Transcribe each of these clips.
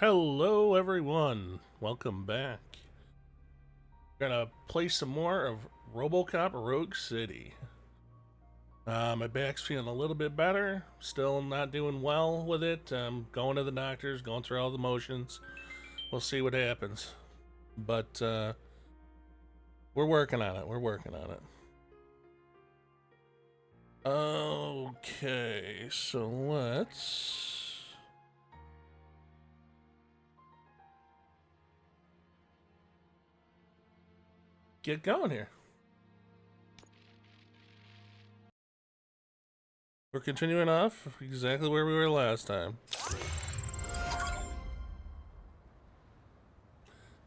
Hello, everyone. Welcome back. We're gonna play some more of RoboCop Rogue City. My back's feeling a little bit better. Still not doing well with it. Going to the doctors, going through all the motions. We'll see what happens. But we're working on it. We're working on it. Okay, so let's get going here. We're continuing off exactly where we were last time.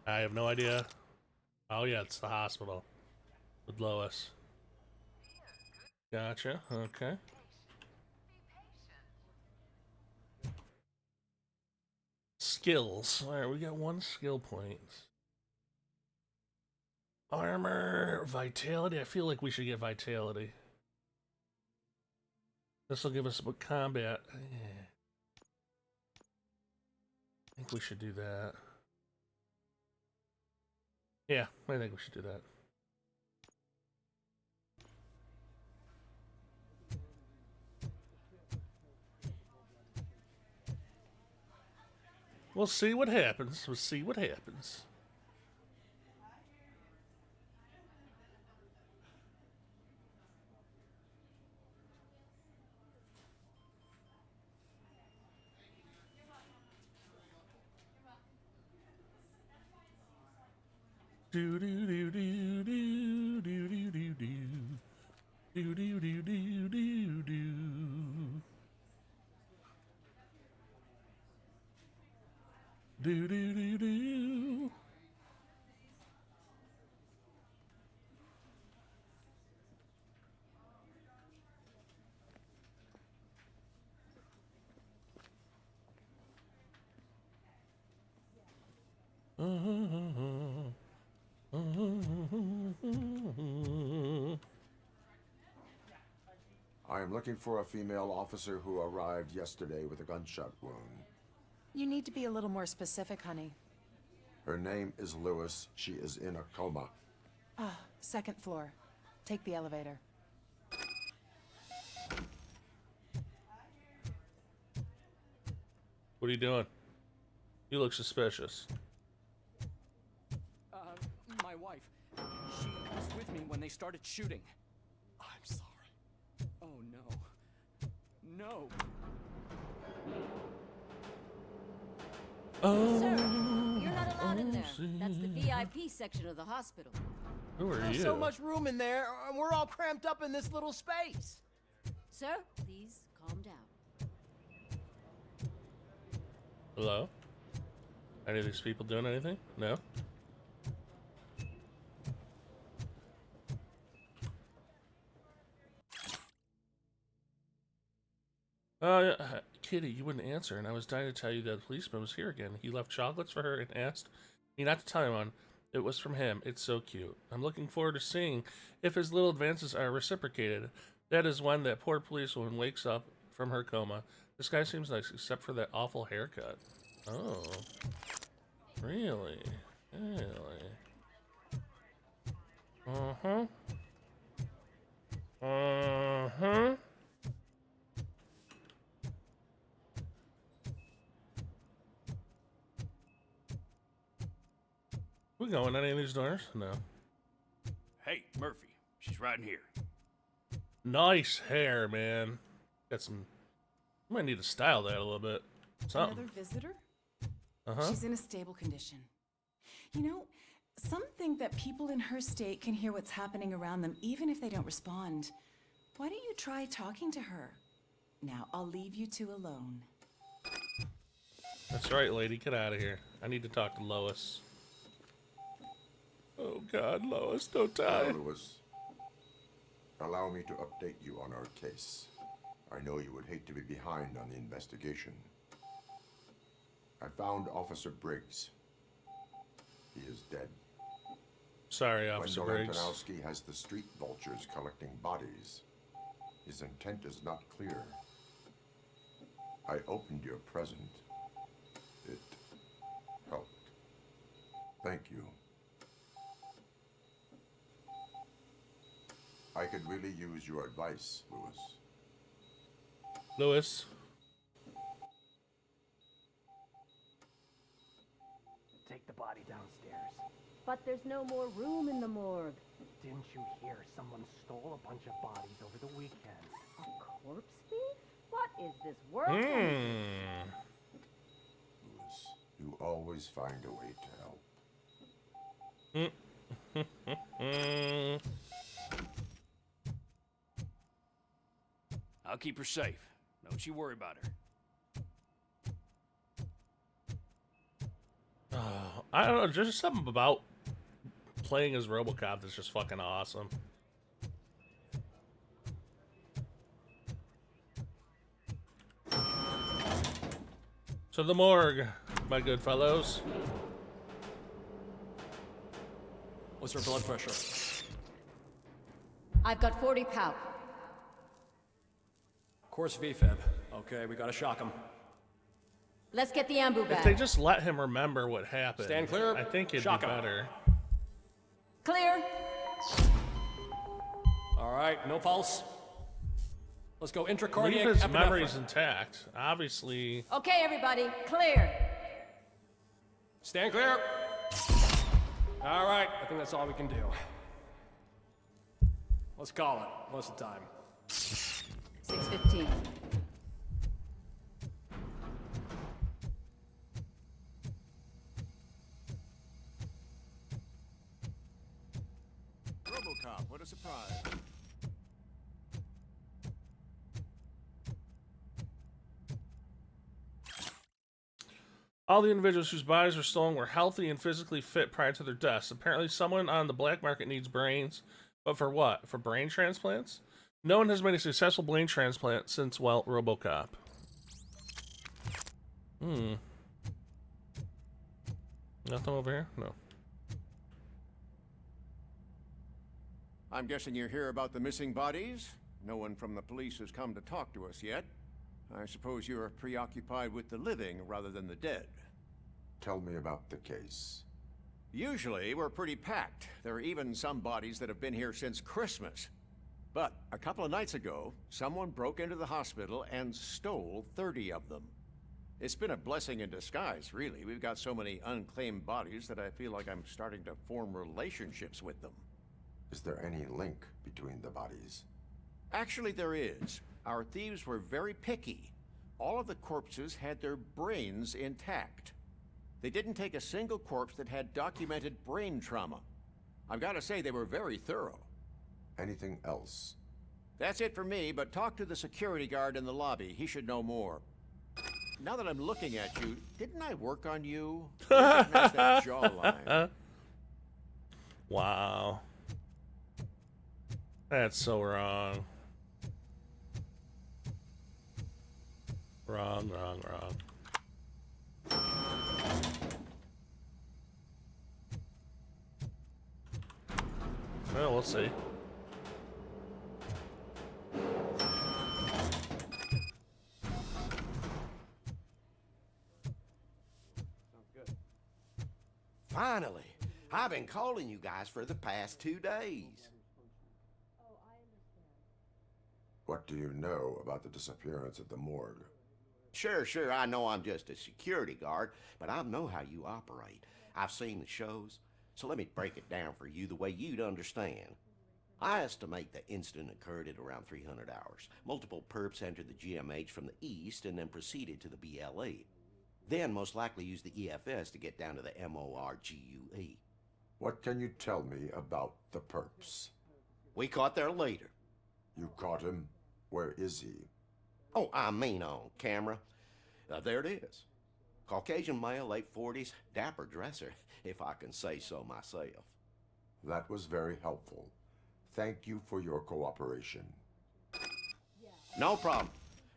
I have no idea. Oh yeah, it's the hospital with Lois. Gotcha, okay. Skills. Alright, we got one skill point. Armor, vitality. I feel like we should get vitality. This will give us some combat. Yeah. I think we should do that. Yeah, I think we should do that. We'll see what happens. We'll see what happens. Do do do do do do do do do do do do do do do. Do do do do. I am looking for a female officer who arrived yesterday with a gunshot wound. You need to be a little more specific, honey. Her name is Lewis. She is in a coma. Ah, second floor. Take the elevator. What are you doing? You look suspicious. My wife. She was with me when they started shooting. I'm sorry. Oh, no. No. Oh, Sir, you're not allowed in there. That's the VIP section of the hospital. who are There's you? so much room in there, and we're all cramped up in this little space. Sir, please calm down. Hello? Any of these people doing anything? No? Kitty, you wouldn't answer, and I was dying to tell you that the policeman was here again. He left chocolates for her and asked me not to tell anyone. It was from him. It's so cute. I'm looking forward to seeing if his little advances are reciprocated. That is when that poor policewoman wakes up from her coma. This guy seems nice, except for that awful haircut. Oh. Really? Really? Uh-huh. Uh-huh. We going in any of these doors? No. Hey, Murphy. She's right in here. Nice hair, man. Got some... You might need to style that a little bit. Something. Another visitor? Uh-huh. She's in a stable condition. You know, some think that people in her state can hear what's happening around them even if they don't respond. Why don't you try talking to her? Now, I'll leave you two alone. That's right, lady. Get out of here. I need to talk to Lois. Oh, God, Lois, don't die. Now, Lewis, allow me to update you on our case. I know you would hate to be behind on the investigation. I found Officer Briggs. He is dead. Sorry, Officer Wendell Briggs. Antonowski has the street vultures collecting bodies. His intent is not clear. I opened your present. It helped. Thank you. I could really use your advice, Lewis. Lewis. Take the body downstairs. But there's no more room in the morgue. Didn't you hear someone stole a bunch of bodies over the weekend? A corpse thief? What is this world coming to? Lewis, you always find a way to help. I'll keep her safe. Don't you worry about her. I don't know, just something about playing as RoboCop that's just fucking awesome. So the morgue, my good fellows. What's her blood pressure? I've got 40 pow. Course VFib. Okay, we gotta shock him. Let's get the ambu If back. they just let him remember what happened, Stand clear. I think it'd Shock be 'em. better. Clear. All right, no pulse. Let's go Leave intracardiac his epinephrine. memories intact. Obviously, Okay, everybody, clear. Stand clear. All right, I think that's all we can do. Let's call it. What's the time? 6:15. RoboCop, what a surprise. all the individuals whose bodies were stolen were healthy and physically fit prior to their deaths. Apparently, someone on the black market needs brains. But for what? For brain transplants? No one has made a successful brain transplant since, well, RoboCop. Nothing over here? No. I'm guessing you're here about the missing bodies? No one from the police has come to talk to us yet. I suppose you're preoccupied with the living rather than the dead. Tell me about the case. Usually, we're pretty packed. There are even some bodies that have been here since Christmas. But a couple of nights ago, someone broke into the hospital and stole 30 of them. It's been a blessing in disguise, really. We've got so many unclaimed bodies that I feel like I'm starting to form relationships with them. Is there any link between the bodies? Actually, there is. Our thieves were very picky. All of the corpses had their brains intact. They didn't take a single corpse that had documented brain trauma. I've got to say, they were very thorough. Anything else? That's it for me, but talk to the security guard in the lobby. He should know more. Now that I'm looking at you, didn't I work on you? Recognize that jawline. Wow. That's so wrong. Wrong. Well, we'll see. Finally! I've been calling you guys for the past 2 days. What do you know about the disappearance at the morgue? Sure, I know I'm just a security guard, but I know how you operate. I've seen the shows, so let me break it down for you the way you'd understand. I estimate the incident occurred at around 300 hours. Multiple perps entered the GMH from the east and then proceeded to the BLE. Then most likely used the EFS to get down to the MORGUE. What can you tell me about the perps? We caught their leader. You caught him? Where is he? Oh, I mean on camera. There it is. Caucasian male, late 40s, dapper dresser, if I can say so myself. That was very helpful. Thank you for your cooperation. No problem.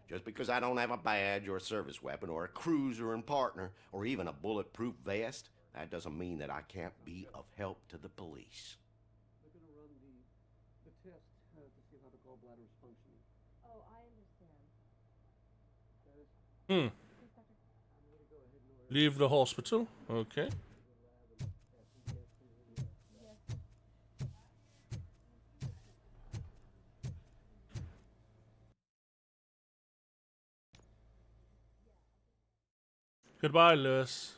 Just because I don't have a badge or a service weapon or a cruiser and partner or even a bulletproof vest, that doesn't mean that I can't be of help to the police. They're going to run the test to see how the gallbladder is functioning. Oh, I understand. Dennis, I'm going to go ahead and order Leave the hospital. Okay. Goodbye, Lewis.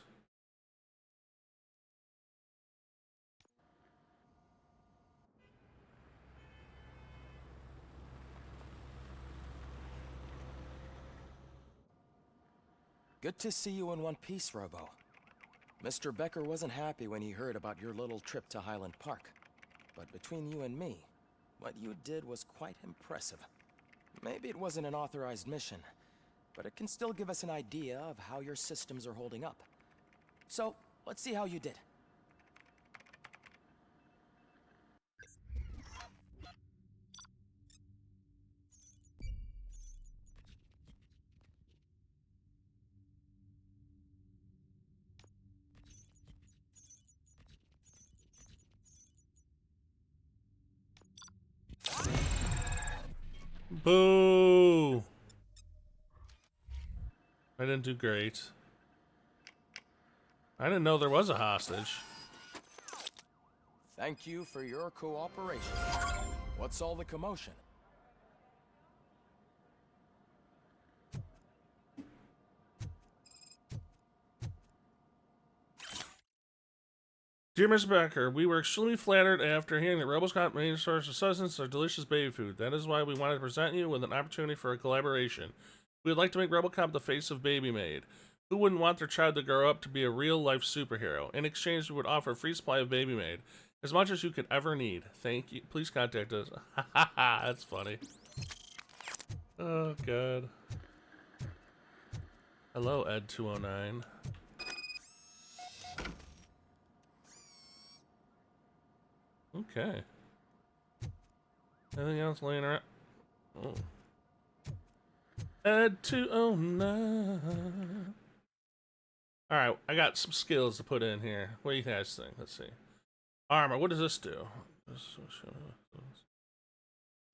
Good to see you in one piece, Robo. Mr. Becker wasn't happy when he heard about your little trip to Highland Park. But between you and me, what you did was quite impressive. Maybe it wasn't an authorized mission, but it can still give us an idea of how your systems are holding up. So, let's see how you did. Boo! I didn't do great. I didn't know there was a hostage. Thank you for your cooperation. What's all the commotion? Dear Mr. Becker, we were extremely flattered after hearing that RoboCop main source of sustenance are delicious baby food. That is why we wanted to present you with an opportunity for a collaboration. We would like to make RoboCop the face of Baby Maid. Who wouldn't want their child to grow up to be a real-life superhero? In exchange, we would offer a free supply of Baby Maid, as much as you could ever need. Thank you. Please contact us. Ha ha ha, that's funny. Oh, God. Hello, Ed209. Okay. Anything else laying around? Oh. Ed209. Alright, I got some skills to put in here. What do you guys think? Let's see. Armor, what does this do?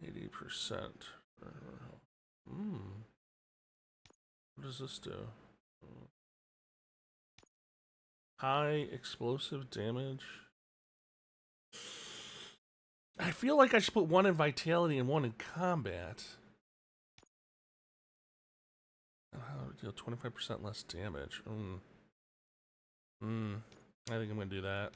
80%. What does this do? High explosive damage. I feel like I should put one in vitality and one in combat. Deal 25% less damage. I think I'm gonna do that.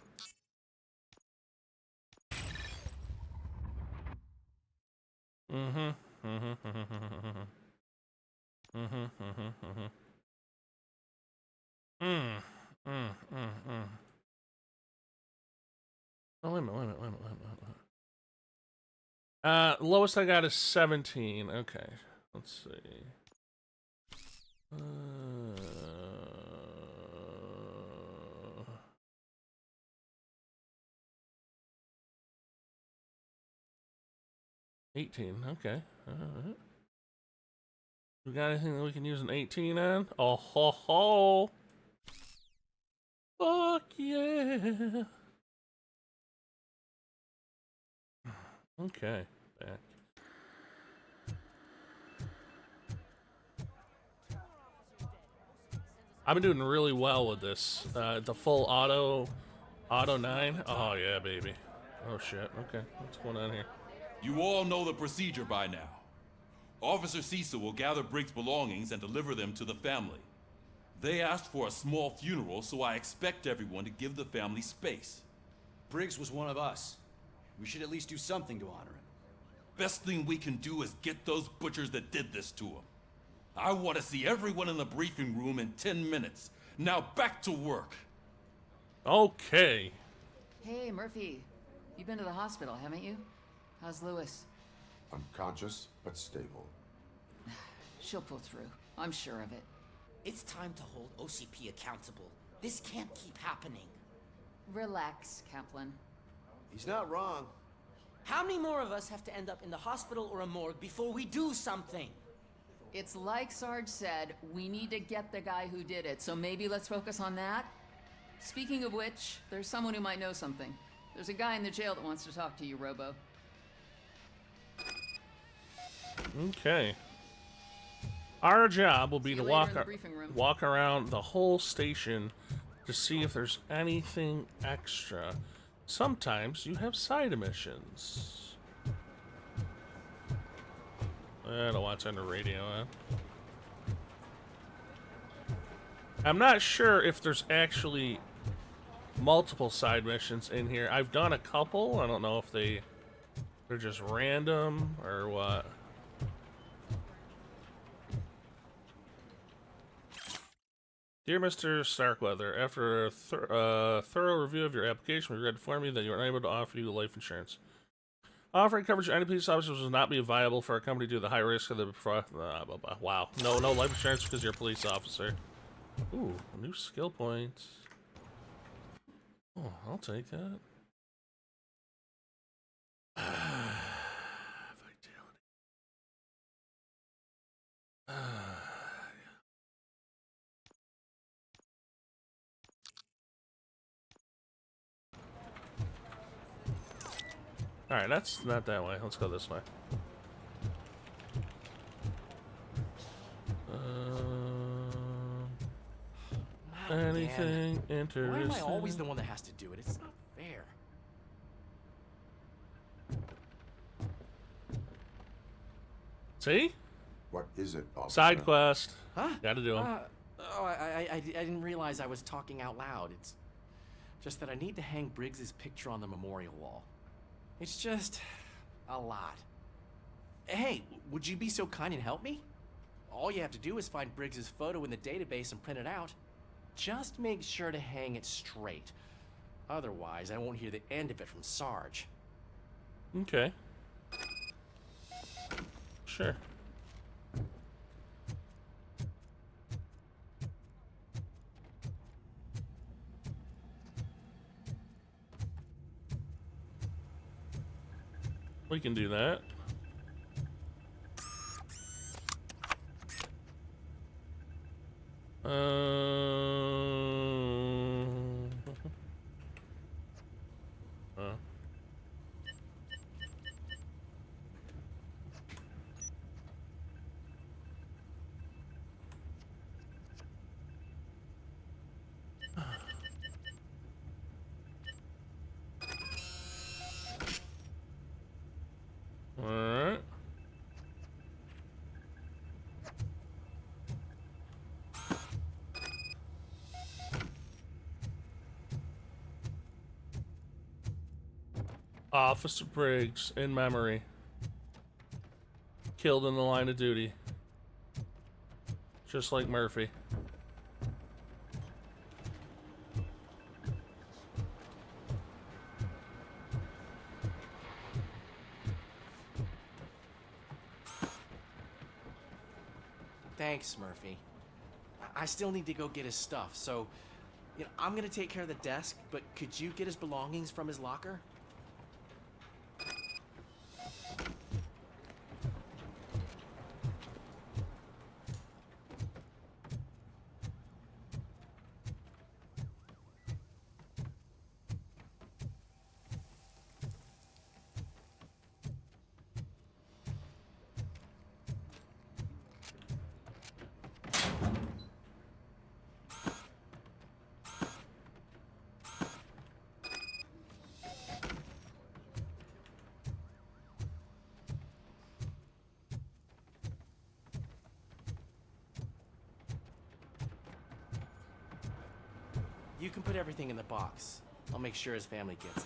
Oh, wait a minute. Lowest I got is 17. Okay, let's see. 18. Okay. Alright. We got anything that we can use an 18 on? Oh ho ho! Fuck yeah! Okay, back. I've been doing really well with this. The full auto 9. Oh yeah, baby. Oh shit. Okay, what's going on here? You all know the procedure by now. Officer Cecil will gather Briggs' belongings and deliver them to the family. They asked for a small funeral, so I expect everyone to give the family space. Briggs was one of us. We should at least do something to honor him. Best thing we can do is get those butchers that did this to him. I want to see everyone in the briefing room in 10 minutes. Now back to work. Okay. Hey, Murphy. You've been to the hospital, haven't you? How's Lewis? Unconscious, but stable. She'll pull through. I'm sure of it. It's time to hold OCP accountable. This can't keep happening. Relax, Kaplan. He's not wrong. How many more of us have to end up in the hospital or a morgue before we do something? It's like Sarge said, we need to get the guy who did it, so maybe let's focus on that? Speaking of which, there's someone who might know something. There's a guy in the jail that wants to talk to you, Robo. Okay. Our job will be See to you later in the briefing room. walk around the whole station to see if there's anything extra. Sometimes you have side missions. I don't want to turn the radio on. I'm not sure if there's actually multiple side missions in here. I've done a couple. I don't know if they're just random or what. Dear Mr. Starkweather, after a thorough review of your application, we regret to inform you that you are unable to offer you life insurance. Offering coverage to any police officers will not be viable for our company due to the high risk of the... wow. No life insurance because you're a police officer. Ooh, a new skill point. Oh, I'll take that. Vitality. Alright, that's not that way. Let's go this way. Anything interesting? Why am I always the one that has to do it? It's not fair. See? What is it, officer? Side quest. Huh? Gotta do them. I didn't realize I was talking out loud. It's just that I need to hang Briggs's picture on the memorial wall. It's just a lot. Hey, would you be so kind and help me? All you have to do is find Briggs's photo in the database and print it out. Just make sure to hang it straight. Otherwise, I won't hear the end of it from Sarge. Okay. Sure. We can do that. Alright. Officer Briggs, in memory. Killed in the line of duty. Just like Murphy. Thanks, Murphy. I still need to go get his stuff, so I'm gonna take care of the desk, but could you get his belongings from his locker? You can put everything in the box. I'll make sure his family gets it.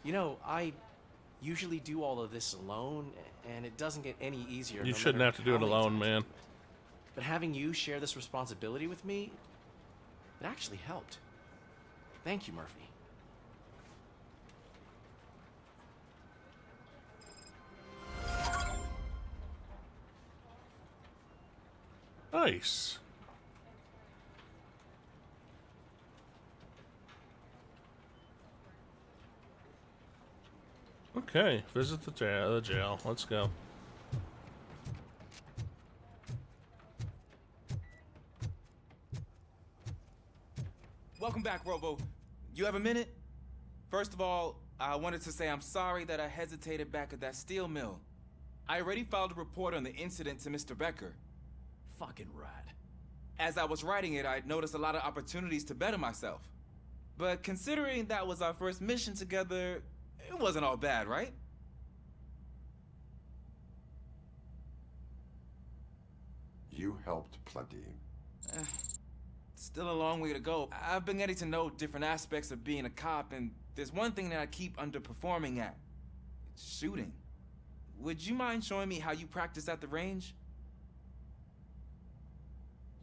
You know, I usually do all of this alone, and it doesn't get any easier. You shouldn't have to do it alone, man. But having you share this responsibility with me, it actually helped. Thank you, Murphy. Nice. Okay, visit the jail. Let's go. Welcome back, Robo. You have a minute? First of all, I wanted to say I'm sorry that I hesitated back at that steel mill. I already filed a report on the incident to Mr. Becker. Fucking rad. As I was writing it, I noticed a lot of opportunities to better myself. But considering that was our first mission together, it wasn't all bad, right? You helped plenty. Still a long way to go. I've been getting to know different aspects of being a cop, and there's one thing that I keep underperforming at. It's shooting. Would you mind showing me how you practice at the range?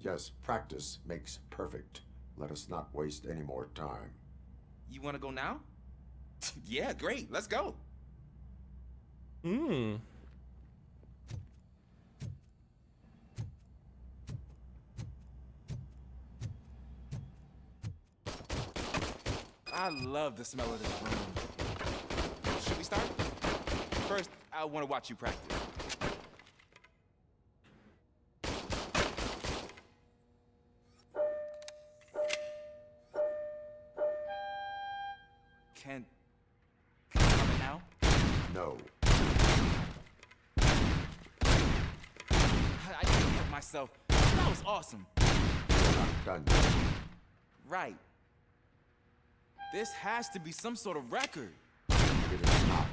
Yes, practice makes perfect. Let us not waste any more time. You want to go now? Yeah, great. Let's go. I love the smell of this room. Should we start? First, I want to watch you practice. Can you come in now? No. I didn't help myself. That was awesome. Not done yet. Right. This has to be some sort of record. It is not.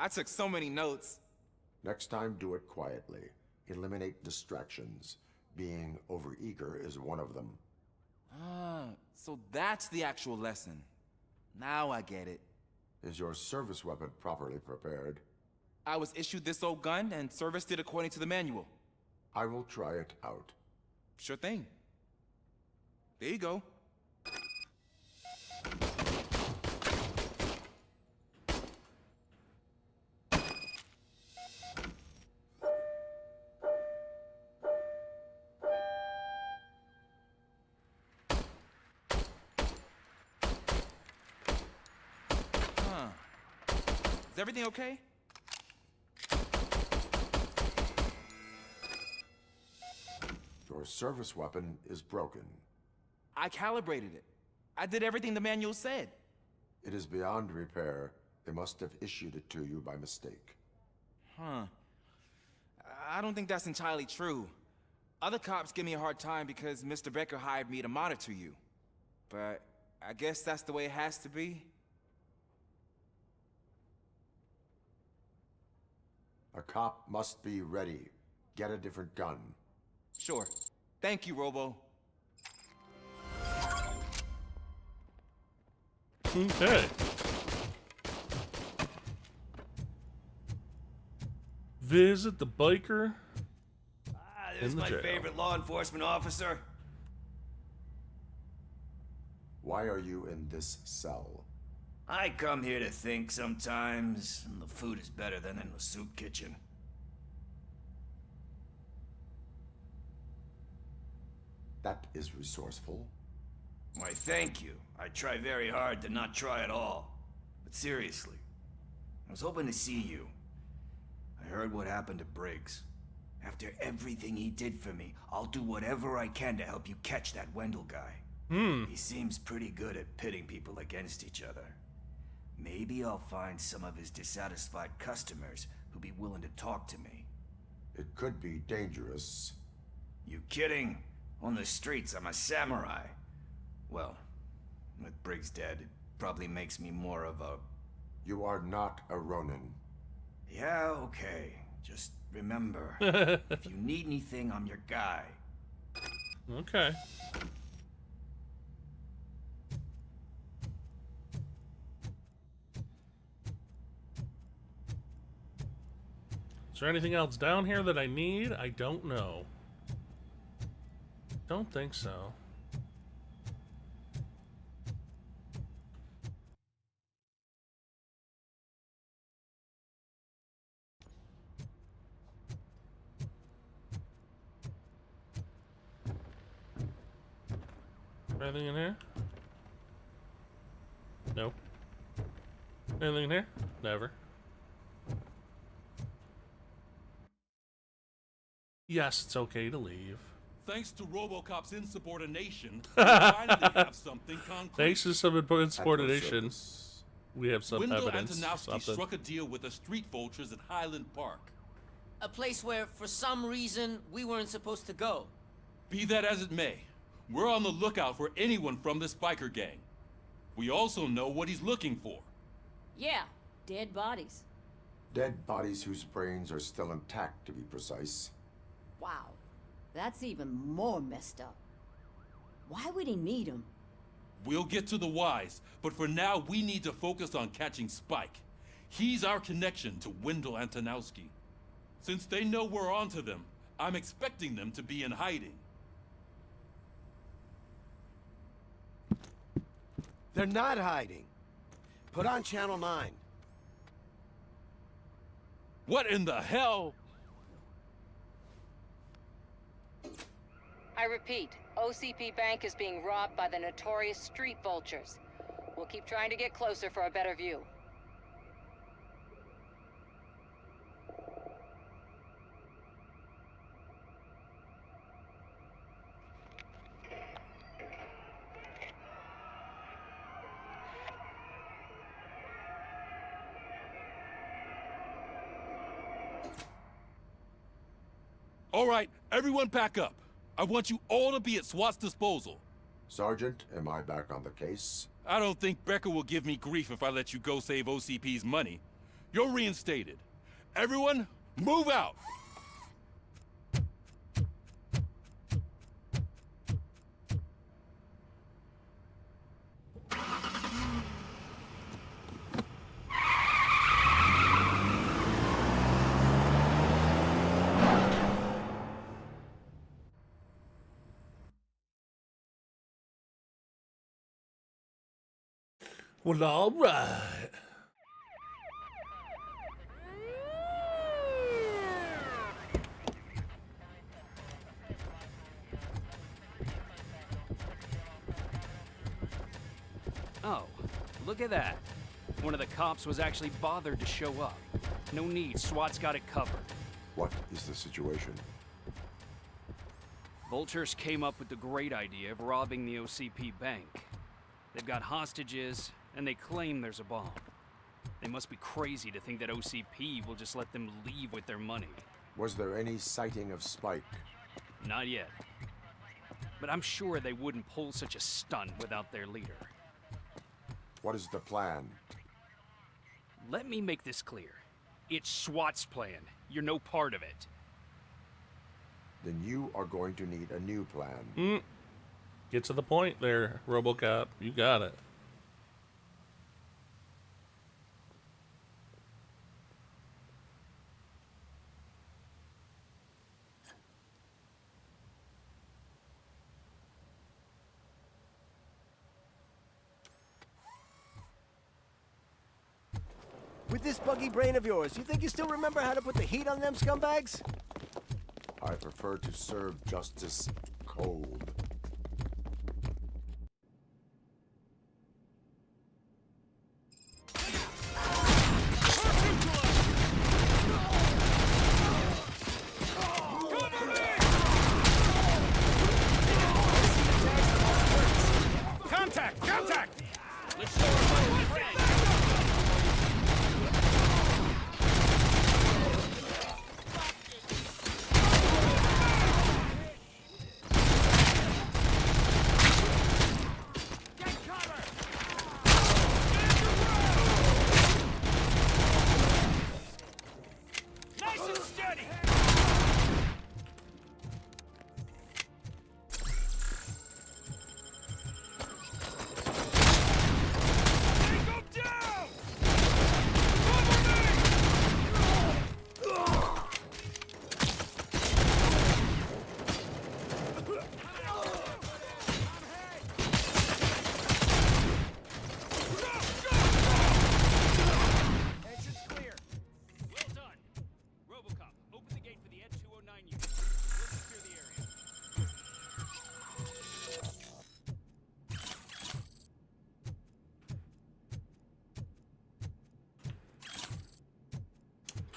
I took so many notes. Next time, do it quietly. Eliminate distractions. Being overeager is one of them. Ah, so that's the actual lesson. Now I get it. Is your service weapon properly prepared? I was issued this old gun and serviced it according to the manual. I will try it out. Sure thing. There you go. Is everything okay? Your service weapon is broken. I calibrated it. I did everything the manual said. It is beyond repair. They must have issued it to you by mistake. Huh. I don't think that's entirely true. Other cops give me a hard time because Mr. Becker hired me to monitor you. But I guess that's the way it has to be. A cop must be ready. Get a different gun. Sure. Thank you, Robo. Okay. Visit the biker. There's in the my jail. favorite law enforcement officer. Why are you in this cell? I come here to think sometimes, and the food is better than in the soup kitchen. That is resourceful. Why, thank you. I try very hard to not try at all. But seriously, I was hoping to see you. I heard what happened to Briggs. After everything he did for me, I'll do whatever I can to help you catch that Wendell guy. He seems pretty good at pitting people against each other. Maybe I'll find some of his dissatisfied customers who'll be willing to talk to me. It could be dangerous. You kidding? On the streets, I'm a samurai. Well, with Briggs dead, it probably makes me more of a... You are not a Ronin. Yeah, okay. Just remember, if you need anything, I'm your guy. Okay. Is there anything else down here that I need? I don't know. Don't think so. Anything in here? No. Anything there? Never. Yes, it's okay to leave. Thanks to RoboCop's insubordination, we finally have something concrete. Thanks to some insubordination, we have some Wendell evidence. Antonowski Something. struck a deal with the street vultures at Highland Park. A place where, for some reason, we weren't supposed to go. Be that as it may, we're on the lookout for anyone from this biker gang. We also know what he's looking for. Yeah, dead bodies. Dead bodies whose brains are still intact, to be precise. Wow, that's even more messed up. Why would he need them? We'll get to the whys, but for now we need to focus on catching Spike. He's our connection to Wendell Antonowski. Since they know we're onto them, I'm expecting them to be in hiding. They're not hiding. Put on Channel 9. What in the hell? I repeat, OCP Bank is being robbed by the notorious street vultures. We'll keep trying to get closer for a better view. All right, everyone pack up. I want you all to be at SWAT's disposal. Sergeant, am I back on the case? I don't think Becker will give me grief if I let you go save OCP's money. You're reinstated. Everyone, move out! Well, all right. Oh, look at that. One of the cops was actually bothered to show up. No need, SWAT's got it covered. What is the situation? Vultures came up with the great idea of robbing the OCP bank. They've got hostages, and they claim there's a bomb. They must be crazy to think that OCP will just let them leave with their money. Was there any sighting of Spike? Not yet. But I'm sure they wouldn't pull such a stunt without their leader. What is the plan? Let me make this clear. It's SWAT's plan. You're no part of it. Then you are going to need a new plan. Get to the point there, RoboCop. You got it. With this buggy brain of yours, you think you still remember how to put the heat on them scumbags? I prefer to serve justice cold. Contact! Contact! Let's show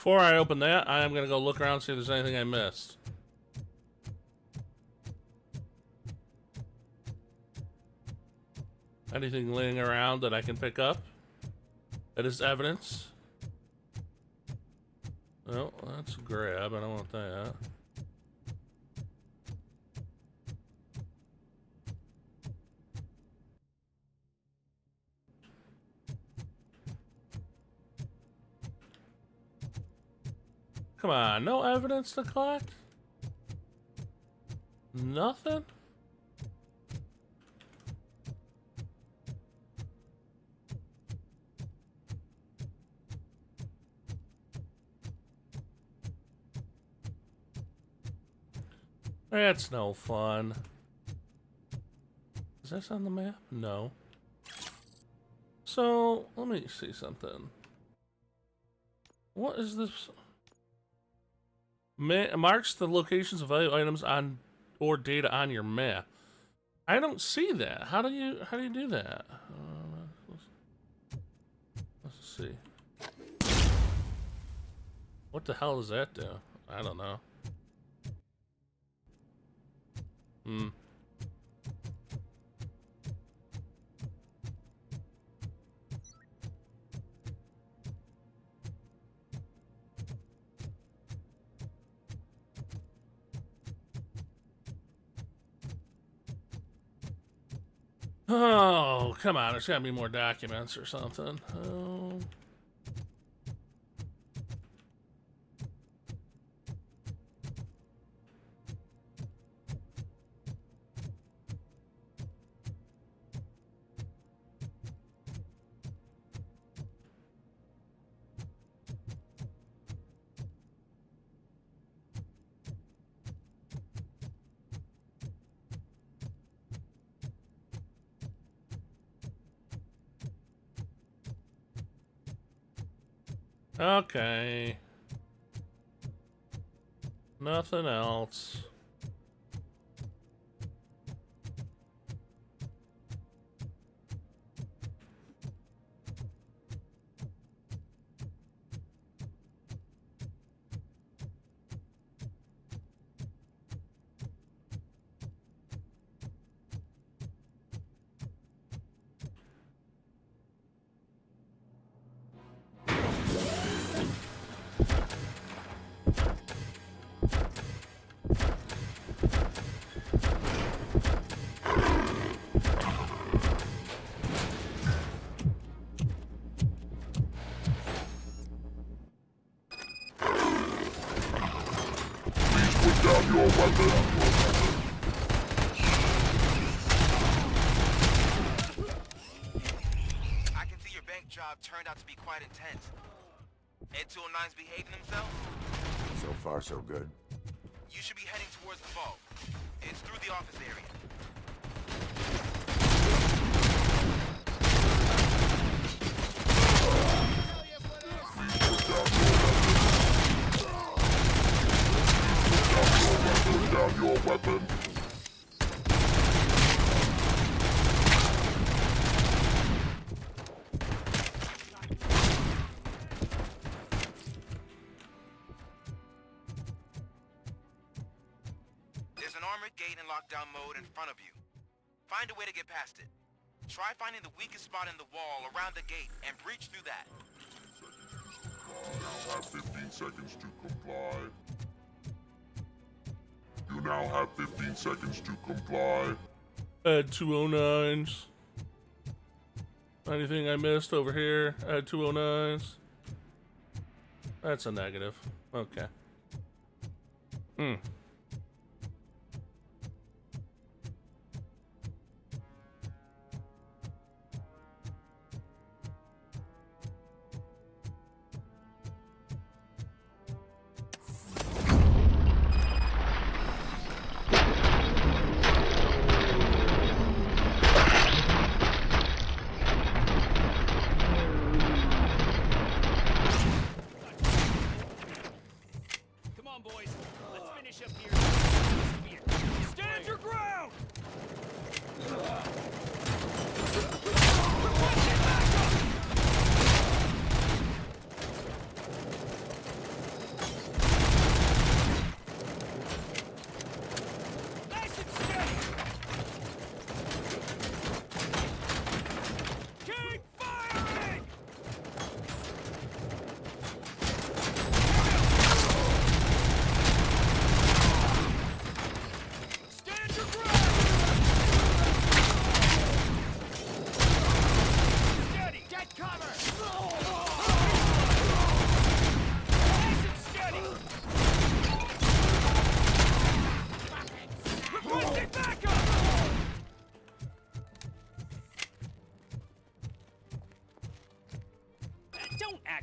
Before I open that, I am gonna go look around and see if there's anything I missed. Anything laying around that I can pick up? That is evidence. Oh, that's a grab. I don't want that. Come on, no evidence to collect? Nothing? That's no fun. Is this on the map? No. So, let me see something. What is this? Marks the locations of value items on or data on your map. I don't see that. How do you do that? Let's see. What the hell does that do? I don't know. Oh, come on. There's gotta be more documents or something. Oh. Okay. Nothing else. I can see your bank job turned out to be quite intense. Ed 209's behaving himself? So far, so good. You should be heading towards the vault. It's through the office area. Put down your weapon. There's an armored gate in lockdown mode in front of you. Find a way to get past it. Try finding the weakest spot in the wall around the gate and breach through that. You now have 15 seconds to comply. You now have 15 seconds to comply. Add 209s. Anything I missed over here? Add 209s. That's a negative. Okay. Come on, boys. Let's finish up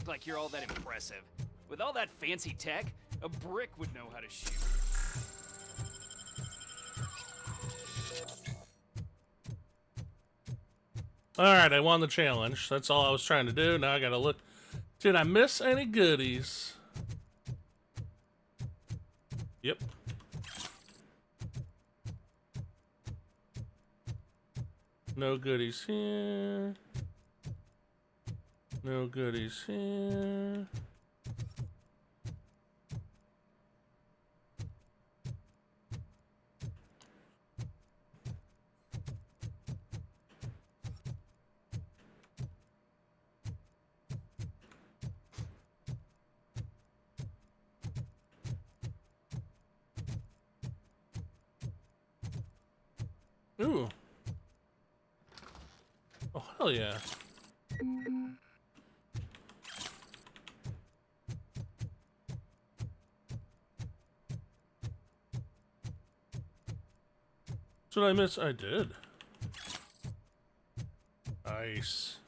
act like you're all that impressive. With all that fancy tech, a brick would know how to shoot. Alright, I won the challenge. That's all I was trying to do. Now I gotta look. Did I miss any goodies? Yep. No goodies here. No goodies here. Ooh. Oh, hell yeah. Did I miss? I did. Nice.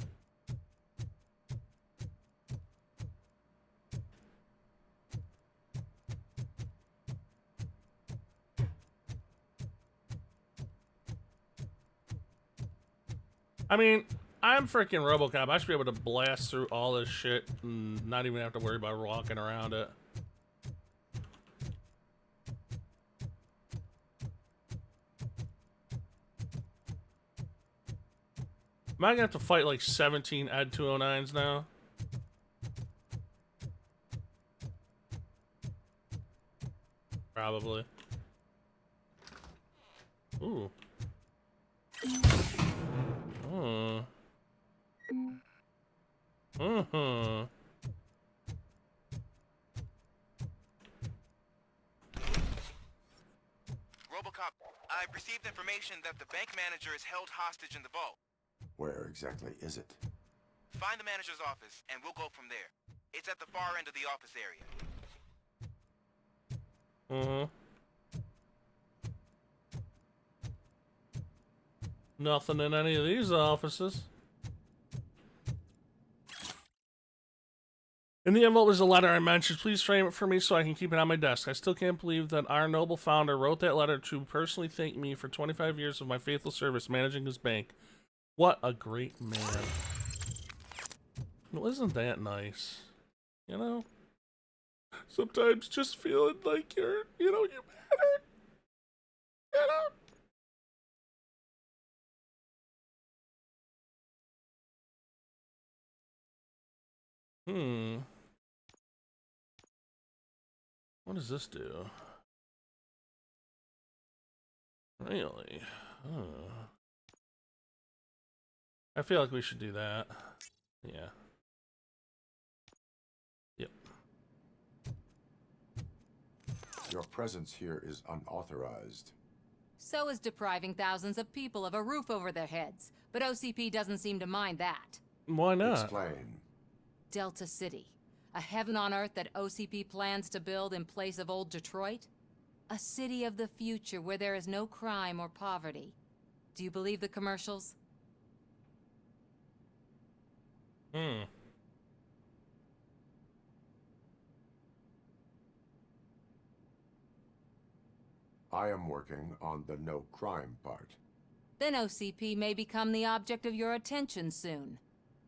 I mean, I'm freaking RoboCop. I should be able to blast through all this shit and not even have to worry about walking around it. Am I gonna have to fight like 17 Ed 209s now? Probably. Ooh. RoboCop, I've received information that the bank manager is held hostage in the vault. Where exactly is it? Find the manager's office, and we'll go from there. It's at the far end of the office area. Nothing in any of these offices. In the envelope is a letter I mentioned. Please frame it for me so I can keep it on my desk. I still can't believe that our noble founder wrote that letter to personally thank me for 25 years of my faithful service managing his bank. What a great man. Well, isn't that nice? You know? Sometimes just feeling like you matter. You know? What does this do? Really? I feel like we should do that. Yeah. Yep. Your presence here is unauthorized. So is depriving thousands of people of a roof over their heads. But OCP doesn't seem to mind that. Why not? Explain. Delta City. A heaven on earth that OCP plans to build in place of old Detroit? A city of the future where there is no crime or poverty. Do you believe the commercials? I am working on the no crime part. Then OCP may become the object of your attention soon.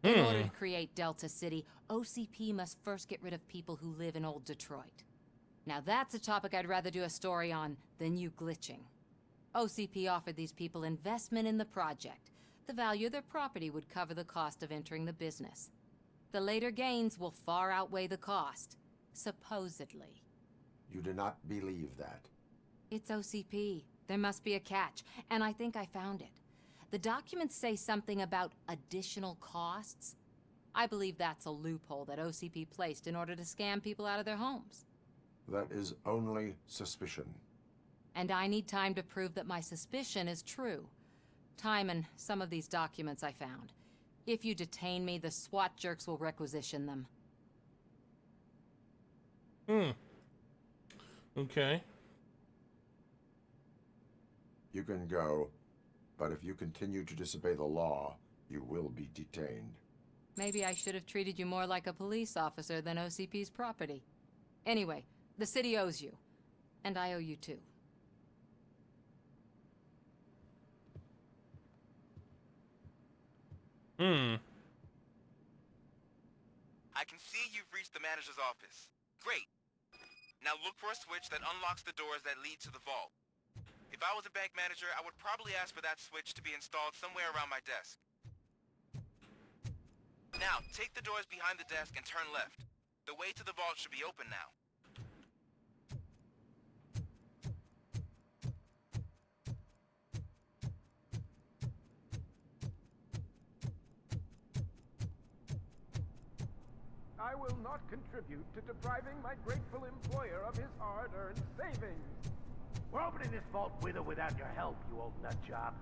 In order to create Delta City, OCP must first get rid of people who live in old Detroit. Now that's a topic I'd rather do a story on than you glitching. OCP offered these people investment in the project. The value of their property would cover the cost of entering the business. The later gains will far outweigh the cost, supposedly. You do not believe that? It's OCP. There must be a catch, and I think I found it. The documents say something about additional costs. I believe that's a loophole that OCP placed in order to scam people out of their homes. That is only suspicion. And I need time to prove that my suspicion is true. Time and some of these documents I found. If you detain me, the SWAT jerks will requisition them. Okay. You can go, but if you continue to disobey the law, you will be detained. Maybe I should have treated you more like a police officer than OCP's property. Anyway, the city owes you. And I owe you too. I can see you've reached the manager's office. Great. Now look for a switch that unlocks the doors that lead to the vault. If I was a bank manager, I would probably ask for that switch to be installed somewhere around my desk. Now, take the doors behind the desk and turn left. The way to the vault should be open now. I will not contribute to depriving my grateful employer of his hard-earned savings. We're opening this vault with or without your help, you old nutjob.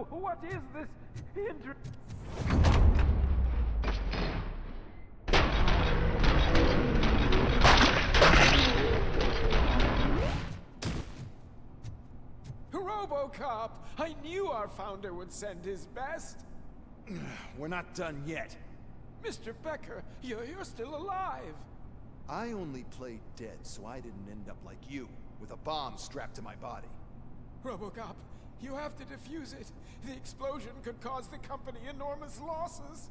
What is this RoboCop! I knew our founder would send his best. We're not done yet. Mr. Becker, you're still alive. I only played dead, so I didn't end up like you, with a bomb strapped to my body. RoboCop, you have to defuse it. The explosion could cause the company enormous losses.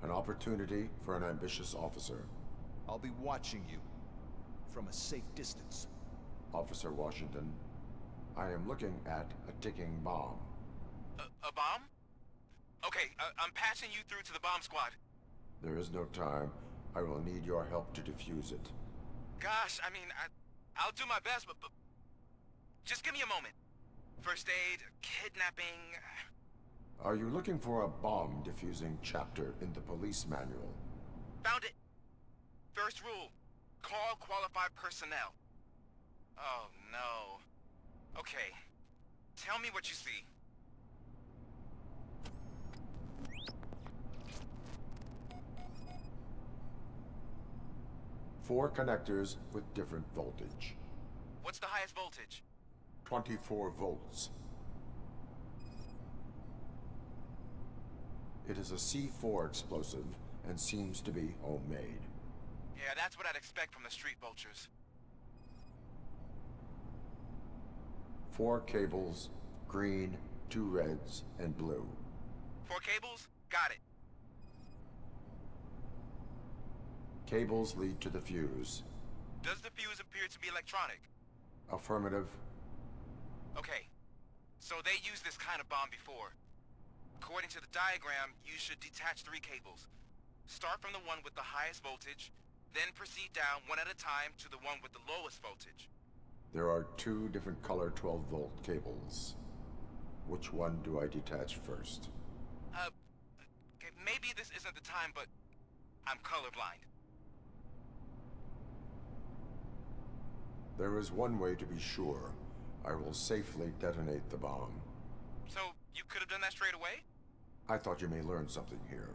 An opportunity for an ambitious officer. I'll be watching you from a safe distance. Officer Washington, I am looking at a ticking bomb. A bomb? Okay, I'm passing you through to the bomb squad. There is no time. I will need your help to defuse it. Gosh, I mean, I'll do my best, but just give me a moment. First aid, kidnapping... Are you looking for a bomb defusing chapter in the police manual? Found it! First rule, call qualified personnel. Oh, no. Okay, tell me what you see. Four connectors with different voltage. What's the highest voltage? 24 volts. It is a C4 explosive and seems to be homemade. Yeah, that's what I'd expect from the street vultures. 4 cables, green, 2 reds, and blue. 4 cables? Got it. Cables lead to the fuse. Does the fuse appear to be electronic? Affirmative. Okay, so they used this kind of bomb before. According to the diagram, you should detach 3 cables. Start from the one with the highest voltage, then proceed down one at a time to the one with the lowest voltage. There are 2 different color 12-volt cables. Which one do I detach first? Okay, maybe this isn't the time, but I'm colorblind. There is one way to be sure. I will safely detonate the bomb. So, you could have done that straight away? I thought you may learn something here.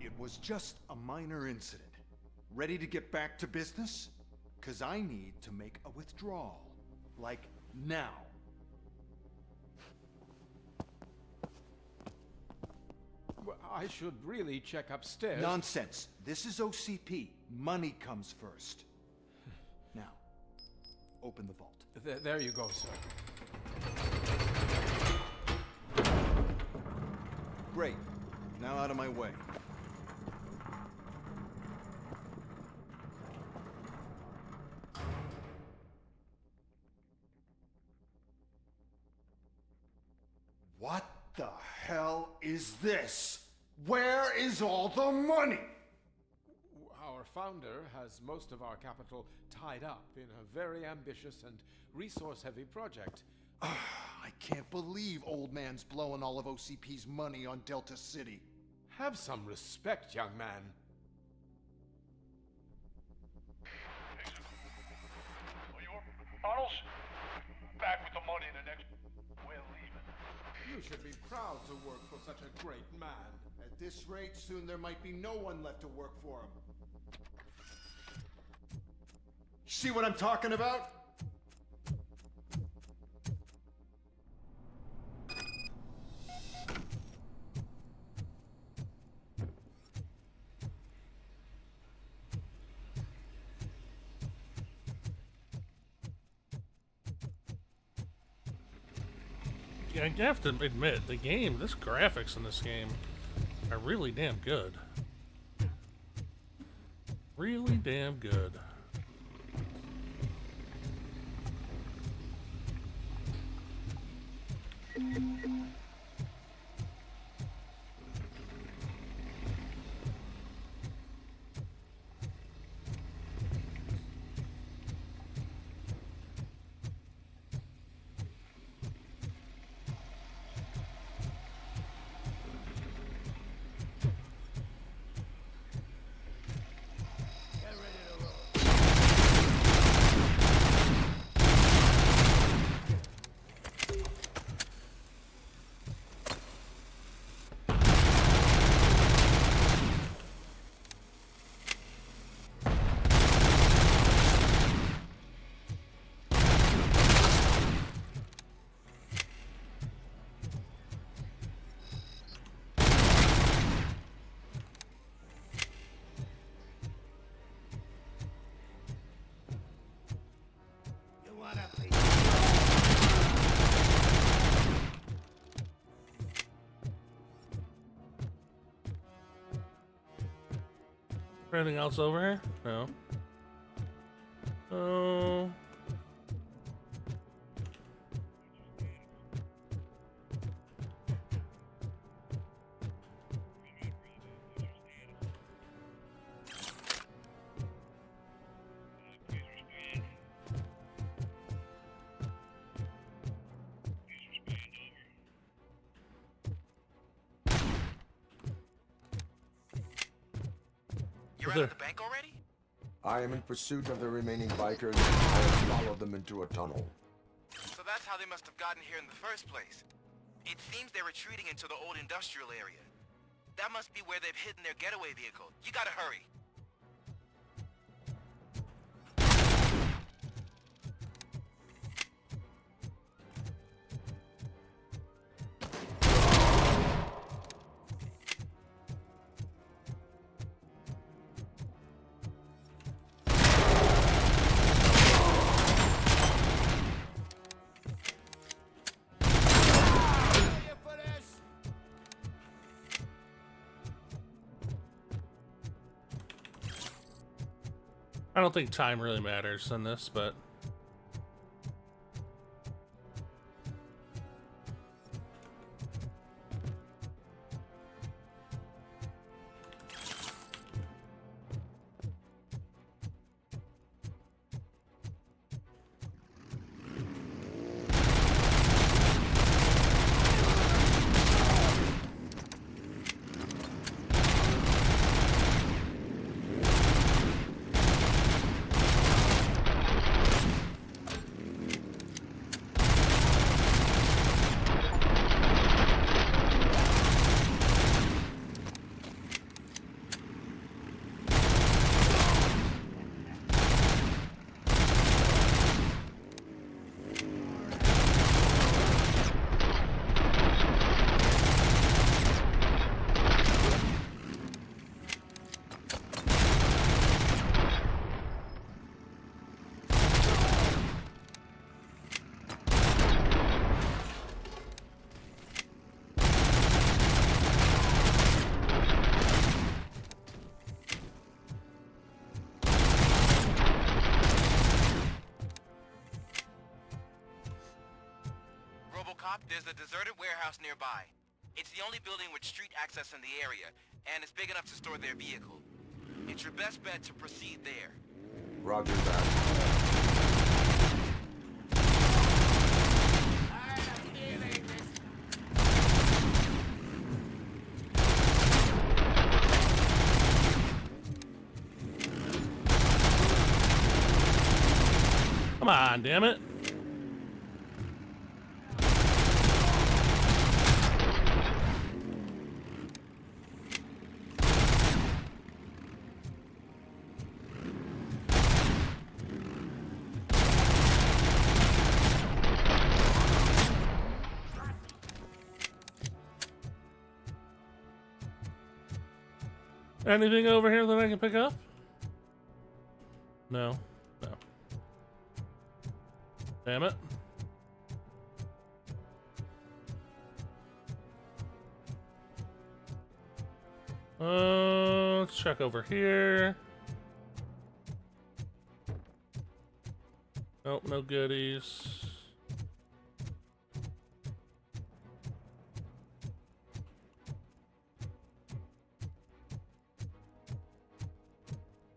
It was just a minor incident. Ready to get back to business? 'Cause I need to make a withdrawal. Like, now. Well, I should really check upstairs. Nonsense. This is OCP. Money comes first. Now, open the vault. There you go, sir. Great. Now out of my way. What the hell is this? Where is all the money? Our founder has most of our capital tied up in a very ambitious and resource-heavy project. I can't believe old man's blowing all of OCP's money on Delta City. Have some respect, young man. Tunnels? Back with the money in the next... We're leaving. You should be proud to work for such a great man. At this rate, soon there might be no one left to work for him. See what I'm talking about? Yeah, I have to admit, this graphics in this game are really damn good. Really damn good. Anything else over here? No. Oh. You're out of the bank already? I am in pursuit of the remaining bikers. I have followed them into a tunnel. So that's how they must have gotten here in the first place. It seems they're retreating into the old industrial area. That must be where they've hidden their getaway vehicle. You gotta hurry. I don't think time really matters in this, but RoboCop, there's a deserted warehouse nearby. It's the only building with street access in the area, and it's big enough to store their vehicle. It's your best bet to proceed there. Roger that. Come on, damn it. Anything over here that I can pick up? No. No. Damn it. Let's check over here. Nope, no goodies.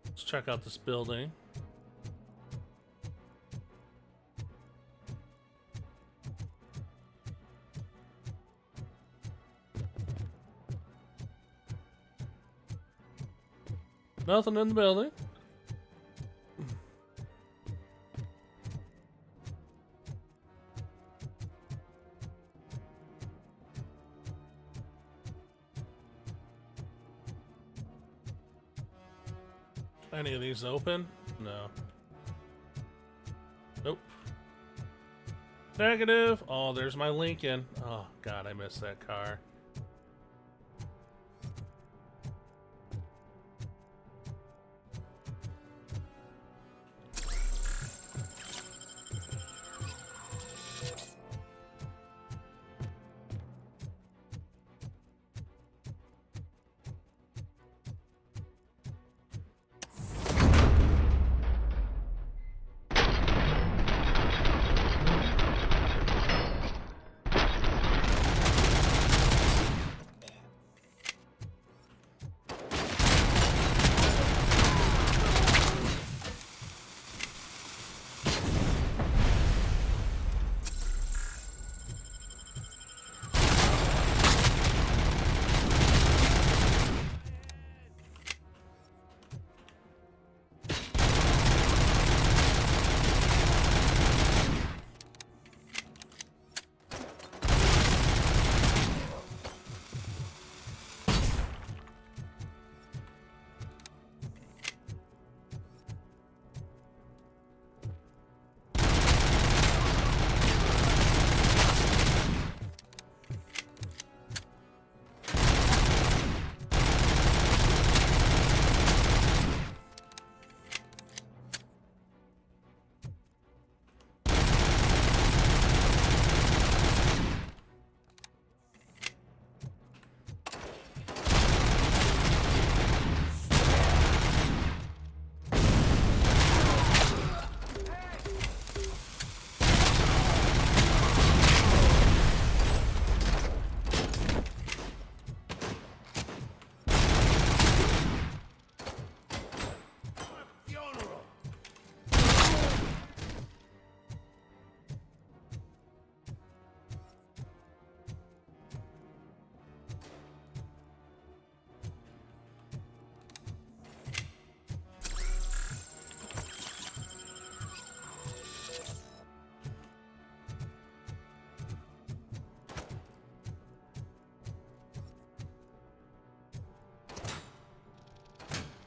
Let's check out this building. Nothing in the building. Any of these open? No. Nope. Negative. Oh, there's my Lincoln. Oh, God, I missed that car.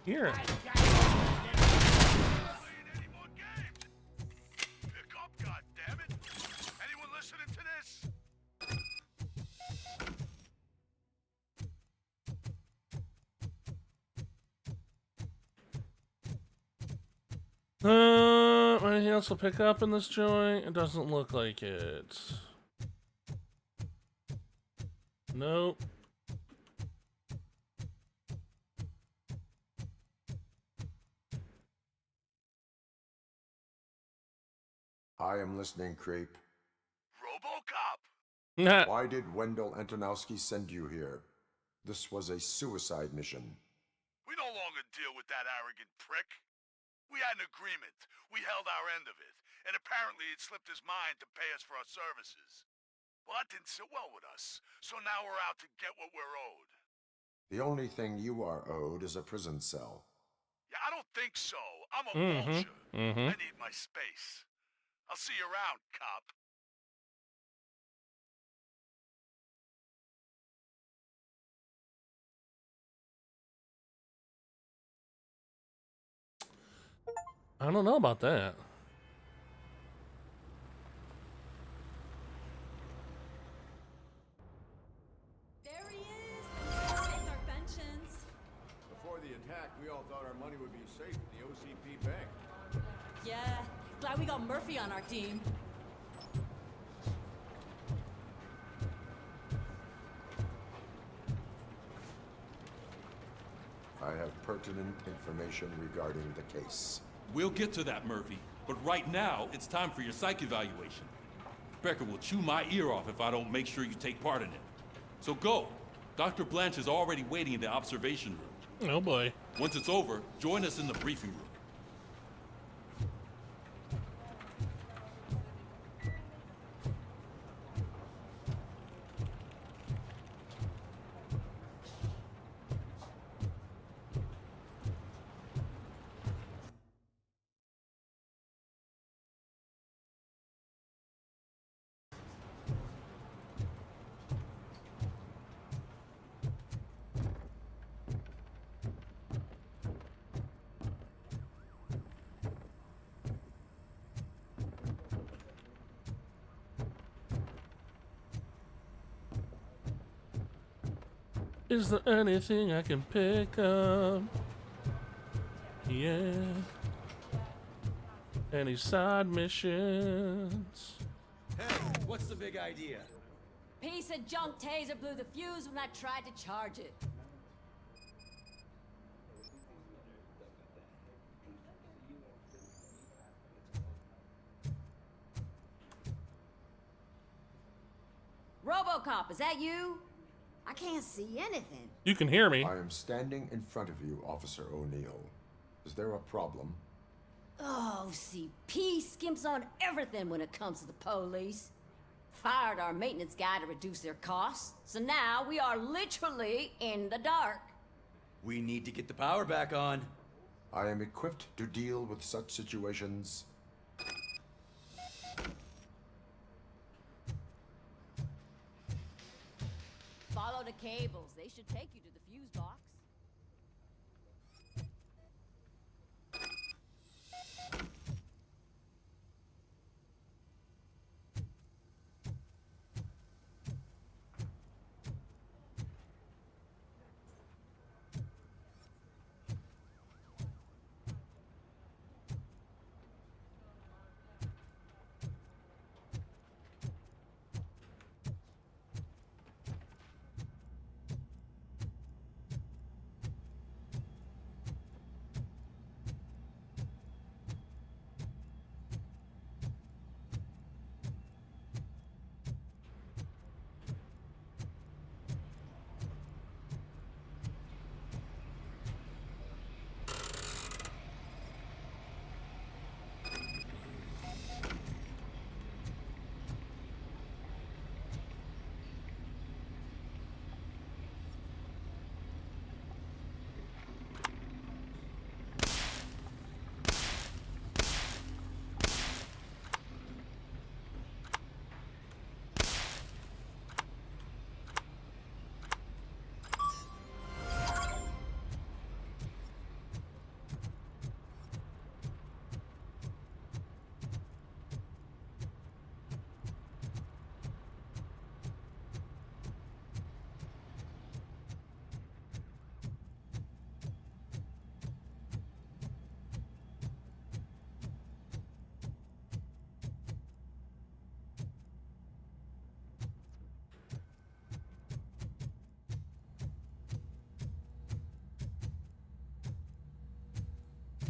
Here. Anything else to pick up in this joint? It doesn't look like it. Nope. I am listening, Creep. RoboCop! Why did Wendell Antonowski send you here? This was a suicide mission. We no longer deal with that arrogant prick. We had an agreement. We held our end of it. And apparently it slipped his mind to pay us for our services. Well, that didn't sit well with us. So now we're out to get what we're owed. The only thing you are owed is a prison cell. Yeah, I don't think so. I'm a vulture. I need my space. I'll see you around, cop. I don't know about that. There he is! Take our pensions. Before the attack, we all thought our money would be safe in the OCP bank. Yeah, glad we got Murphy on our team. I have pertinent information regarding the case. We'll get to that, Murphy. But right now, it's time for your psych evaluation. Becker will chew my ear off if I don't make sure you take part in it. So go. Dr. Blanche is already waiting in the observation room. Oh boy. Once it's over, join us in the briefing room. Is there anything I can pick up? Yeah. Any side missions? Hey, what's the big idea? Piece of junk taser blew the fuse when I tried to charge it. RoboCop, is that you? I can't see anything. You can hear me. I am standing in front of you, Officer O'Neill. Is there a problem? OCP skimps on everything when it comes to the police. Fired our maintenance guy to reduce their costs, so now we are literally in the dark. We need to get the power back on. I am equipped to deal with such situations. Follow the cables. They should take you to the fuse box.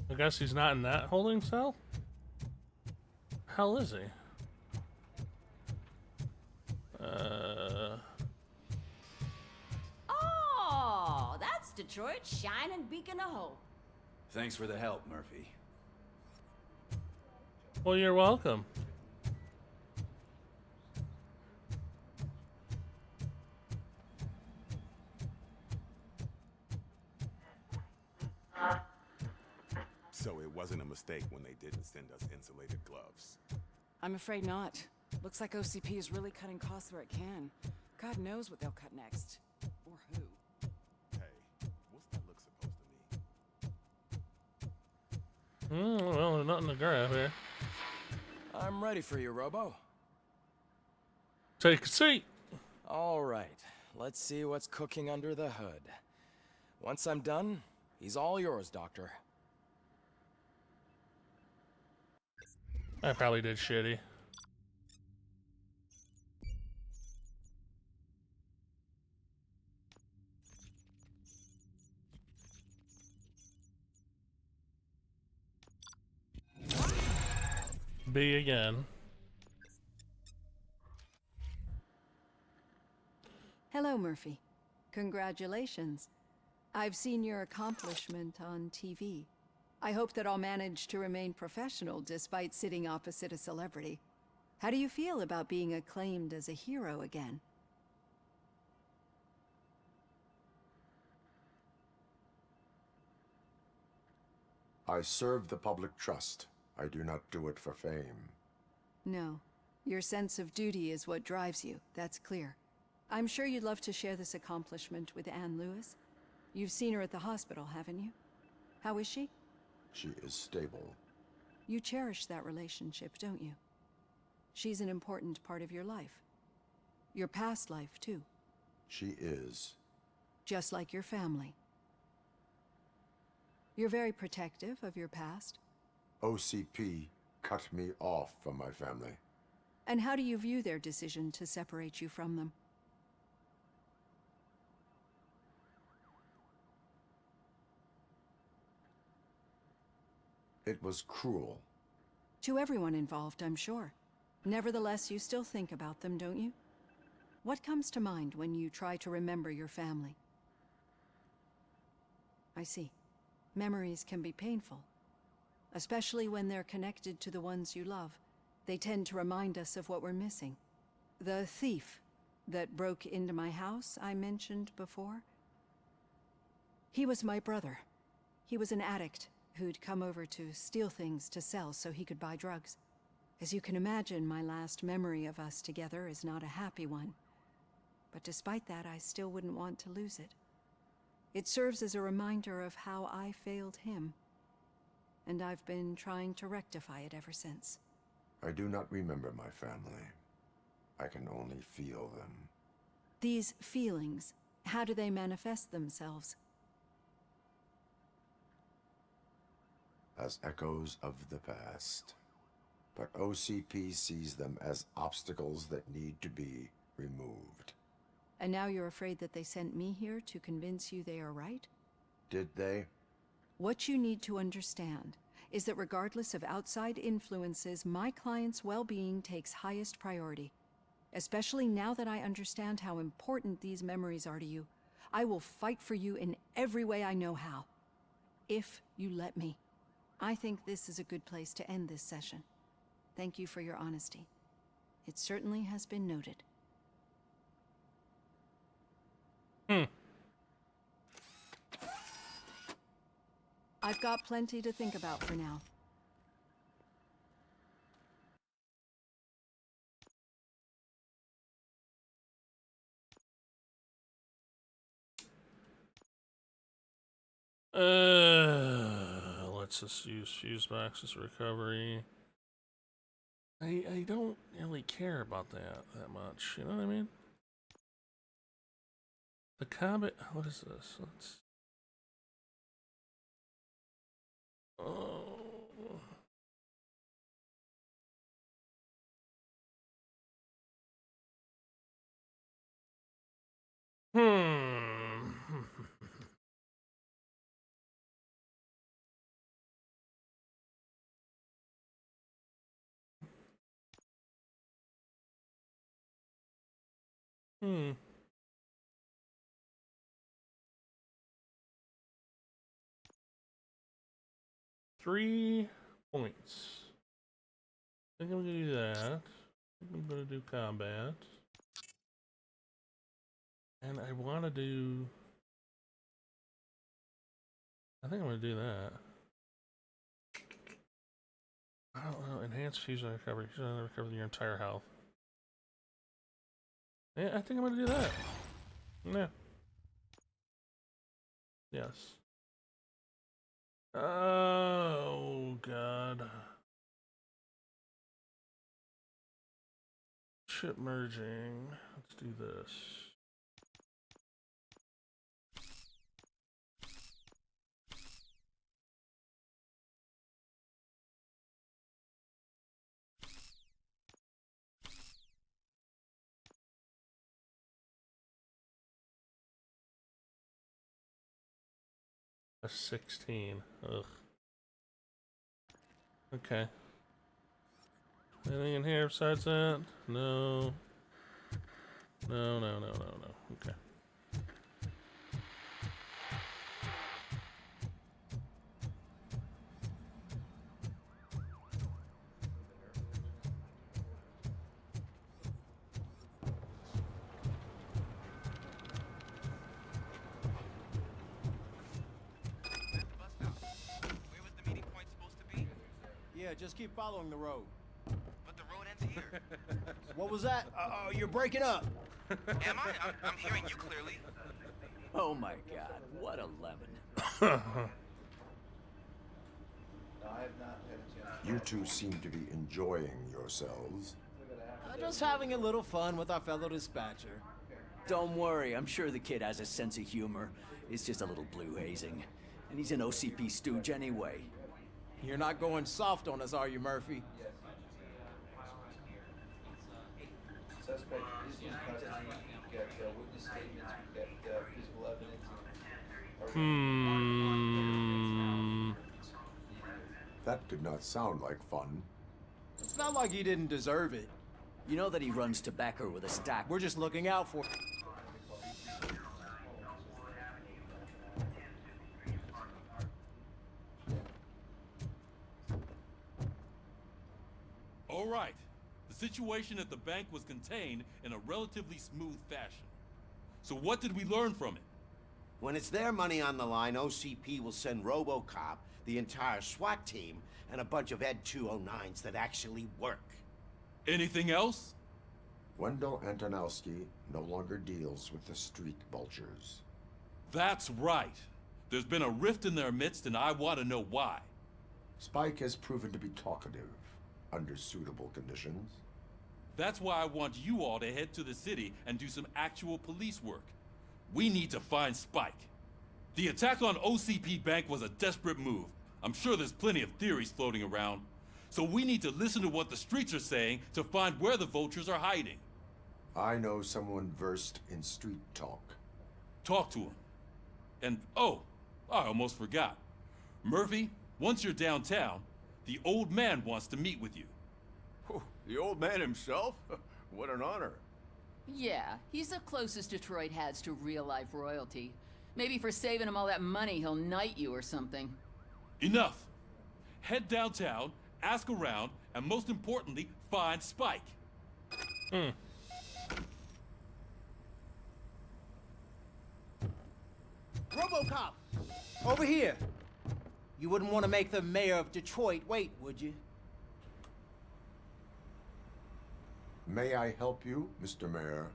I guess he's not in that holding cell? Hell is he? Oh, that's Detroit's shining beacon of hope. Thanks for the help, Murphy. Well, you're welcome. So it wasn't a mistake when they didn't send us insulated gloves. I'm afraid not. Looks like OCP is really cutting costs where it can. God knows what they'll cut next. Or who. Hey, what's that look supposed to mean? Well, nothing to grab here. I'm ready for you, Robo. Take a seat. All right, let's see what's cooking under the hood. Once I'm done, he's all yours, Doctor. I probably did shitty. B again. Hello, Murphy. Congratulations. I've seen your accomplishment on TV. I hope that I'll manage to remain professional despite sitting opposite a celebrity. How do you feel about being acclaimed as a hero again? I serve the public trust. I do not do it for fame. No. Your sense of duty is what drives you, that's clear. I'm sure you'd love to share this accomplishment with Anne Lewis. You've seen her at the hospital, haven't you? How is she? She is stable. You cherish that relationship, don't you? She's an important part of your life. Your past life, too. She is. Just like your family. You're very protective of your past. OCP cut me off from my family. And how do you view their decision to separate you from them? It was cruel. To everyone involved, I'm sure. Nevertheless, you still think about them, don't you? What comes to mind when you try to remember your family? I see. Memories can be painful. Especially when they're connected to the ones you love. They tend to remind us of what we're missing. The thief that broke into my house I mentioned before? He was my brother. He was an addict who'd come over to steal things to sell so he could buy drugs. As you can imagine, my last memory of us together is not a happy one. But despite that, I still wouldn't want to lose it. It serves as a reminder of how I failed him. And I've been trying to rectify it ever since. I do not remember my family. I can only feel them. These feelings, how do they manifest themselves? As echoes of the past. But OCP sees them as obstacles that need to be removed. And now you're afraid that they sent me here to convince you they are right? Did they? What you need to understand is that regardless of outside influences, my client's well-being takes highest priority. Especially now that I understand how important these memories are to you, I will fight for you in every way I know how. If you let me. I think this is a good place to end this session. Thank you for your honesty. It certainly has been noted. I've got plenty to think about for now. Let's just use fuse boxes recovery. I don't really care about that much, you know what I mean? The combat, what is this? Let's... Oh. Hmm. 3 points. I think I'm gonna do that. I think I'm gonna do combat. And I wanna do... I think I'm gonna do that. I don't know. Enhanced fusion recovery. Fusion recover your entire health. Yeah, I think I'm gonna do that. Yeah. Yes. Oh god. Ship merging. Let's do this. A 16. Ugh. Okay. Anything in here besides that? No. No. Okay. Yeah, just keep following the road. But the road ends here. What was that? Oh, you're breaking up. Am I? I'm hearing you clearly. Oh my god, what a lemon. You two seem to be enjoying yourselves. Just having a little fun with our fellow dispatcher. Don't worry, I'm sure the kid has a sense of humor. It's just a little blue hazing. And he's an OCP stooge anyway. You're not going soft on us, are you, Murphy? Suspect is in custody. We've got witness statements. We've got physical evidence. That did not sound like fun. It's not like he didn't deserve it. You know that he runs tobacco with a stack. We're just looking out for... All right. The situation at the bank was contained in a relatively smooth fashion. So what did we learn from it? When it's their money on the line, OCP will send RoboCop, the entire SWAT team, and a bunch of Ed 209s that actually work. Anything else? Wendell Antonowski no longer deals with the street vultures. That's right. There's been a rift in their midst, and I want to know why. Spike has proven to be talkative under suitable conditions. That's why I want you all to head to the city and do some actual police work. We need to find Spike. The attack on OCP Bank was a desperate move. I'm sure there's plenty of theories floating around. So we need to listen to what the streets are saying to find where the vultures are hiding. I know someone versed in street talk. Talk to him. And, oh, I almost forgot. Murphy, once you're downtown, the old man wants to meet with you. Oh, the old man himself? What an honor. Yeah, he's the closest Detroit has to real-life royalty. Maybe for saving him all that money, he'll knight you or something. Enough! Head downtown, ask around, and most importantly, find Spike. RoboCop! Over here! You wouldn't want to make the mayor of Detroit wait, would you? May I help you, Mr. Mayor?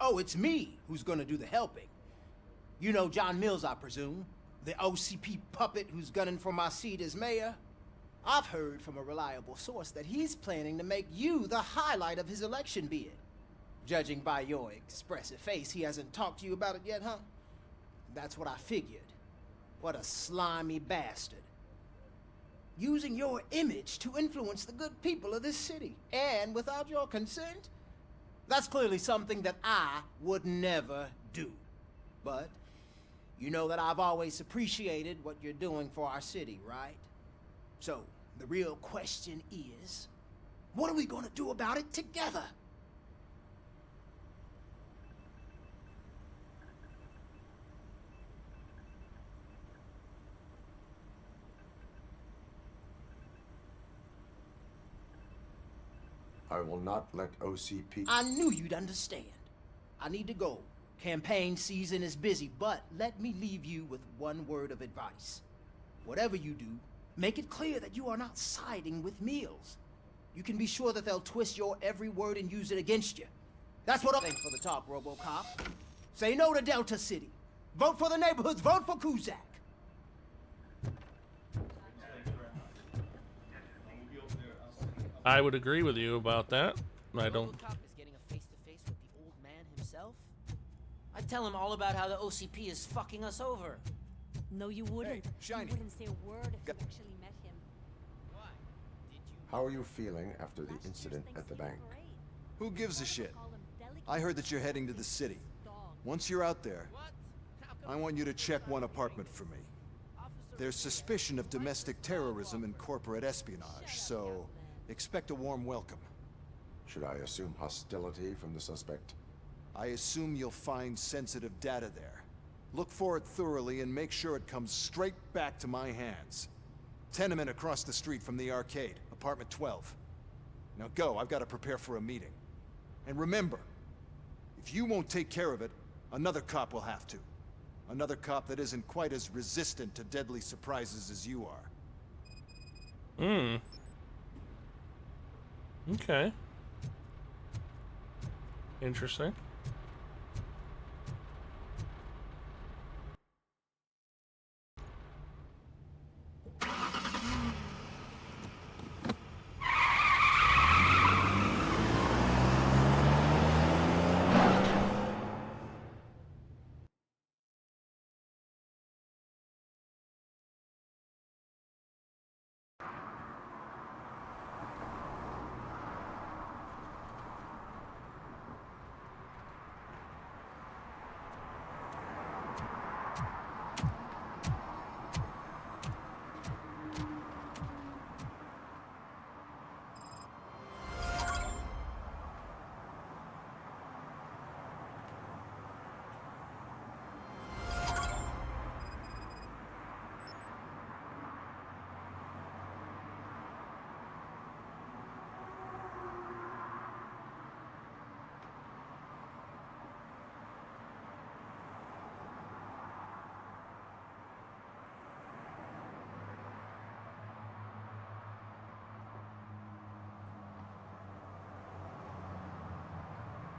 Oh, it's me who's gonna do the helping. You know John Mills, I presume? The OCP puppet who's gunning for my seat as mayor? I've heard from a reliable source that he's planning to make you the highlight of his election bid. Judging by your expressive face, he hasn't talked to you about it yet, huh? That's what I figured. What a slimy bastard. Using your image to influence the good people of this city, and without your consent? That's clearly something that I would never do. But you know that I've always appreciated what you're doing for our city, right? So, the real question is, what are we gonna do about it together? I will not let OCP... I knew you'd understand. I need to go. Campaign season is busy, but let me leave you with one word of advice. Whatever you do, Make it clear that you are not siding with Mills. You can be sure that they'll twist your every word and use it against you. That's what I'm saying for the talk, RoboCop. Say no to Delta City. Vote for the neighborhoods. Vote for Kuzak. I would agree with you about that. I don't. RoboCop is getting a face-to-face with the old man himself. I'd tell him all about how the OCP is fucking us over. No, you wouldn't. Hey, Shiny. You wouldn't say a word if you actually met him. How are you feeling after the incident at the bank? Who gives a shit? I heard that you're heading to the city. Once you're out there, I want you to check one apartment for me. There's suspicion of domestic terrorism and corporate espionage, so expect a warm welcome. Should I assume hostility from the suspect? I assume you'll find sensitive data there. Look for it thoroughly and make sure it comes straight back to my hands. Tenement across the street from the arcade, apartment 12. Now go, I've got to prepare for a meeting. And remember, if you won't take care of it, another cop will have to. Another cop that isn't quite as resistant to deadly surprises as you are. Okay. Interesting.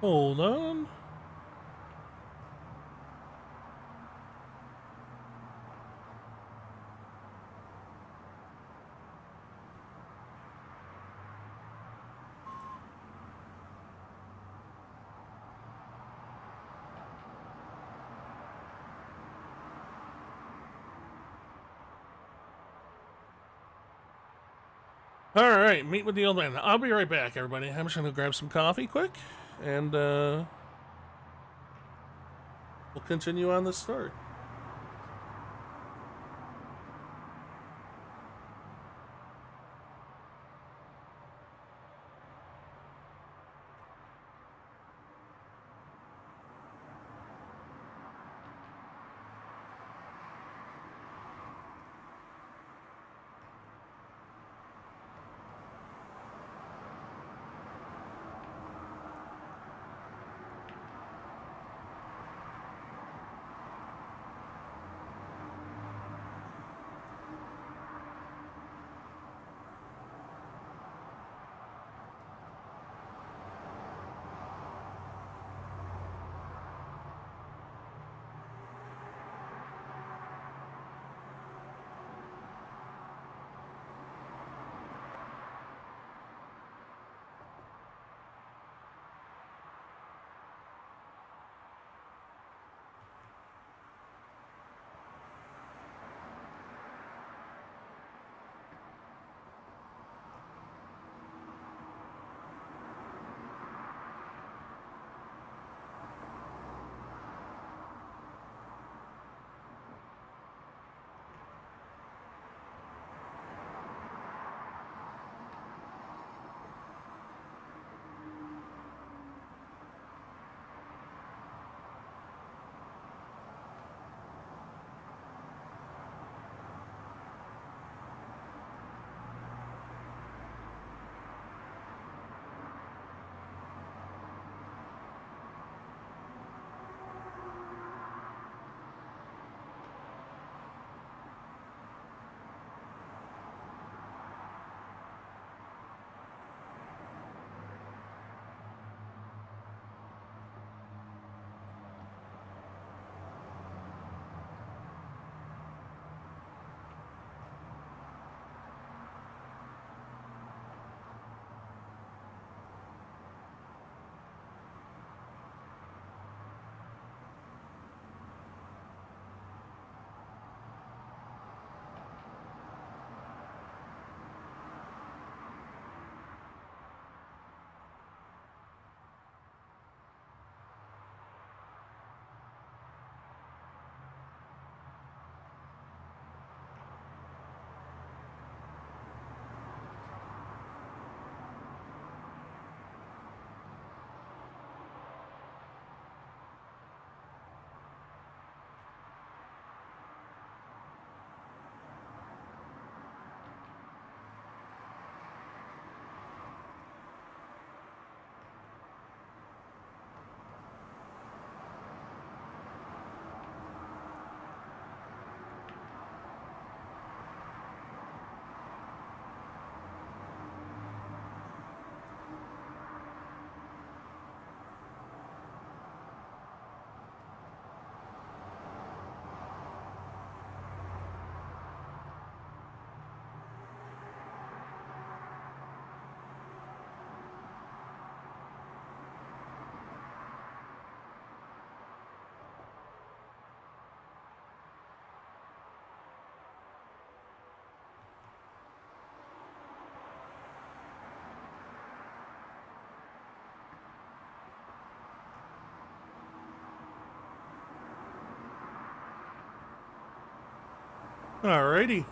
Hold on. All right, meet with the old man. I'll be right back, everybody. I'm just gonna grab some coffee quick, and we'll continue on this story. Alrighty.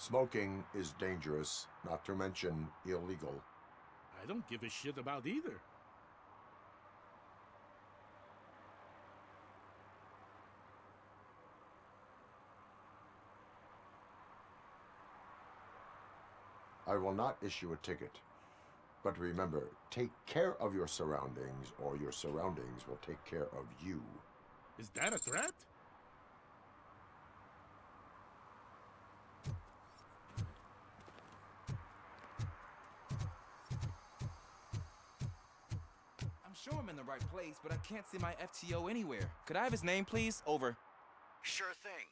Smoking is dangerous, not to mention illegal. I don't give a shit about either. I will not issue a ticket. But remember, take care of your surroundings, or your surroundings will take care of you. Is that a threat? I'm sure I'm in the right place, but I can't see my FTO anywhere. Could I have his name, please? Over. Sure thing.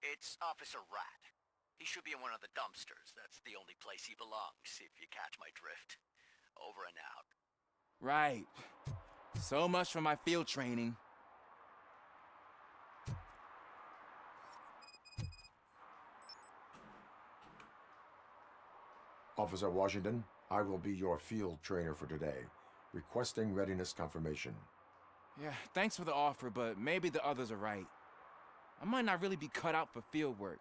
It's Officer Rat. He should be in one of the dumpsters. That's the only place he belongs, if you catch my drift. Over and out. Right. So much for my field training. Officer Washington, I will be your field trainer for today. Requesting readiness confirmation. Yeah, thanks for the offer, but maybe the others are right. I might not really be cut out for field work.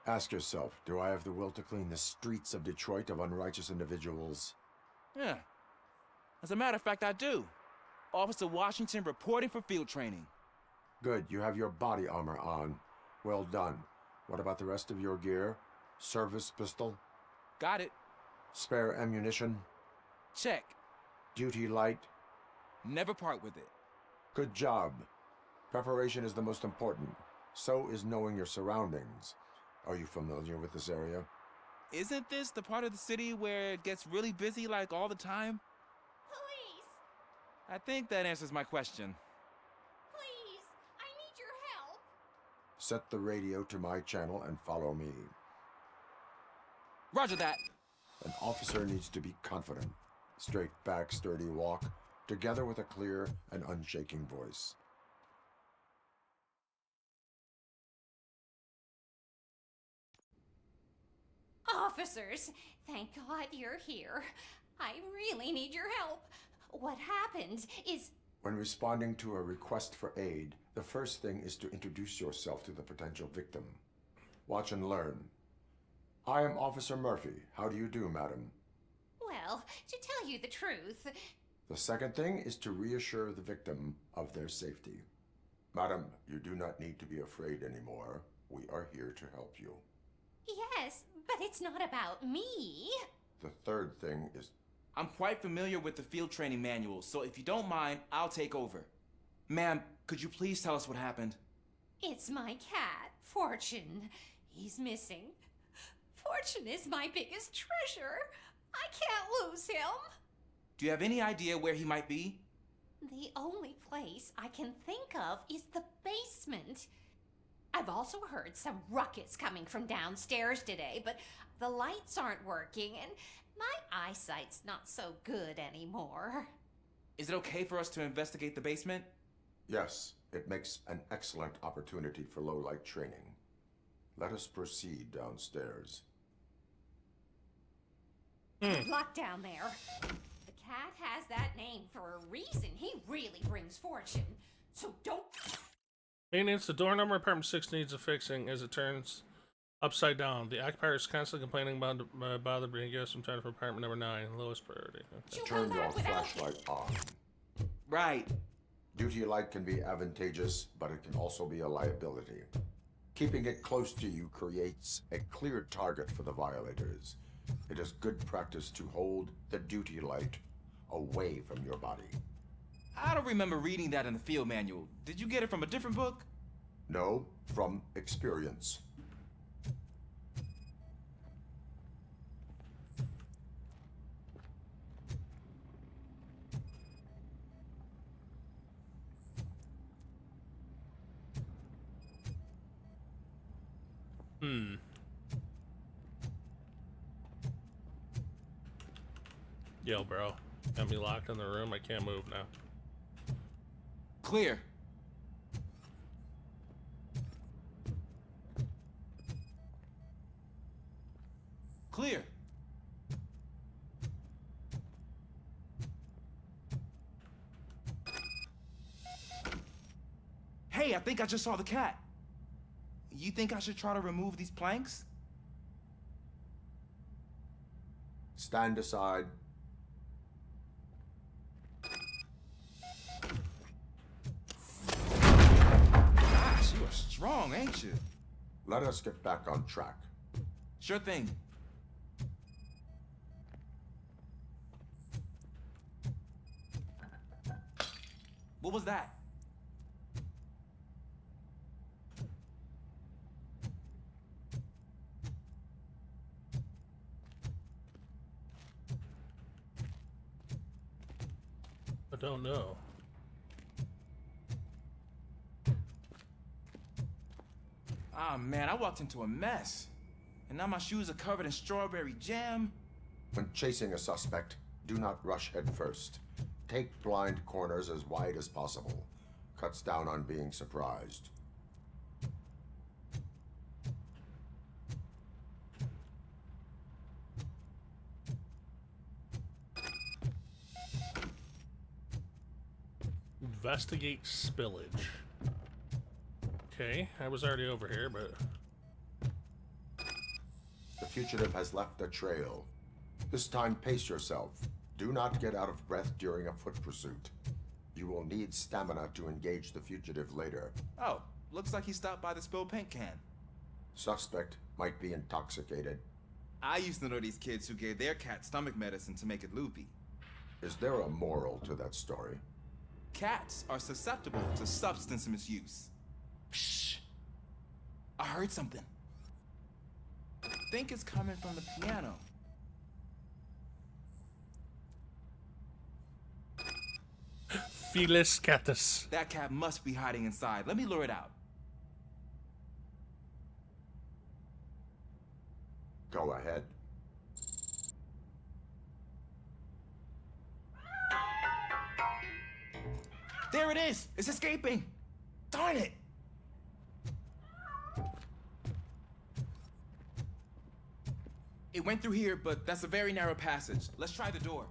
Ask yourself, do I have the will to clean the streets of Detroit of unrighteous individuals? Yeah. As a matter of fact, I do. Officer Washington reporting for field training. Good, you have your body armor on. Well done. What about the rest of your gear? Service pistol? Got it. Spare ammunition? Check. Duty light? Never part with it. Good job. Preparation is the most important. So is knowing your surroundings. Are you familiar with this area? Isn't this the part of the city where it gets really busy like all the time? Police! I think that answers my question. Please, I need your help. Set the radio to my channel and follow me. Roger that. An officer needs to be confident. Straight back, sturdy walk, together with a clear and unshaking voice. Officers, thank God you're here. I really need your help. What happened is... When responding to a request for aid, the first thing is to introduce yourself to the potential victim. Watch and learn. I am Officer Murphy. How do you do, madam? Well, to tell you the truth... The second thing is to reassure the victim of their safety. Madam, you do not need to be afraid anymore. We are here to help you. Yes, but it's not about me. The third thing is... I'm quite familiar with the field training manual, so if you don't mind, I'll take over. Ma'am, could you please tell us what happened? It's my cat, Fortune. He's missing. Fortune is my biggest treasure. I can't lose him. Do you have any idea where he might be? The only place I can think of is the basement. I've also heard some ruckus coming from downstairs today, but the lights aren't working and my eyesight's not so good anymore. Is it okay for us to investigate the basement? Yes, it makes an excellent opportunity for low-light training. Let us proceed downstairs. Good luck down there. The cat has that name for a reason. He really brings fortune. So don't... Maintenance, the door number apartment 6 needs a fixing as it turns upside down. The occupier is constantly complaining about the bringing guests from time for apartment number 9, lowest priority. Okay. Turn your flashlight on. Right. Duty light can be advantageous, but it can also be a liability. Keeping it close to you creates a clear target for the violators. It is good practice to hold the duty light away from your body. I don't remember reading that in the field manual. Did you get it from a different book? No, from experience. Yo, bro. Got me locked in the room. I can't move now. Clear. Clear. Hey, I think I just saw the cat. You think I should try to remove these planks? Stand aside. Gosh, you are strong, ain't you? Let us get back on track. Sure thing. What was that? I don't know. Ah, man, I walked into a mess. And now my shoes are covered in strawberry jam. When chasing a suspect, do not rush head first. Take blind corners as wide as possible. Cuts down on being surprised. Investigate spillage. Okay, I was already over here, but... The fugitive has left a trail. This time, pace yourself. Do not get out of breath during a foot pursuit. You will need stamina to engage the fugitive later. Oh, looks like he stopped by the spilled paint can. Suspect might be intoxicated. I used to know these kids who gave their cat stomach medicine to make it loopy. Is there a moral to that story? Cats are susceptible to substance misuse. Psh! I heard something. I think it's coming from the piano. Felis catus. That cat must be hiding inside. Let me lure it out. Go ahead. There it is! It's escaping! Darn it! It went through here, but that's a very narrow passage. Let's try the door.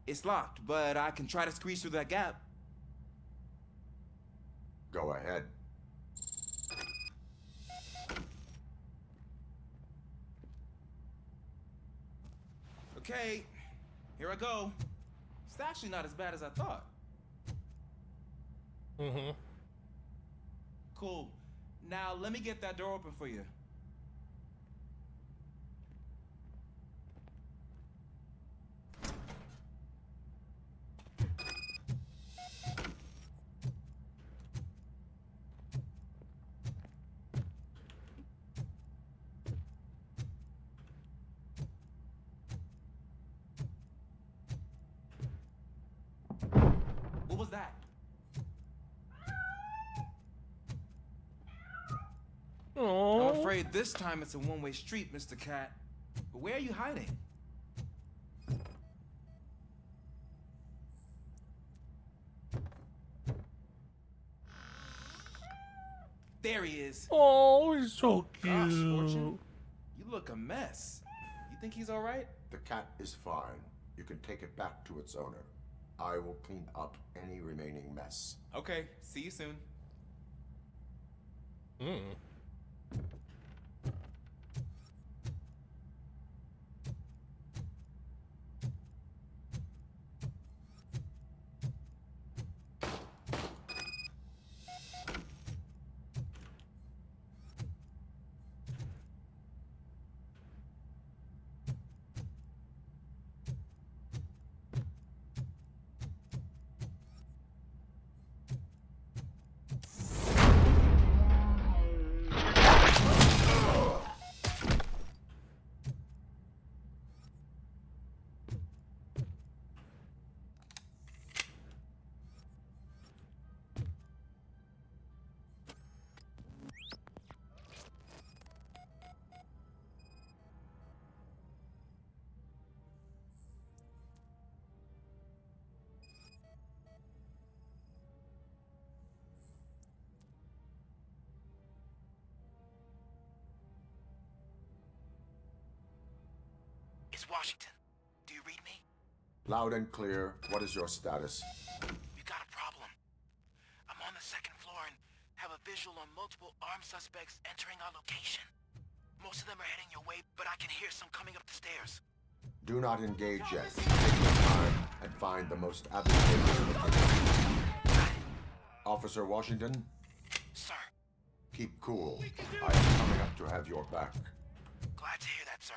It's locked, but I can try to squeeze through that gap. Go ahead. Okay, here I go. It's actually not as bad as I thought. Mm-hmm. Cool. Now let me get that door open for you. What was that? Aww. I'm afraid this time it's a one-way street, Mr. Cat. But where are you hiding? There he is. Oh, he's so cute. Gosh, Fortune, you look a mess. You think he's all right? The cat is fine. You can take it back to its owner. I will clean up any remaining mess. Okay, see you soon. is Washington. Do you read me? Loud and clear. What is your status? We got a problem. I'm on the second floor and have a visual on multiple armed suspects entering our location. Most of them are heading your way, but I can hear some coming up the stairs. Do not engage yet. Take your time and find the most advantageous location. Officer Washington? Sir. Keep cool. I am coming up to have your back. Glad to hear that, sir.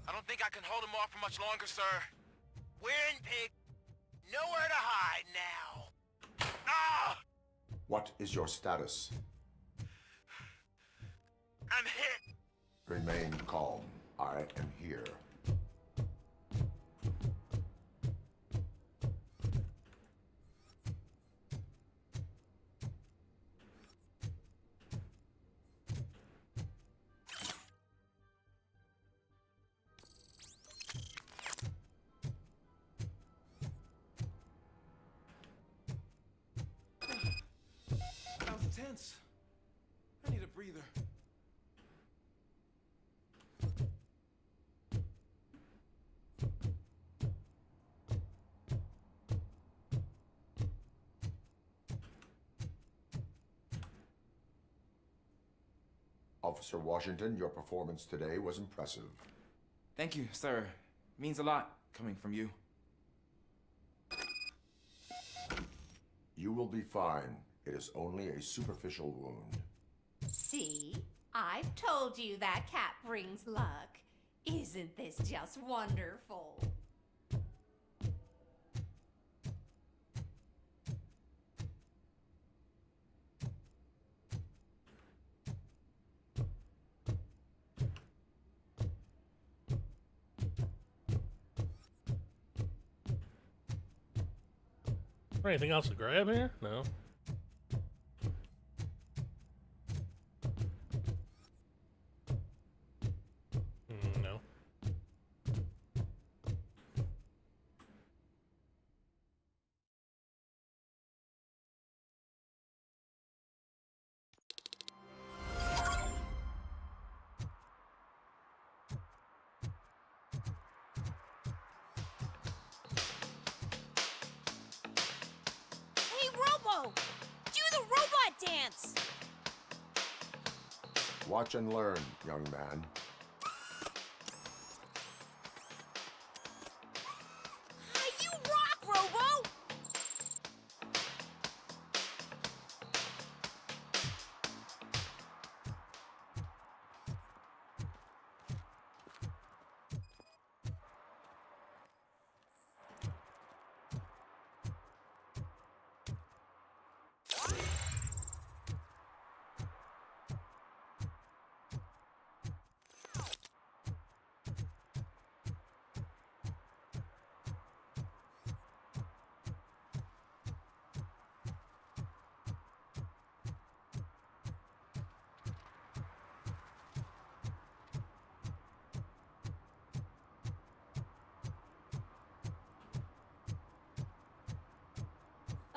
I don't think I can hold him off for much longer, sir. We're in, pig. Nowhere to hide now. Ah! What is your status? I'm hit. Remain calm. I am here. That was tense. I need a breather. Officer Washington, your performance today was impressive. Thank you, sir. Means a lot coming from you. You will be fine. It is only a superficial wound. See? I've told you that cat brings luck. Isn't this just wonderful? Anything else to grab here? No. No. Hey, Robo! Do the robot dance! Watch and learn, young man. You rock, Robo!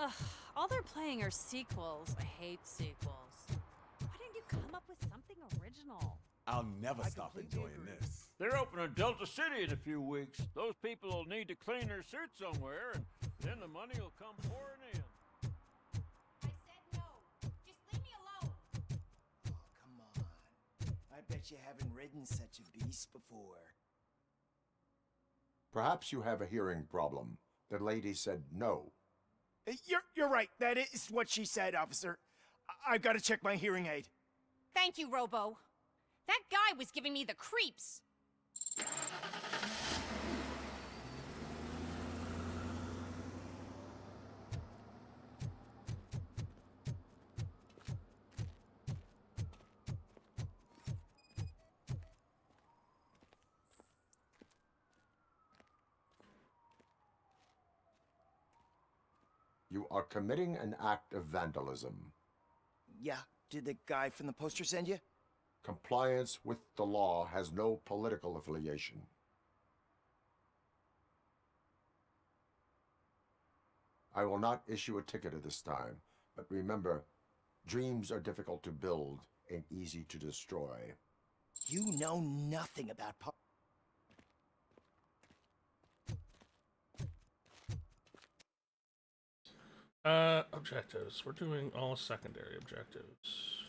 Ugh, all they're playing are sequels. I hate sequels. Why didn't you come up with something original? I'll never stop enjoying this. They're opening Delta City in a few weeks. Those people will need to clean their suits somewhere, and then the money will come pouring in. I said no. Just leave me alone. Oh, come on. I bet you haven't ridden such a beast before. Perhaps you have a hearing problem. The lady said no. You're right. That is what she said, officer. I've got to check my hearing aid. Thank you, Robo. That guy was giving me the creeps. You are committing an act of vandalism. Yeah, did the guy from the poster send you? Compliance with the law has no political affiliation. I will not issue a ticket at this time, but remember, dreams are difficult to build and easy to destroy. You know nothing about Objectives. We're doing all secondary objectives.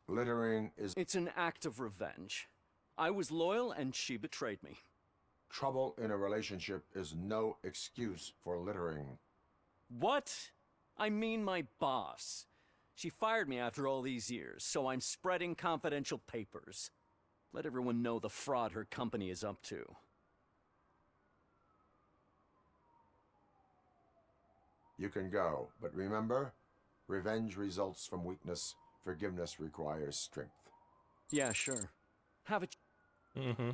Littering is... It's an act of revenge. I was loyal and she betrayed me. Trouble in a relationship is no excuse for littering. What? I mean my boss. She fired me after all these years, so I'm spreading confidential papers. Let everyone know the fraud her company is up to. You can go, but remember, revenge results from weakness. Forgiveness requires strength. Yeah, sure. Have it. Mm-hmm.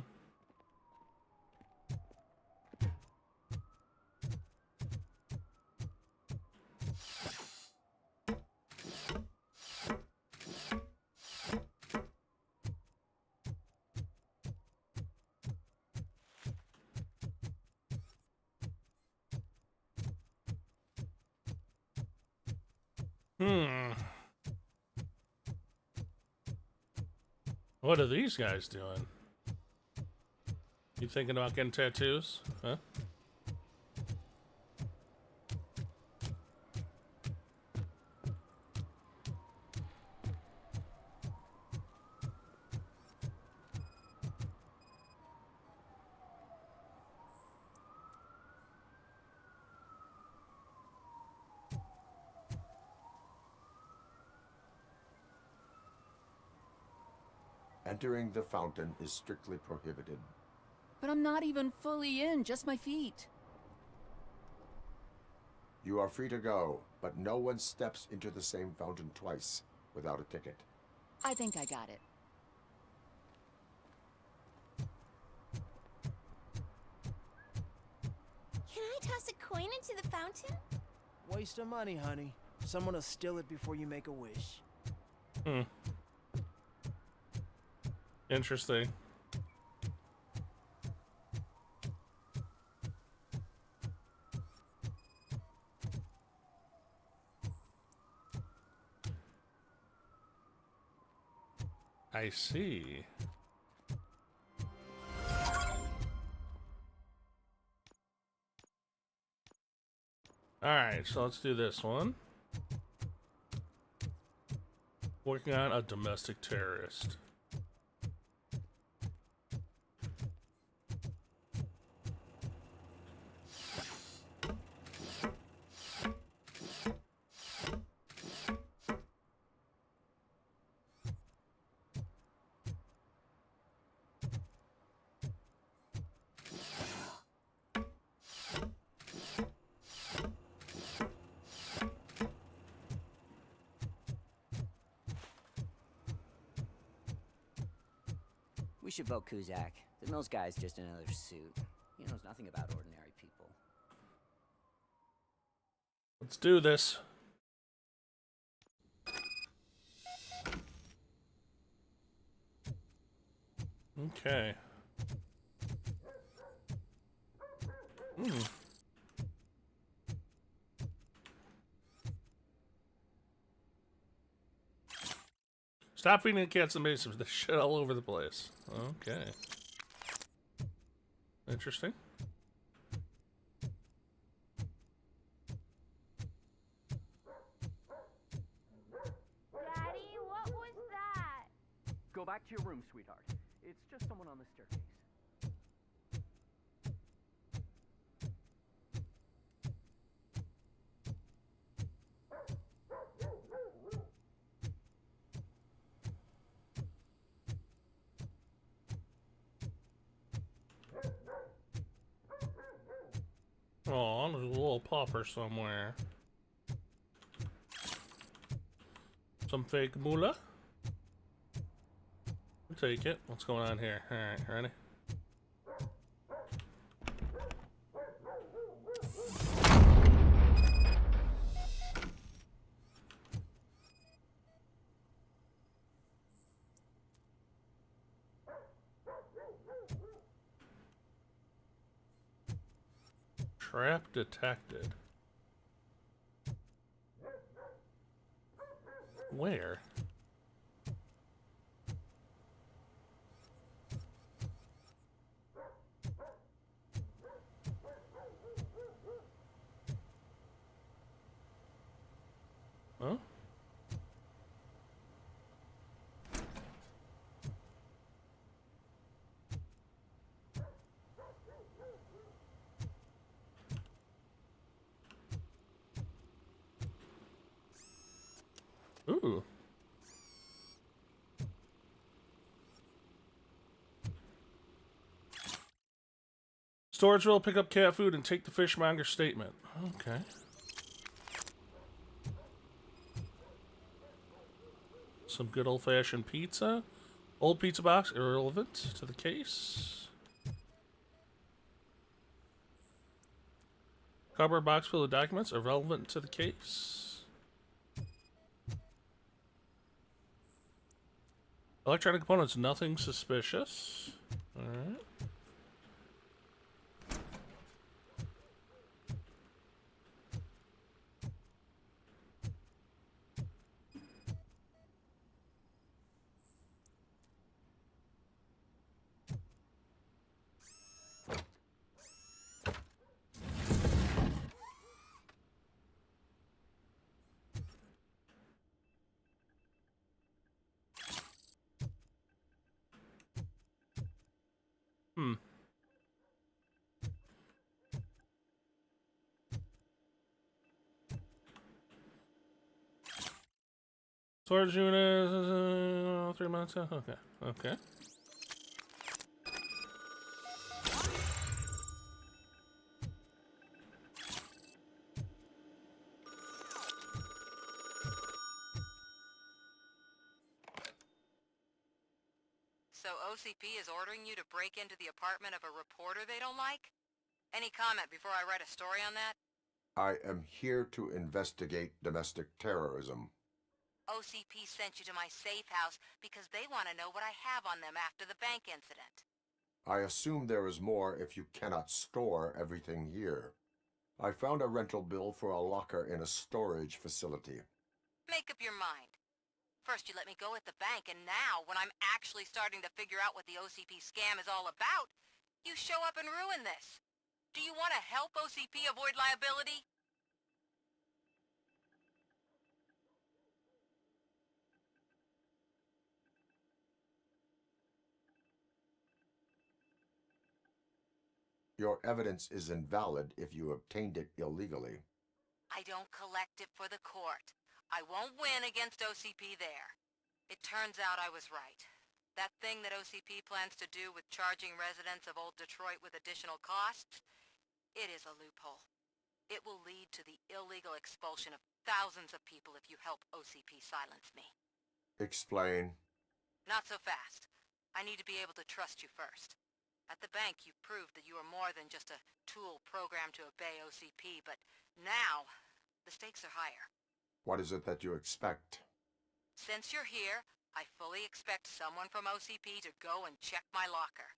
What are these guys doing? You thinking about getting tattoos? Huh? Entering the fountain is strictly prohibited. But I'm not even fully in, just my feet. You are free to go, but no one steps into the same fountain twice without a ticket. I think I got it. Can I toss a coin into the fountain? Waste of money, honey. Someone will steal it before you make a wish. Hmm. Interesting. I see. Alright, so let's do this one. Working on a domestic terrorist. should vote Kuzak. The Mills guy's just another suit. He knows nothing about ordinary people. Let's do this. Okay. Stop feeding the cats and basins. There's shit all over the place. Okay. Interesting. Daddy, what was that? Go back to your room, sweetheart. It's just someone on the staircase. Oh, there's a little popper somewhere. Some fake moolah. We'll take it. What's going on here? Alright, ready? Trap detected. Where? Huh? Ooh. Storageville, pick up cat food and take the fishmonger's statement. Okay. Some good old-fashioned pizza. Old pizza box, irrelevant to the case. Cardboard box full of documents, irrelevant to the case. Electronic components, nothing suspicious. Alright. Storage unit, 3 months. Okay. Okay. So OCP is ordering you to break into the apartment of a reporter they don't like? Any comment before I write a story on that? I am here to investigate domestic terrorism. OCP sent you to my safe house because they want to know what I have on them after the bank incident. I assume there is more if you cannot store everything here. I found a rental bill for a locker in a storage facility. Make up your mind. First you let me go at the bank, and now, when I'm actually starting to figure out what the OCP scam is all about, you show up and ruin this. Do you want to help OCP avoid liability? Your evidence is invalid if you obtained it illegally. I don't collect it for the court. I won't win against OCP there. It turns out I was right. That thing that OCP plans to do with charging residents of Old Detroit with additional costs, it is a loophole. It will lead to the illegal expulsion of thousands of people if you help OCP silence me. Explain. Not so fast. I need to be able to trust you first. At the bank, you proved that you are more than just a tool programmed to obey OCP, but now, the stakes are higher. What is it that you expect? Since you're here, I fully expect someone from OCP to go and check my locker.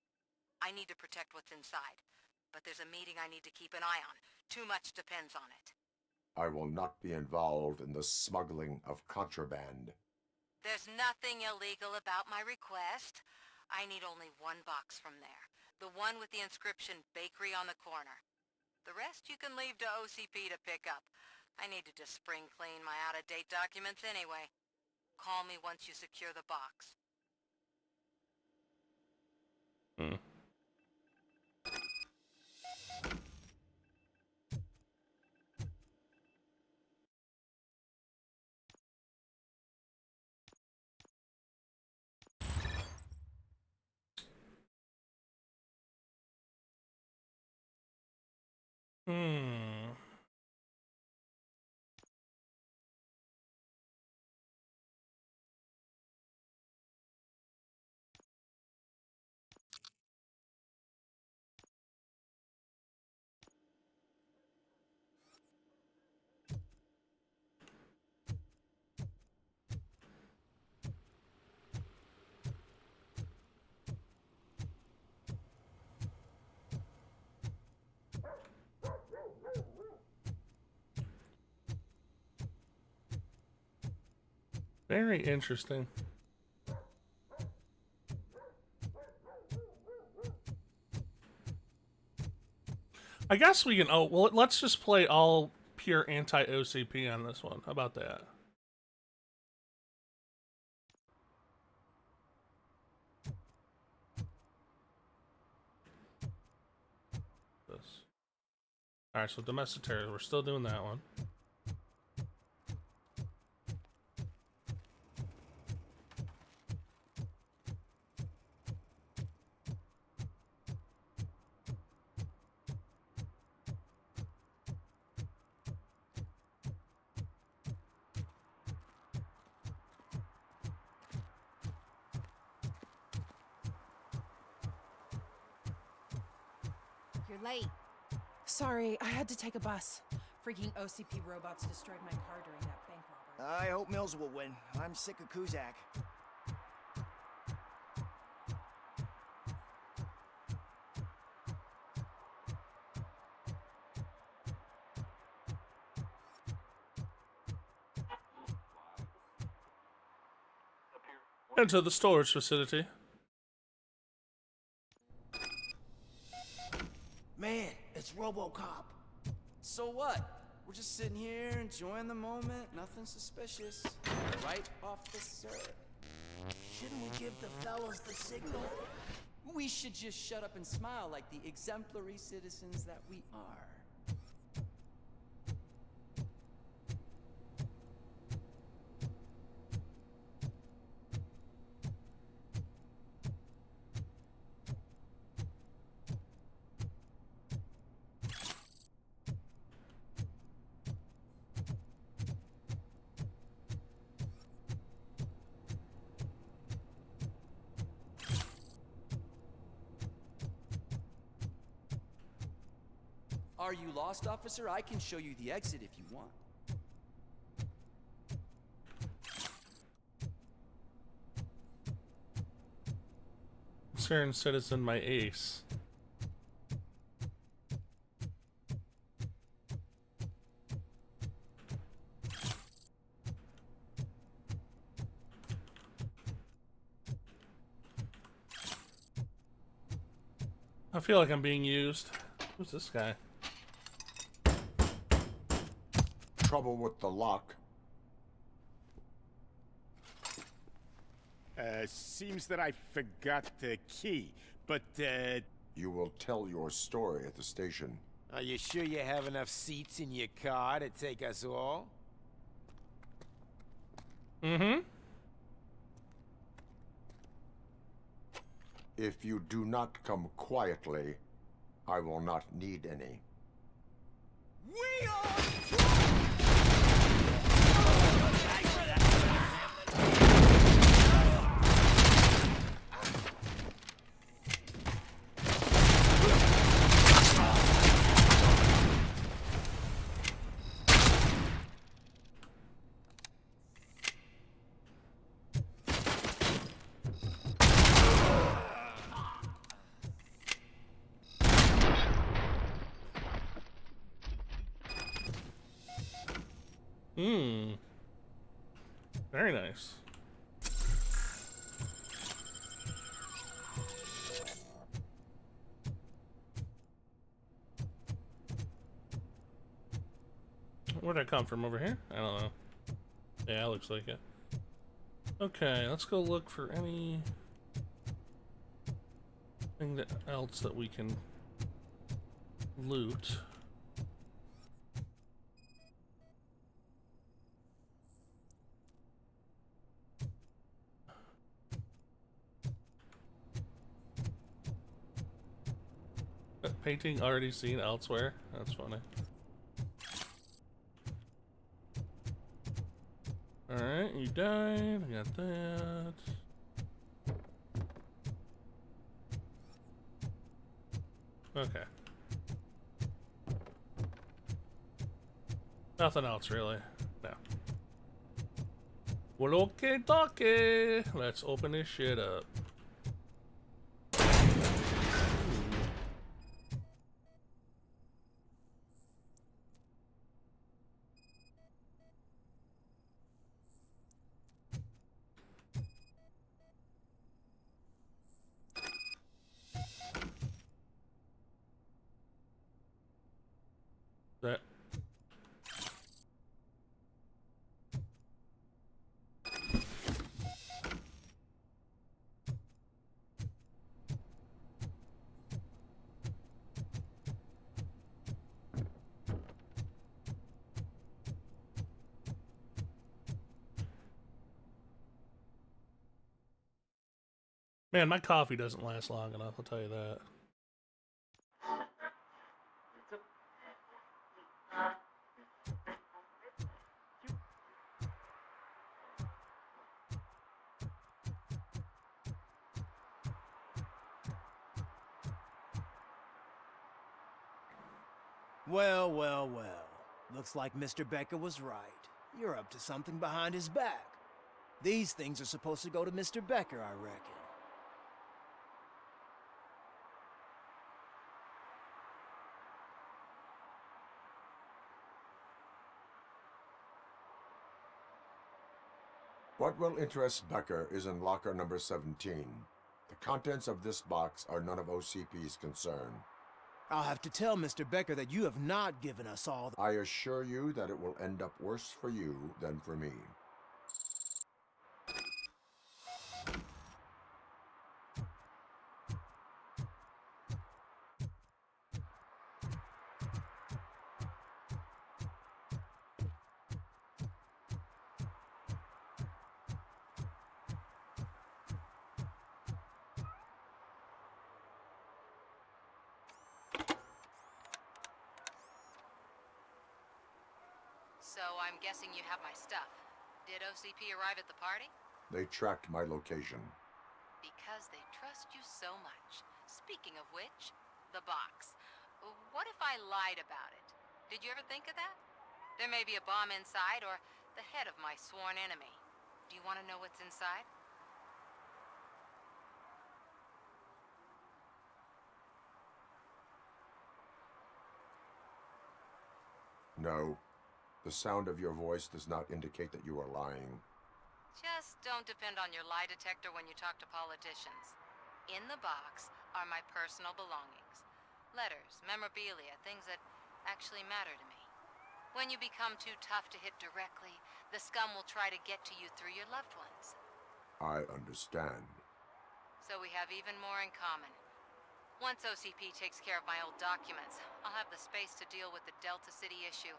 I need to protect what's inside, but there's a meeting I need to keep an eye on. Too much depends on it. I will not be involved in the smuggling of contraband. There's nothing illegal about my request. I need only one box from there. The one with the inscription Bakery on the corner. The rest you can leave to OCP to pick up. I need to just spring clean my out-of-date documents anyway. Call me once you secure the box. Very interesting. I guess we can. Oh, well, let's just play all pure anti-OCP on this one. How about that? This. All right, so domestic terror. We're still doing that one. You're late. Sorry, I had to take a bus. Freaking OCP robots destroyed my car during that bank robbery. I hope Mills will win. I'm sick of Kuzak. Enter the storage facility. Man, it's RoboCop. So what? We're just sitting here enjoying the moment, nothing suspicious. Right off the cert. Shouldn't we give the fellas the signal? We should just shut up and smile like the exemplary citizens that we are. Are you lost, officer? I can show you the exit if you want. Concerned citizen, my ace. I feel like I'm being used. Who's this guy? Trouble with the lock. Seems that I forgot the key, but, You will tell your story at the station. Are you sure you have enough seats in your car to take us all? Mm-hmm. If you do not come quietly, I will not need any. We are... Very nice. Where'd I come from? Over here? I don't know. Yeah, looks like it. Okay, let's go look for any thing else that we can loot. Painting already seen elsewhere. That's funny. Alright, you died. I got that. Okay. Nothing else really. No. Well, okay, dokie. Let's open this shit up. That. Man, my coffee doesn't last long enough, I'll tell you that. Well, well, well. Looks like Mr. Becker was right. You're up to something behind his back. These things are supposed to go to Mr. Becker, I reckon. What will interest Becker is in locker number 17. The contents of this box are none of OCP's concern. I'll have to tell Mr. Becker that you have not given us all the— I assure you that it will end up worse for you than for me. So I'm guessing you have my stuff. Did OCP arrive at the party? They tracked my location. Because they trust you so much. Speaking of which, the box. What if I lied about it? Did you ever think of that? There may be a bomb inside or the head of my sworn enemy. Do you want to know what's inside? No. The sound of your voice does not indicate that you are lying. Just don't depend on your lie detector when you talk to politicians. In the box are my personal belongings. Letters, memorabilia, things that actually matter to me. When you become too tough to hit directly, the scum will try to get to you through your loved ones. I understand. So we have even more in common. Once OCP takes care of my old documents, I'll have the space to deal with the Delta City issue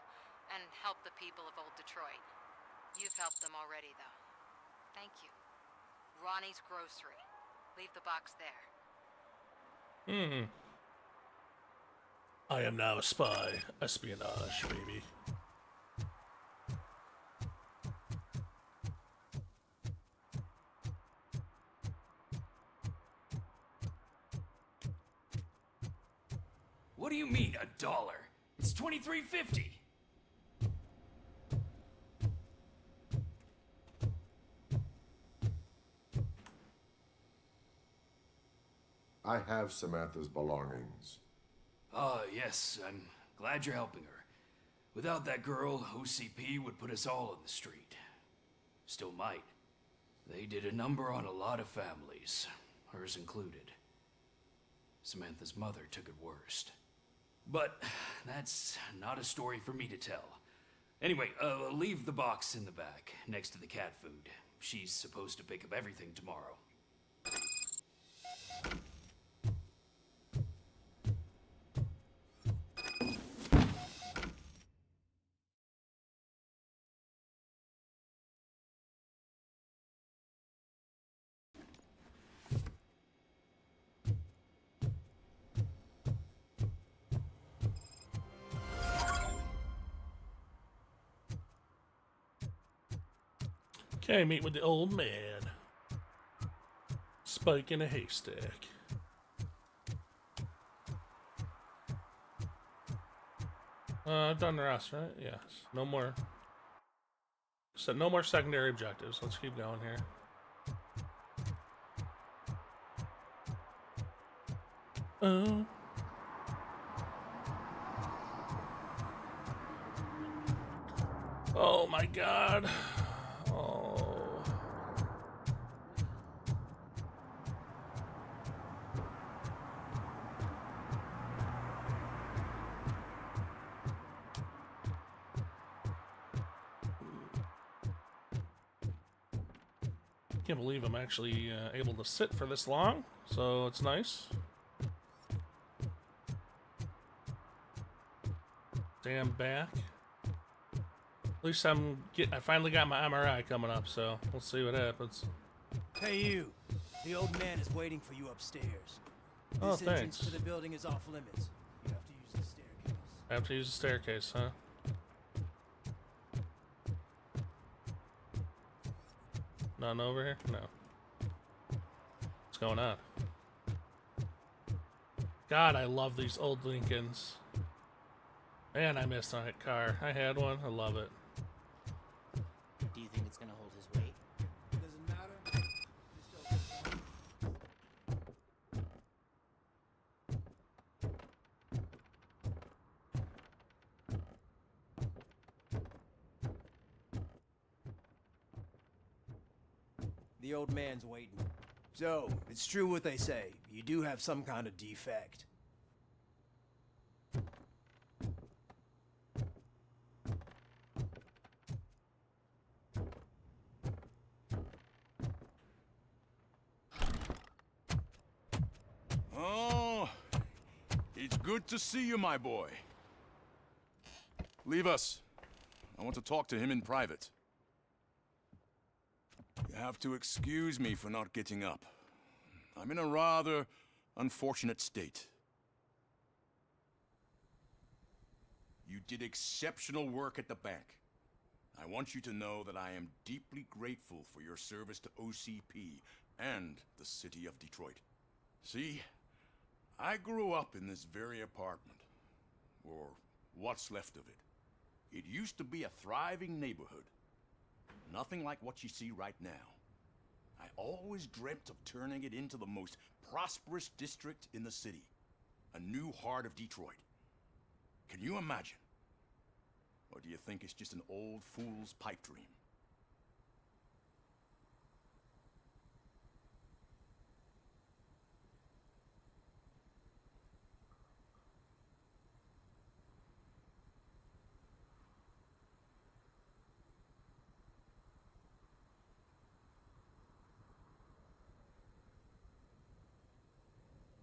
and help the people of old Detroit. You've helped them already, though. Thank you. Ronnie's Grocery. Leave the box there. I am now a spy. Espionage, baby. What do you mean, $1? It's $23.50. I have Samantha's belongings. Oh, yes, I'm glad you're helping her. Without that girl, OCP would put us all in the street. Still might. They did a number on a lot of families, hers included. Samantha's mother took it worst. But that's not a story for me to tell. Anyway, leave the box in the back, next to the cat food. She's supposed to pick up everything tomorrow. Okay, meet with the old man. Spike in a haystack. I've done the rest, right? Yes. No more. So no more secondary objectives. Let's keep going here. Oh. Oh my God. Oh. Can't believe I'm actually able to sit for this long, so it's nice. Damn back. At least I finally got my MRI coming up, so we'll see what happens. Hey you, the old man is waiting for you upstairs. Oh, This entrance thanks. to the building is off limits. You have to use the staircase. I have to use the staircase, huh? None over here? No. What's going on? God, I love these old Lincolns. Man, I missed on that car. I had one. I love it. Do you think it's gonna hold his weight? Doesn't matter. The old man's waiting. So, it's true what they say. You do have some kind of defect. Oh, it's good to see you, my boy. Leave us. I want to talk to him in private. You have to excuse me for not getting up. I'm in a rather unfortunate state. You did exceptional work at the bank. I want you to know that I am deeply grateful for your service to OCP and the city of Detroit. See, I grew up in this very apartment, or what's left of it. It used to be a thriving neighborhood. Nothing like what you see right now. I always dreamt of turning it into the most prosperous district in the city. A new heart of Detroit. Can you imagine? Or do you think it's just an old fool's pipe dream?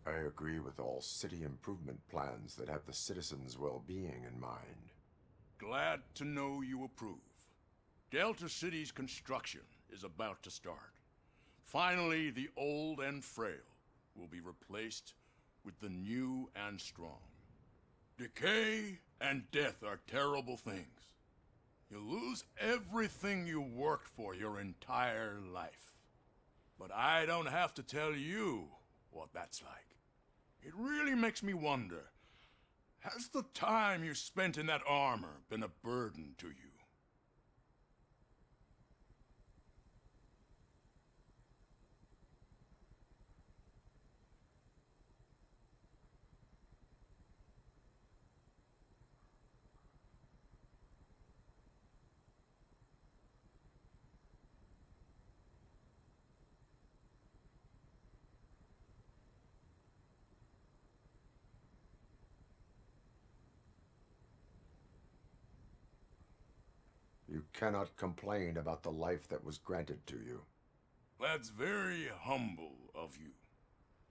I agree with all city improvement plans that have the citizens' well-being in mind. Glad to know you approve. Delta City's construction is about to start. Finally, the old and frail will be replaced with the new and strong. Decay and death are terrible things. You lose everything you worked for your entire life. But I don't have to tell you what that's like. It really makes me wonder, has the time you spent in that armor been a burden to you? You cannot complain about the life that was granted to you. That's very humble of you.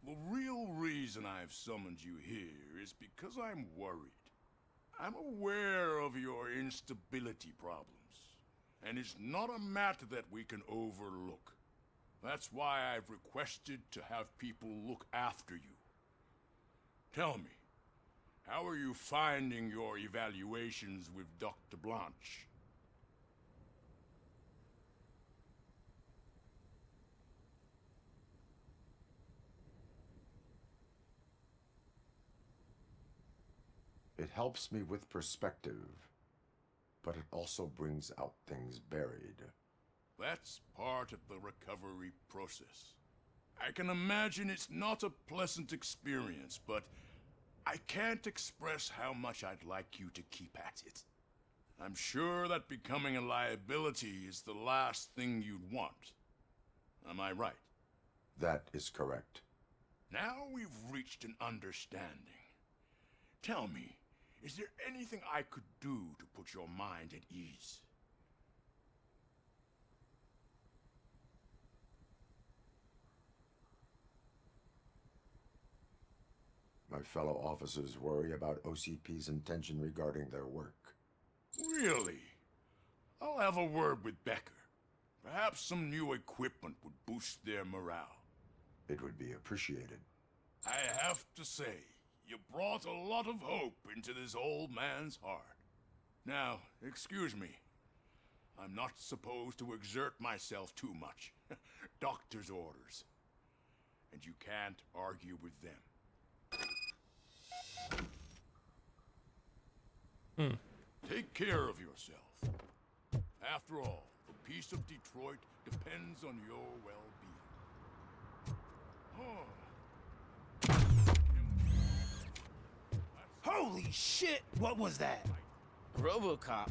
The real reason I've summoned you here is because I'm worried. I'm aware of your instability problems, and it's not a matter that we can overlook. That's why I've requested to have people look after you. Tell me, how are you finding your evaluations with Dr. Blanche? It helps me with perspective, but it also brings out things buried. That's part of the recovery process. I can imagine it's not a pleasant experience, but I can't express how much I'd like you to keep at it. I'm sure that becoming a liability is the last thing you'd want. Am I right? That is correct. Now we've reached an understanding. Tell me, is there anything I could do to put your mind at ease? My fellow officers worry about OCP's intention regarding their work. Really? I'll have a word with Becker. Perhaps some new equipment would boost their morale. It would be appreciated. I have to say, you brought a lot of hope into this old man's heart. Now, excuse me. I'm not supposed to exert myself too much. Doctor's orders. And you can't argue with them. Take care of yourself. After all, the peace of Detroit depends on your well-being. Holy shit! What was that? RoboCop.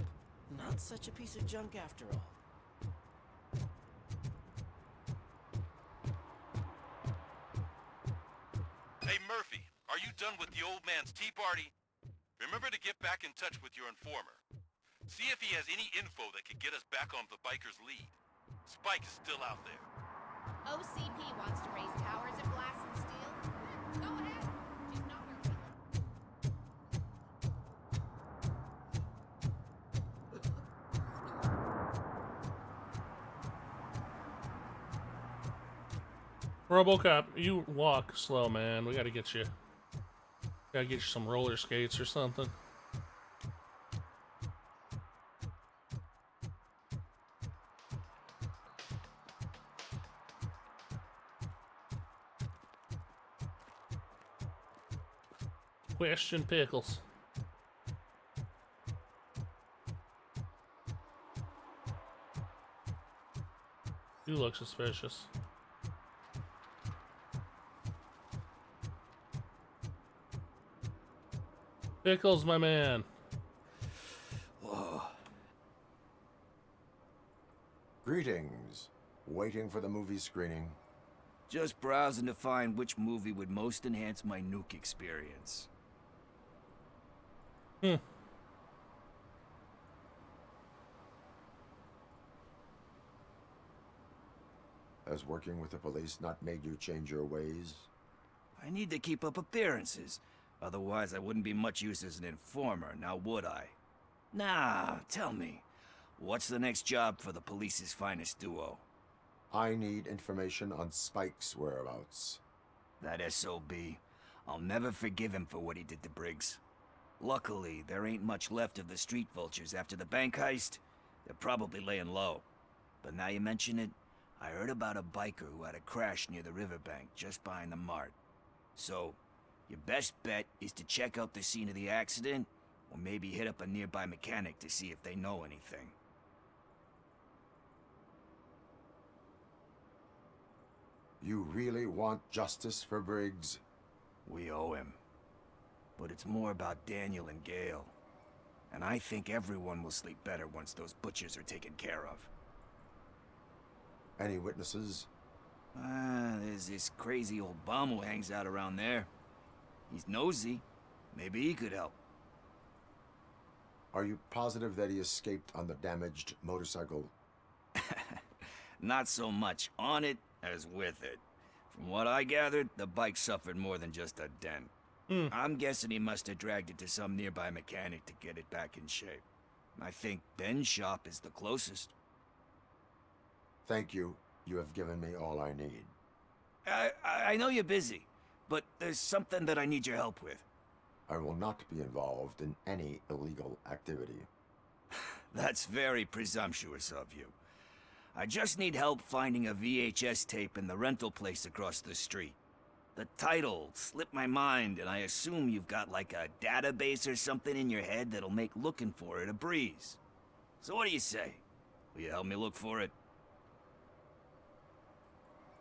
Not such a piece of junk after all. Hey Murphy, are you done with the old man's tea party? Remember to get back in touch with your informer. See if he has any info that could get us back on the biker's lead. Spike is still out there. OCP wants to raise towers of glass and steel. Go ahead. Just not where we live. RoboCop, you walk slow, man. We gotta get you. Gotta get you some roller skates or something. Question Pickles. You look suspicious. Pickles, my man. Whoa. Greetings. Waiting for the movie screening. Just browsing to find which movie would most enhance my nuke experience. Has working with the police not made you change your ways? I need to keep up appearances. Otherwise, I wouldn't be much use as an informer, now would I? Nah, tell me. What's the next job for the police's finest duo? I need information on Spike's whereabouts. That SOB. I'll never forgive him for what he did to Briggs. Luckily, there ain't much left of the street vultures after the bank heist. They're probably laying low. But now you mention it, I heard about a biker who had a crash near the riverbank just behind the mart. So, your best bet is to check out the scene of the accident, or maybe hit up a nearby mechanic to see if they know anything. You really want justice for Briggs? We owe him. But it's more about Daniel and Gale. And I think everyone will sleep better once those butchers are taken care of. Any witnesses? There's this crazy old bum who hangs out around there. He's nosy. Maybe he could help. Are you positive that he escaped on the damaged motorcycle? Not so much on it as with it. From what I gathered, the bike suffered more than just a dent. I'm guessing he must have dragged it to some nearby mechanic to get it back in shape. I think Ben's shop is the closest. Thank you. You have given me all I need. I know you're busy, but there's something that I need your help with. I will not be involved in any illegal activity. That's very presumptuous of you. I just need help finding a VHS tape in the rental place across the street. The title slipped my mind, and I assume you've got like a database or something in your head that'll make looking for it a breeze. So what do you say? Will you help me look for it?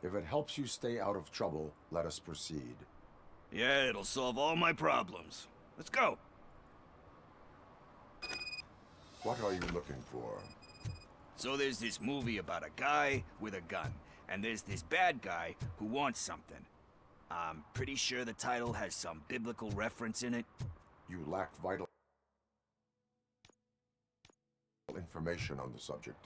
If it helps you stay out of trouble, let us proceed. Yeah, it'll solve all my problems. Let's go. What are you looking for? So there's this movie about a guy with a gun, and there's this bad guy who wants something. I'm pretty sure the title has some biblical reference in it. You lack vital information on the subject.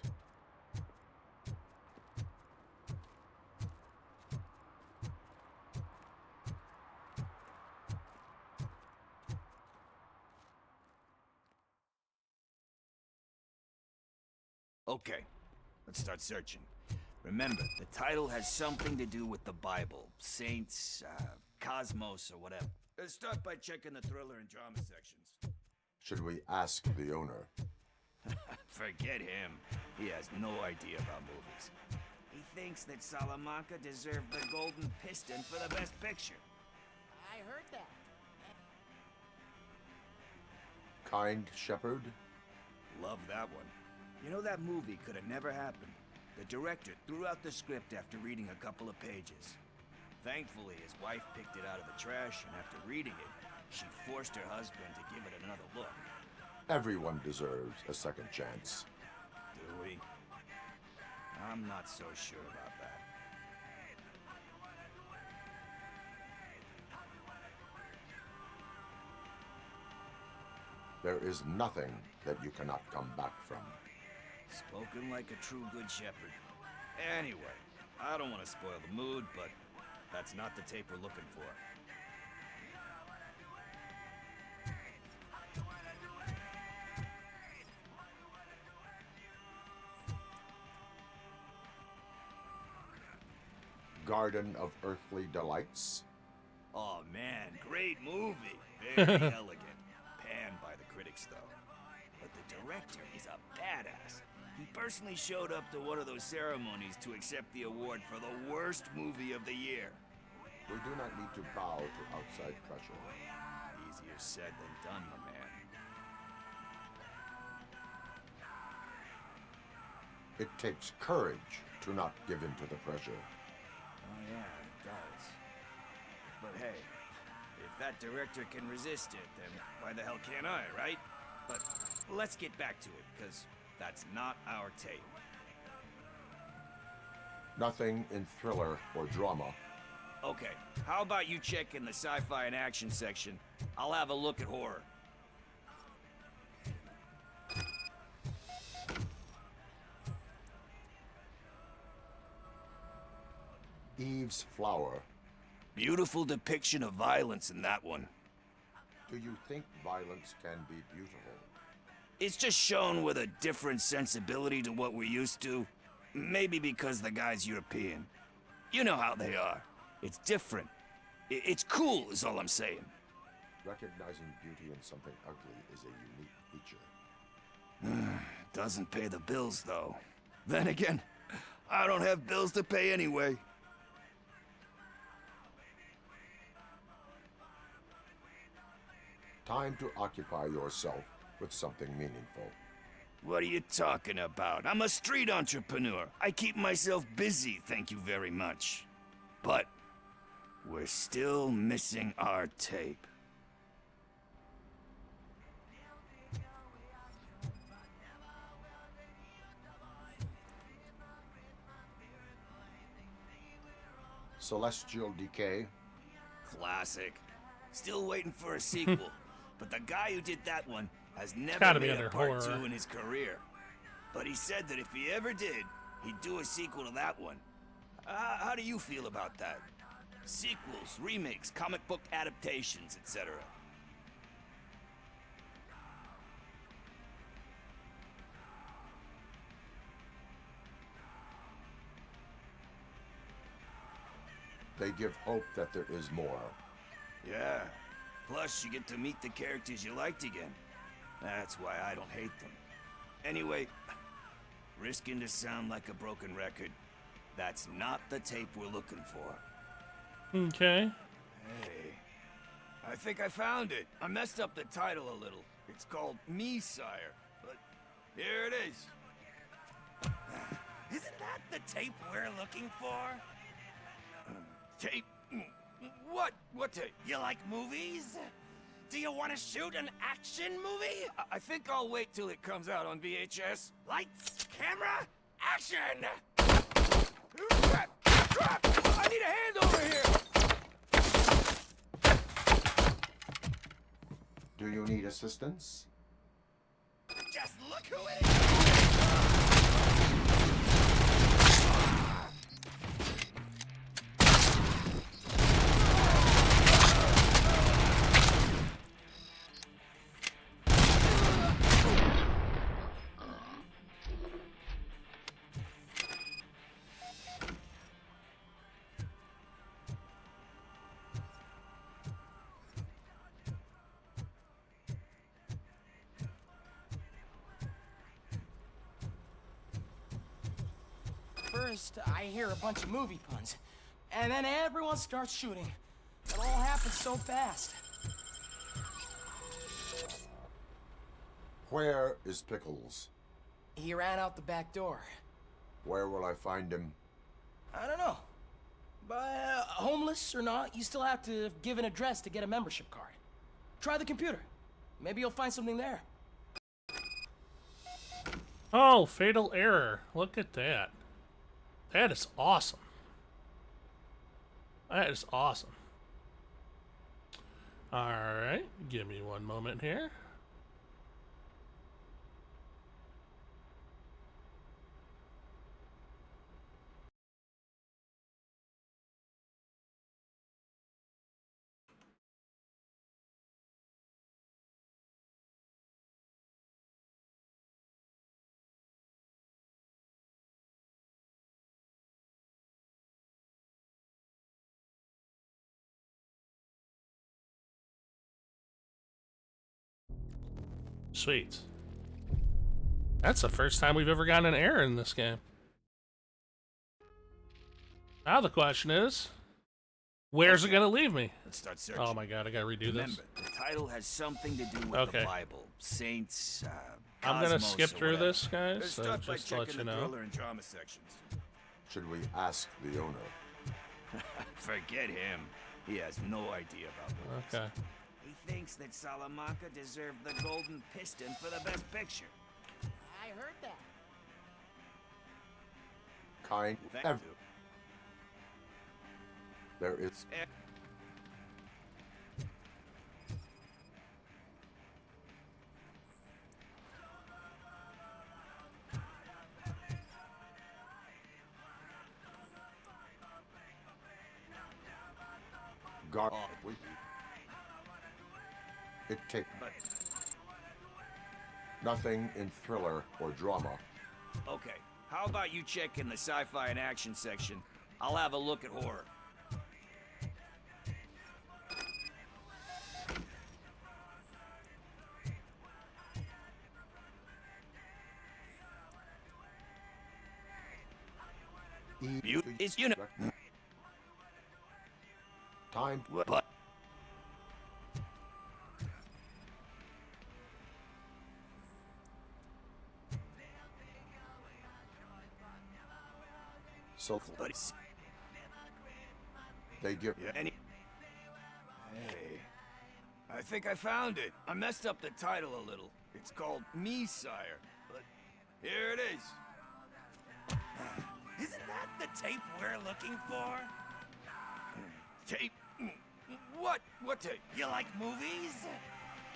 Okay, let's start searching. Remember, the title has something to do with the Bible, saints, cosmos, or whatever. Let's start by checking the thriller and drama sections. Should we ask the owner? Forget him. He has no idea about movies. He thinks that Salamanca deserved the Golden Piston for the Best Picture. I heard that. Kind Shepherd? Love that one. You know, that movie could have never happened. The director threw out the script after reading a couple of pages. Thankfully, his wife picked it out of the trash, and after reading it, she forced her husband to give it another look. Everyone deserves a second chance. Do we? I'm not so sure about that. There is nothing that you cannot come back from. Spoken like a true good shepherd. Anyway, I don't want to spoil the mood, but that's not the tape we're looking for. Garden of Earthly Delights? Oh man, great movie. Very elegant. Panned by the critics, though. But the director is a badass. He personally showed up to one of those ceremonies to accept the award for the worst movie of the year. We do not need to bow to outside pressure. Easier said than done, my man. It takes courage to not give in to the pressure. Oh yeah, it does. But hey, if that director can resist it, then why the hell can't I, right? But let's get back to it, because that's not our tape. Nothing in thriller or drama. Okay, how about you check in the sci-fi and action section? I'll have a look at horror. Eve's Flower. Beautiful depiction of violence in that one. Do you think violence can be beautiful? It's just shown with a different sensibility to what we're used to. Maybe because the guy's European. You know how they are. It's different. It's cool, is all I'm saying. Recognizing beauty in something ugly is a unique feature. Doesn't pay the bills, though. Then again, I don't have bills to pay anyway. Time to occupy yourself with something meaningful. What are you talking about? I'm a street entrepreneur. I keep myself busy, thank you very much. But we're still missing our tape. Celestial Decay? Classic. Still waiting for a sequel. But the guy who did that one, has never gotta be made under a part horror. 2 in his career. But he said that if he ever did, he'd do a sequel to that one. How do you feel about that? Sequels, remakes, comic book adaptations, etc. They give hope that there is more. Yeah. Plus, you get to meet the characters you liked again. That's why I don't hate them. Anyway, risking to sound like a broken record, that's not the tape we're looking for. Okay. Hey, I think I found it. I messed up the title a little. It's called Me, Sire, but here it is. Isn't that the tape we're looking for? Tape? What? What tape? You like movies? Do you want to shoot an action movie? I think I'll wait till it comes out on VHS. Lights, camera, action! Crap! Crap! I need a hand over here! Do you need assistance? Just look who it is! First, I hear a bunch of movie puns, and then everyone starts shooting. It all happens so fast. Where is Pickles? He ran out the back door. Where will I find him? I don't know. But homeless or not, you still have to give an address to get a membership card. Try the computer. Maybe you'll find something there. Oh, fatal error. Look at that. That is awesome. That is awesome. Alright, give me one moment here. Sweet. That's the first time we've ever gotten an error in this game. Now the question is, where's it gonna leave me? Let's start searching. Oh my god, I gotta redo Remember, this. the title has something to do with the Bible, saints, I'm gonna cosmos, skip or through whatever. this, guys, Let's so start by just to let checking you the know. thriller and drama sections. Should we ask the owner? Forget him. He has no idea about movies. Okay. He thinks that Salamanca deserved the Golden Piston for the Best Picture. I heard that. Kind Thank ev- you. There is. It takes nothing in thriller or drama. Okay, how about you check in the sci-fi and action section? I'll have a look at horror. It's Time. What? So they give. Hey, I think I found it. I messed up the title a little. It's called Me, Sire, but here it is. Isn't that the tape we're looking for? Tape? What? What tape? You like movies?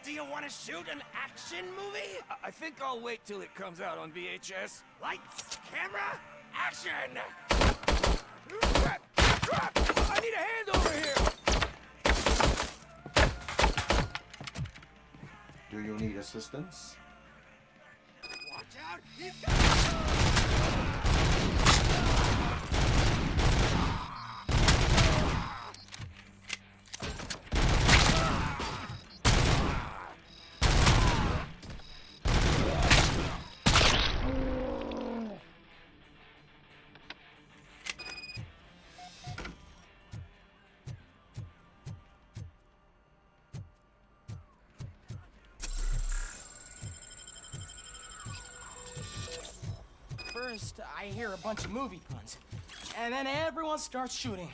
Do you want to shoot an action movie? I think I'll wait till it comes out on VHS. Lights, camera, action! I need a hand over here! Do you need assistance? Watch out! He's got... First, I hear a bunch of movie puns, and then everyone starts shooting.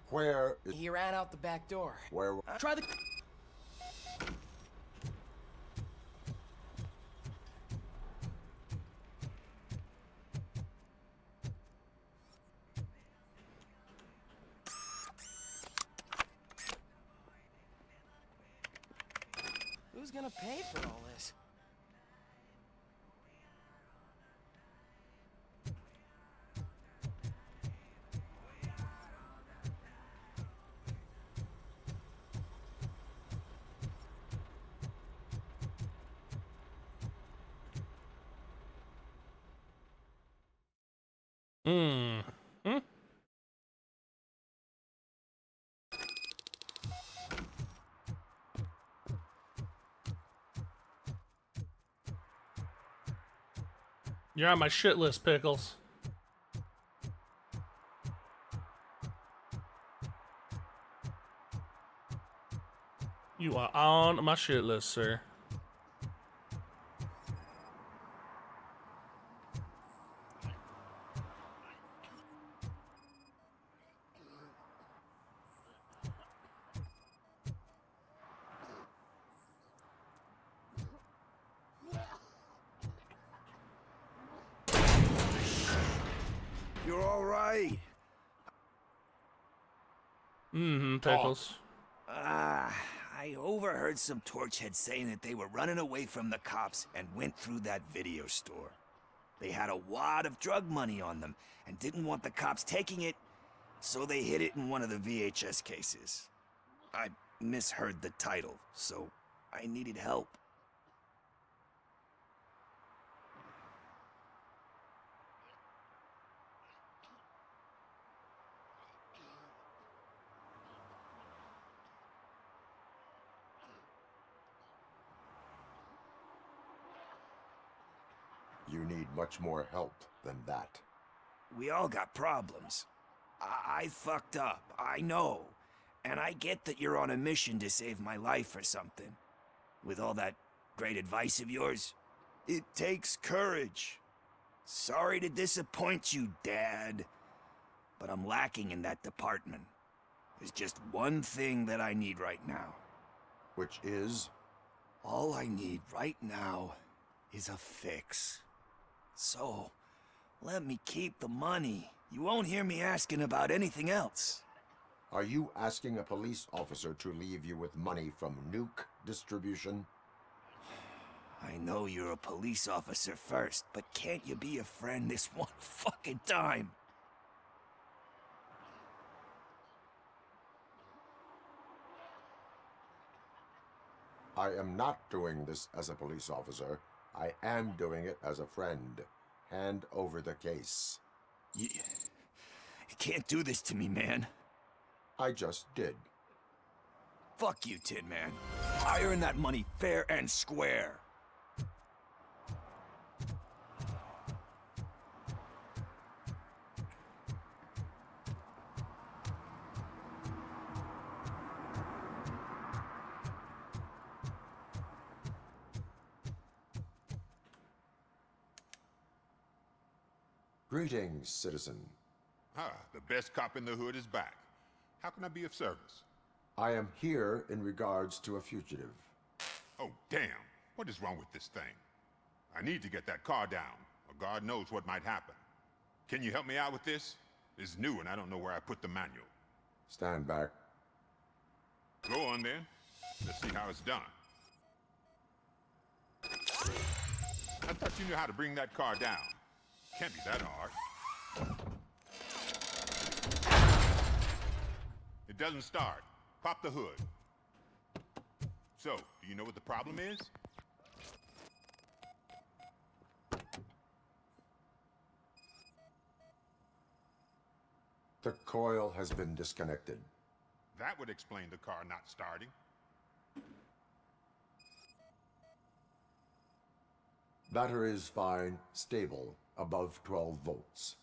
Where is... He ran out the back door. Where... Try the... Who's gonna pay for all this? Hmm. You're on my shit list, Pickles. You are on my shit list, sir. You're all right. Pickles. I overheard some torchheads saying that they were running away from the cops and went through that video store. They had a wad of drug money on them and didn't want the cops taking it, so they hid it in one of the VHS cases. I misheard the title, so I needed help. You need much more help than that. We all got problems. I fucked up, I know. And I get that you're on a mission to save my life or something. With all that great advice of yours, it takes courage. Sorry to disappoint you, Dad. But I'm lacking in that department. There's just one thing that I need right now. Which is? All I need right now is a fix. So, let me keep the money. You won't hear me asking about anything else. Are you asking a police officer to leave you with money from nuke distribution? I know you're a police officer first, but can't you be a friend this one fucking time? I am not doing this as a police officer. I am doing it as a friend. Hand over the case. You can't do this to me, man. I just did. Fuck you, Tin Man. I earned that money fair and square. Greetings, citizen. Ah, the best cop in the hood is back. How can I be of service? I am here in regards to a fugitive. Oh, damn. What is wrong with this thing? I need to get that car down, or God knows what might happen. Can you help me out with this? It's new and I don't know where I put the manual. Stand back. Go on then. Let's see how it's done. I thought you knew how to bring that car down. Can't be that hard. It doesn't start. Pop the hood. So, do you know what the problem is? The coil has been disconnected. That would explain the car not starting. Battery is fine, stable, above 12 volts.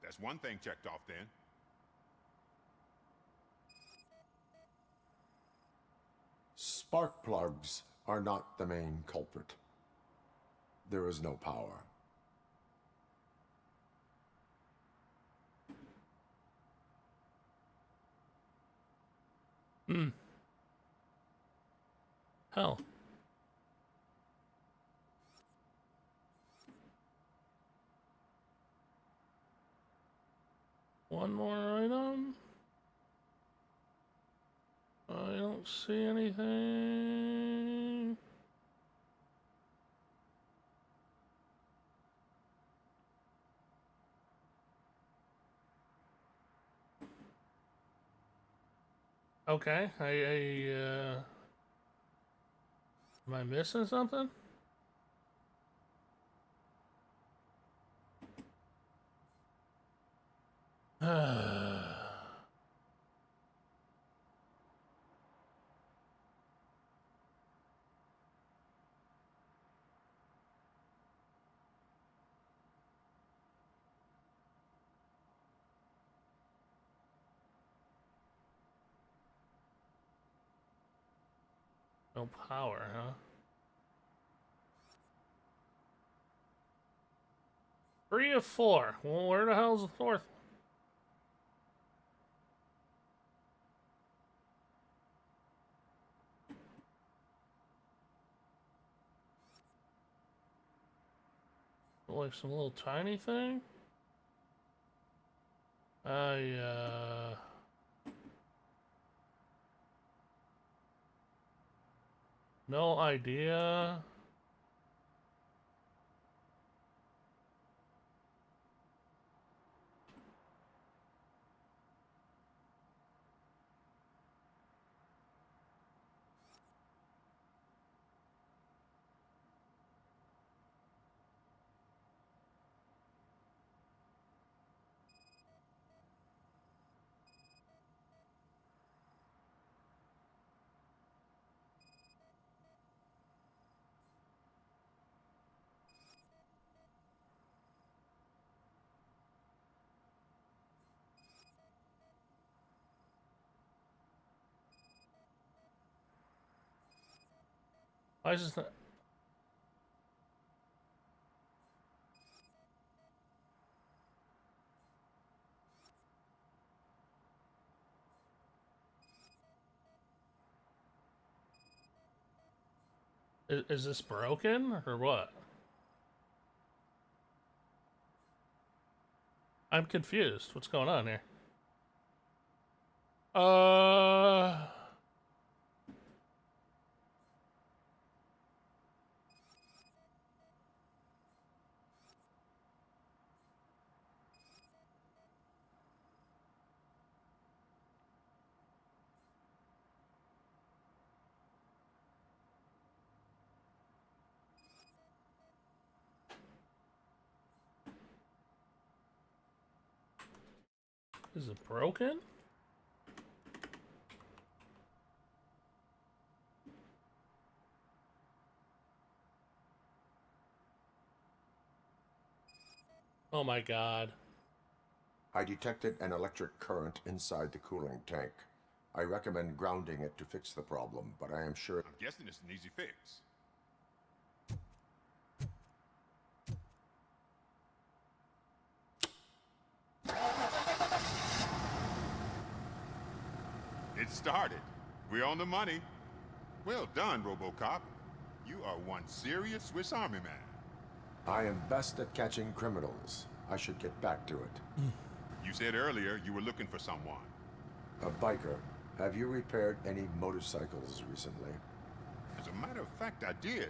That's one thing checked off then. Spark plugs are not the main culprit. There is no power. Hell. One more item. I don't see anything. Okay, am I missing something? No power, huh? 3 of 4. Well, where the hell's the fourth? Like some little tiny thing? No idea. Why is this not... Is this broken or what? I'm confused. What's going on here? Is it broken? Oh my god. I detected an electric current inside the cooling tank. I recommend grounding it to fix the problem, but I am sure... I'm guessing it's an easy fix. It started. We're on the money. Well done, RoboCop. You are one serious Swiss Army man. I am best at catching criminals. I should get back to it. You said earlier you were looking for someone. A biker. Have you repaired any motorcycles recently? As a matter of fact, I did.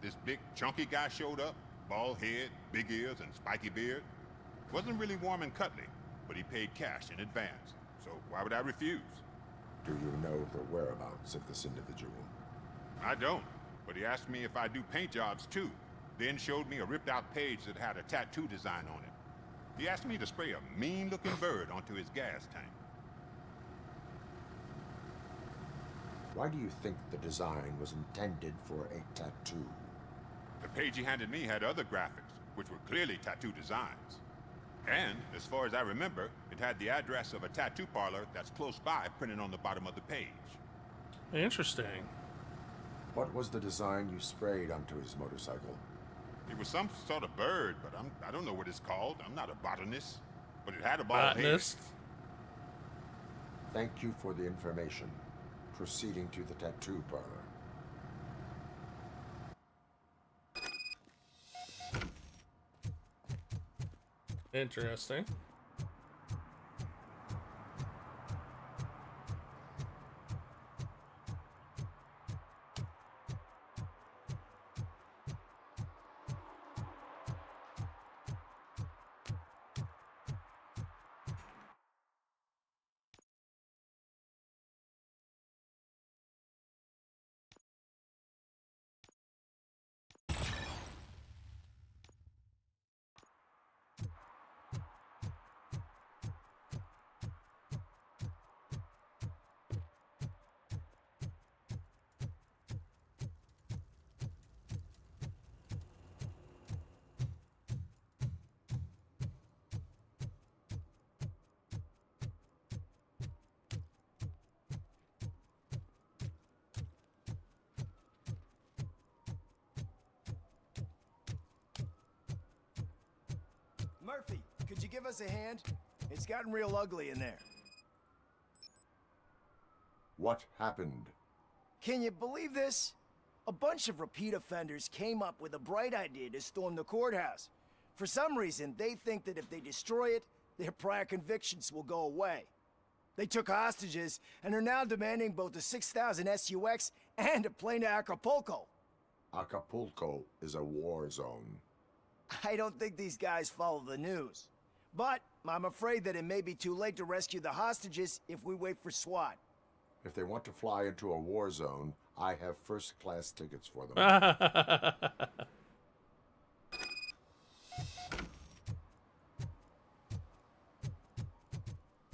This big, chunky guy showed up. Bald head, big ears, and spiky beard. Wasn't really warm and cuddly, but he paid cash in advance. So why would I refuse? Do you know the whereabouts of this individual? I don't, but he asked me if I do paint jobs too. Then showed me a ripped-out page that had a tattoo design on it. He asked me to spray a mean-looking bird onto his gas tank. Why do you think the design was intended for a tattoo? The page he handed me had other graphics, which were clearly tattoo designs. And, as far as I remember, it had the address of a tattoo parlor that's close by printed on the bottom of the page. Interesting. What was the design you sprayed onto his motorcycle? It was some sort of bird, but I don't know what it's called. I'm not a botanist. But it had a bald head. Botanist. Thank you for the information. Proceeding to the tattoo parlor. Interesting. Murphy, could you give us a hand? It's gotten real ugly in there. What happened? Can you believe this? A bunch of repeat offenders came up with a bright idea to storm the courthouse. For some reason, they think that if they destroy it, their prior convictions will go away. They took hostages and are now demanding both a 6,000 SUX and a plane to Acapulco. Acapulco is a war zone. I don't think these guys follow the news. But I'm afraid that it may be too late to rescue the hostages if we wait for SWAT. If they want to fly into a war zone, I have first-class tickets for them.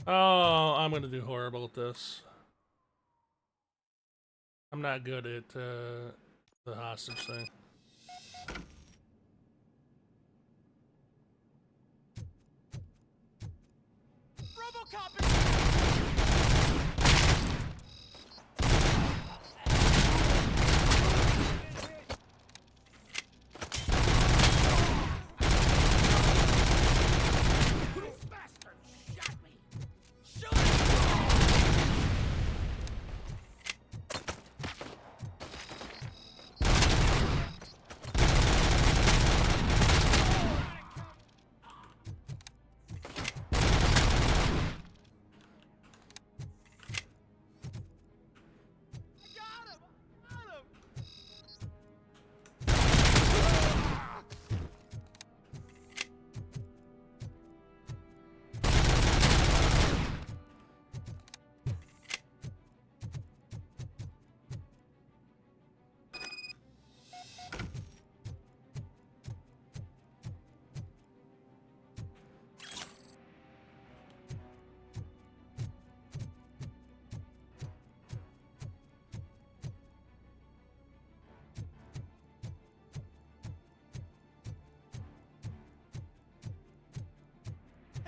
Oh, I'm gonna do horrible at this. I'm not good at the hostage thing. RoboCop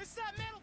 It's that metal.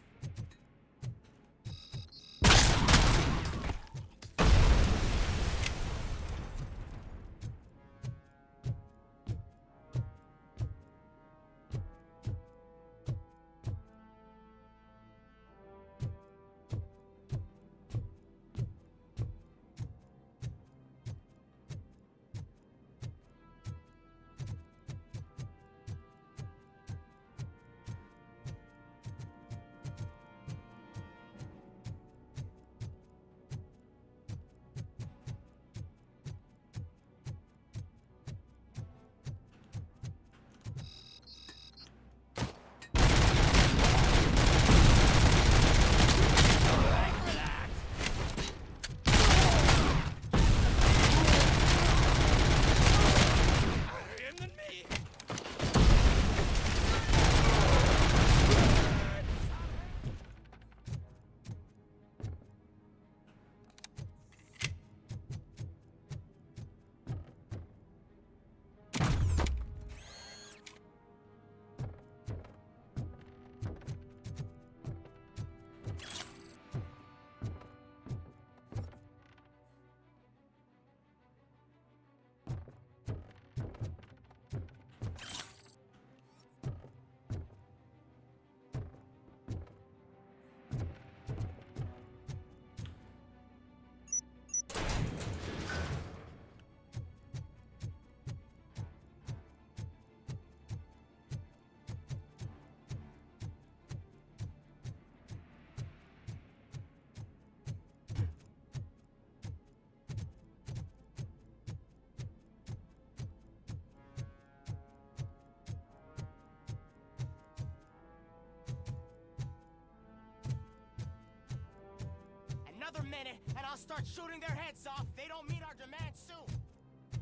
minute, and I'll start shooting their heads off if they don't meet our demands soon.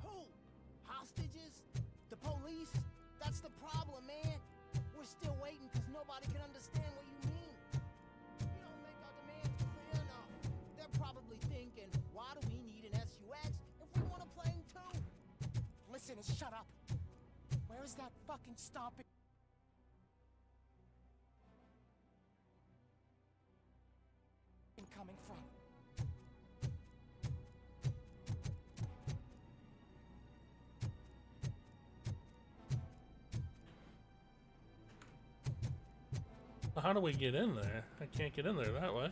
Who? Hostages? The police? That's the problem, man. We're still waiting because nobody can understand what you mean. We don't make our demands clear enough. They're probably thinking, why do we need an SUX if we want a plane too? Listen and shut up. Where is that fucking stomping coming from? How do we get in there? I can't get in there that way.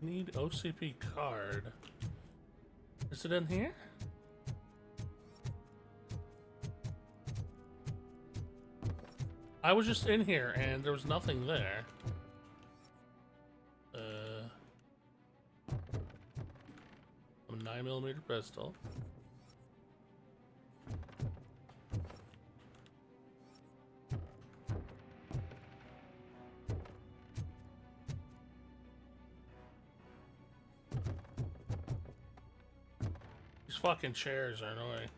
Need OCP card. Is it in here? I was just in here and there was nothing there. A 9mm pistol. These fucking chairs are annoying.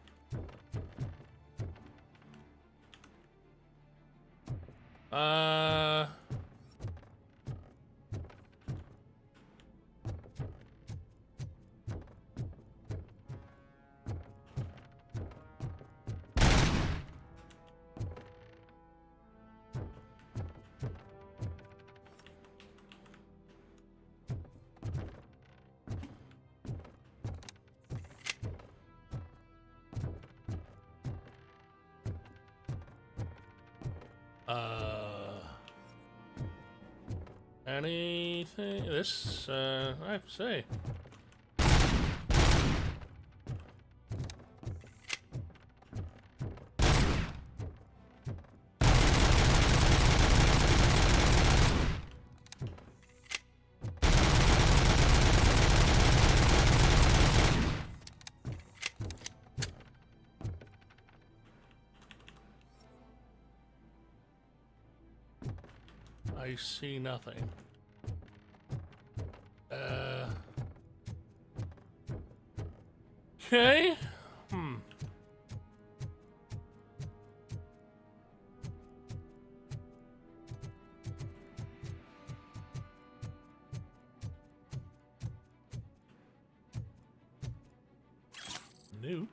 Anything? This, I have to say. I see nothing. Okay. Nuke.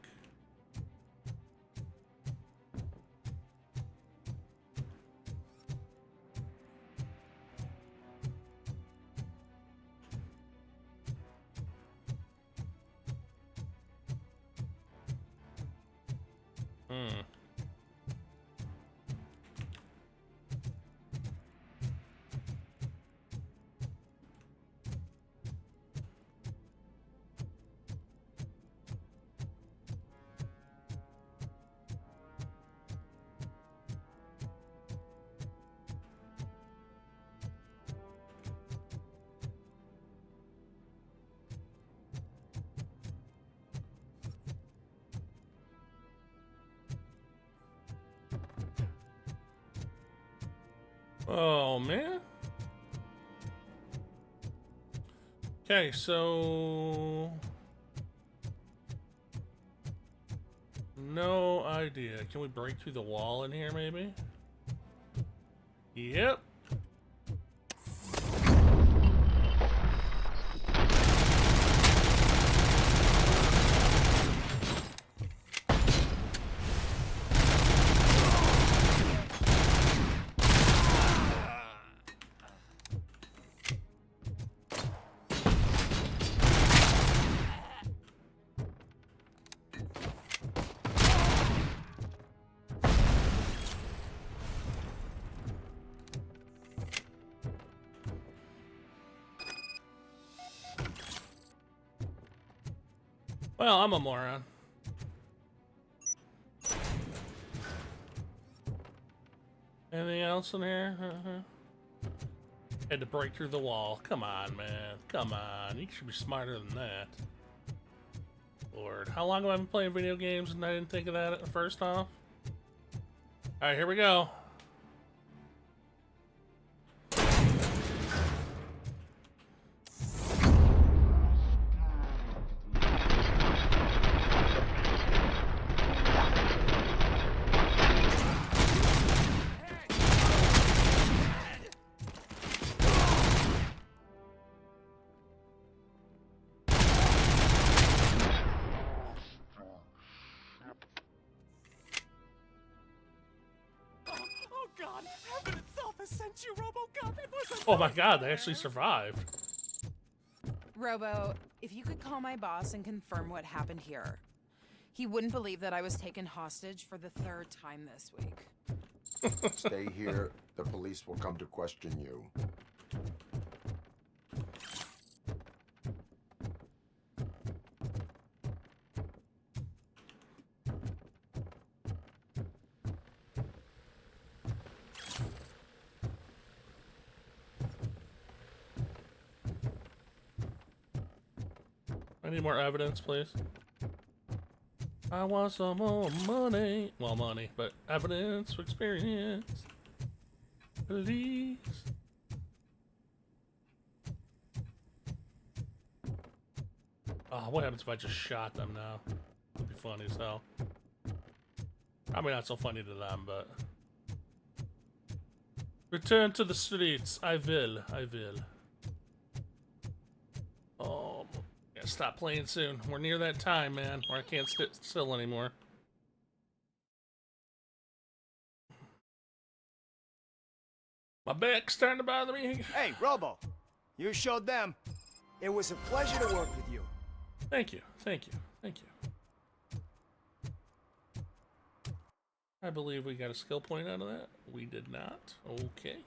Oh, man. Okay, so... no idea. Can we break through the wall in here, maybe? Yep. Well, I'm a moron. Anything else in here? Had to break through the wall. Come on, man. Come on. You should be smarter than that. Lord. How long have I been playing video games and I didn't think of that at first off? Alright, here we go. God, heaven itself has sent you, RoboCop. It was Oh my god, they actually survived. Robo, if you could call my boss and confirm what happened here. He wouldn't believe that I was taken hostage for the 3rd time this week. Stay here. The police will come to question you. I need more evidence, please. I want some more money. Well, money, but evidence, experience. Please. Oh, what happens if I just shot them now? It'd be funny as hell. Probably not so funny to them, but... Return to the streets. I will. I will. Oh, gotta stop playing soon. We're near that time, man, where I can't sit still anymore. My back's starting to bother me. Hey, Robo. You showed them. It was a pleasure to work with you. Thank you. Thank you. Thank you. I believe we got a skill point out of that. We did not. Okay.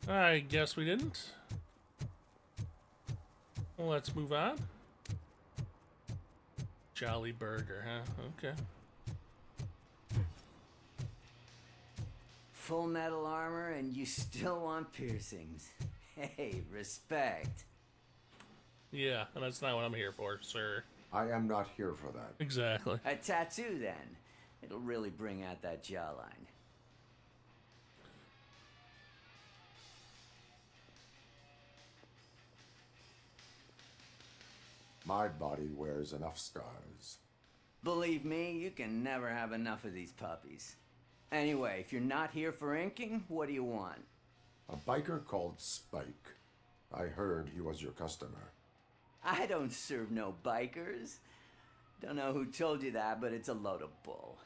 I guess we didn't. Well, let's move on. Jolly Burger, huh? Okay. Full metal armor and you still want piercings. Hey, respect. Yeah, and that's not what I'm here for, sir. I am not here for that. Exactly. A tattoo, then. It'll really bring out that jawline. My body wears enough scars. Believe me, you can never have enough of these puppies. Anyway, if you're not here for inking, what do you want? A biker called Spike. I heard he was your customer. I don't serve no bikers. Don't know who told you that, but it's a load of bull.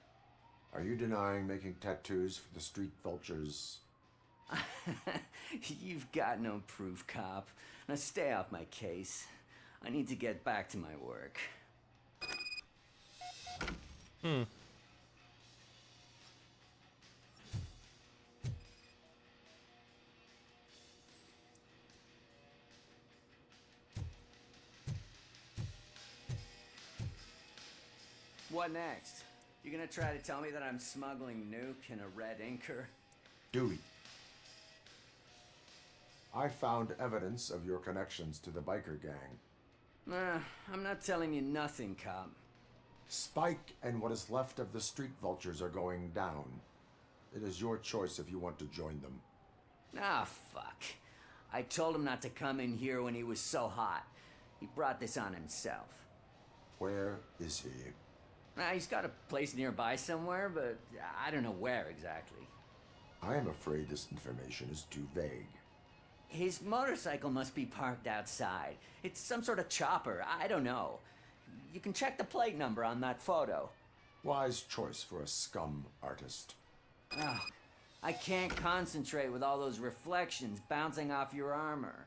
Are you denying making tattoos for the street vultures? You've got no proof, cop. Now stay off my case. I need to get back to my work. What next? You gonna try to tell me that I'm smuggling nuke in a red inker? Dewey. I found evidence of your connections to the biker gang. I'm not telling you nothing, cop. Spike and what is left of the street vultures are going down. It is your choice if you want to join them. Ah, fuck. I told him not to come in here when he was so hot. He brought this on himself. Where is he? He's got a place nearby somewhere, but I don't know where exactly. I am afraid this information is too vague. His motorcycle must be parked outside. It's some sort of chopper. I don't know. You can check the plate number on that photo. Wise choice for a scum artist. Oh, I can't concentrate with all those reflections bouncing off your armor.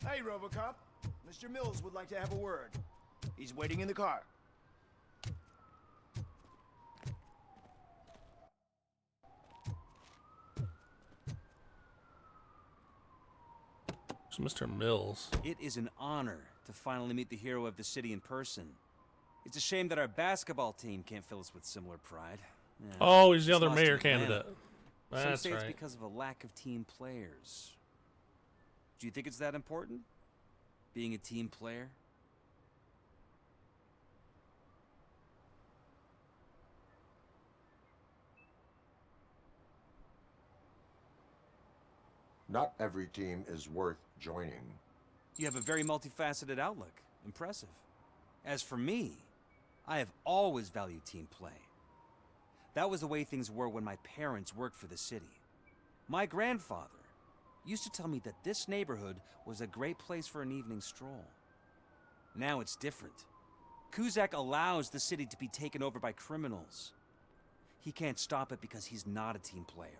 Hey, RoboCop. Mr. Mills would like to have a word. He's waiting in the car. So Mr. Mills. It is an honor to finally meet the hero of the city in person. It's a shame that our basketball team can't fill us with similar pride. Yeah, Oh, he's the just other lost to mayor Atlanta. candidate. Some That's say it's right. because of a lack of team players. Do you think it's that important? Being a team player? Not every team is worth joining. You have a very multifaceted outlook. Impressive. As for me, I have always valued team play. That was the way things were when my parents worked for the city. My grandfather, used to tell me that this neighborhood was a great place for an evening stroll. Now it's different. Kuzak allows the city to be taken over by criminals. He can't stop it because he's not a team player.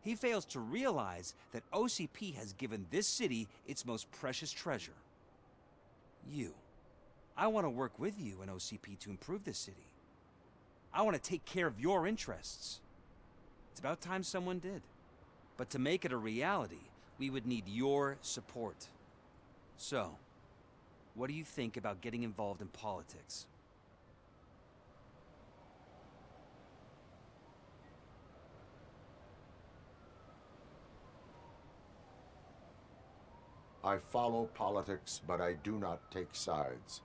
He fails to realize that OCP has given this city its most precious treasure. You. I want to work with you and OCP to improve this city. I want to take care of your interests. It's about time someone did. But to make it a reality, we would need your support. So, what do you think about getting involved in politics? I follow politics, but I do not take sides.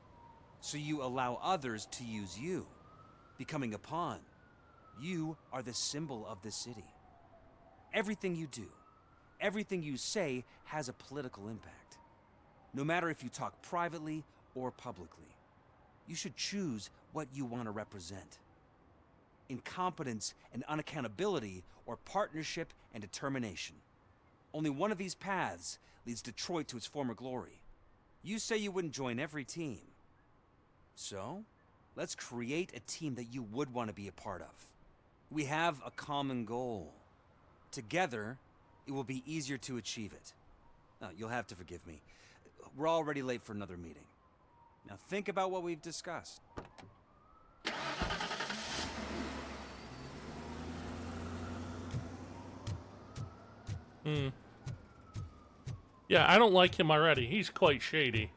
So you allow others to use you, becoming a pawn. You are the symbol of the city. Everything you do, everything you say has a political impact. No matter if you talk privately or publicly, you should choose what you want to represent. Incompetence and unaccountability, or partnership and determination. Only one of these paths leads Detroit to its former glory. You say you wouldn't join every team. So, let's create a team that you would want to be a part of. We have a common goal. Together, it will be easier to achieve it. Now, you'll have to forgive me. We're already late for another meeting. Now think about what we've discussed. Yeah, I don't like him already. He's quite shady.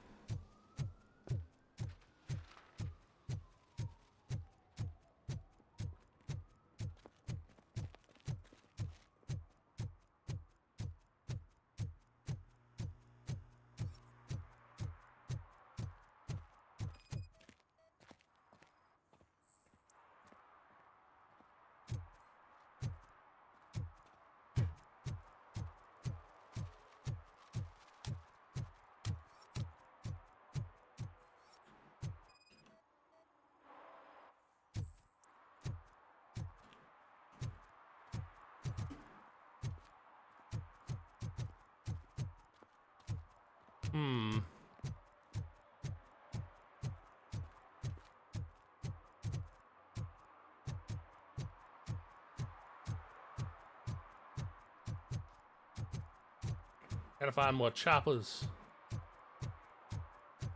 Gotta find more choppers.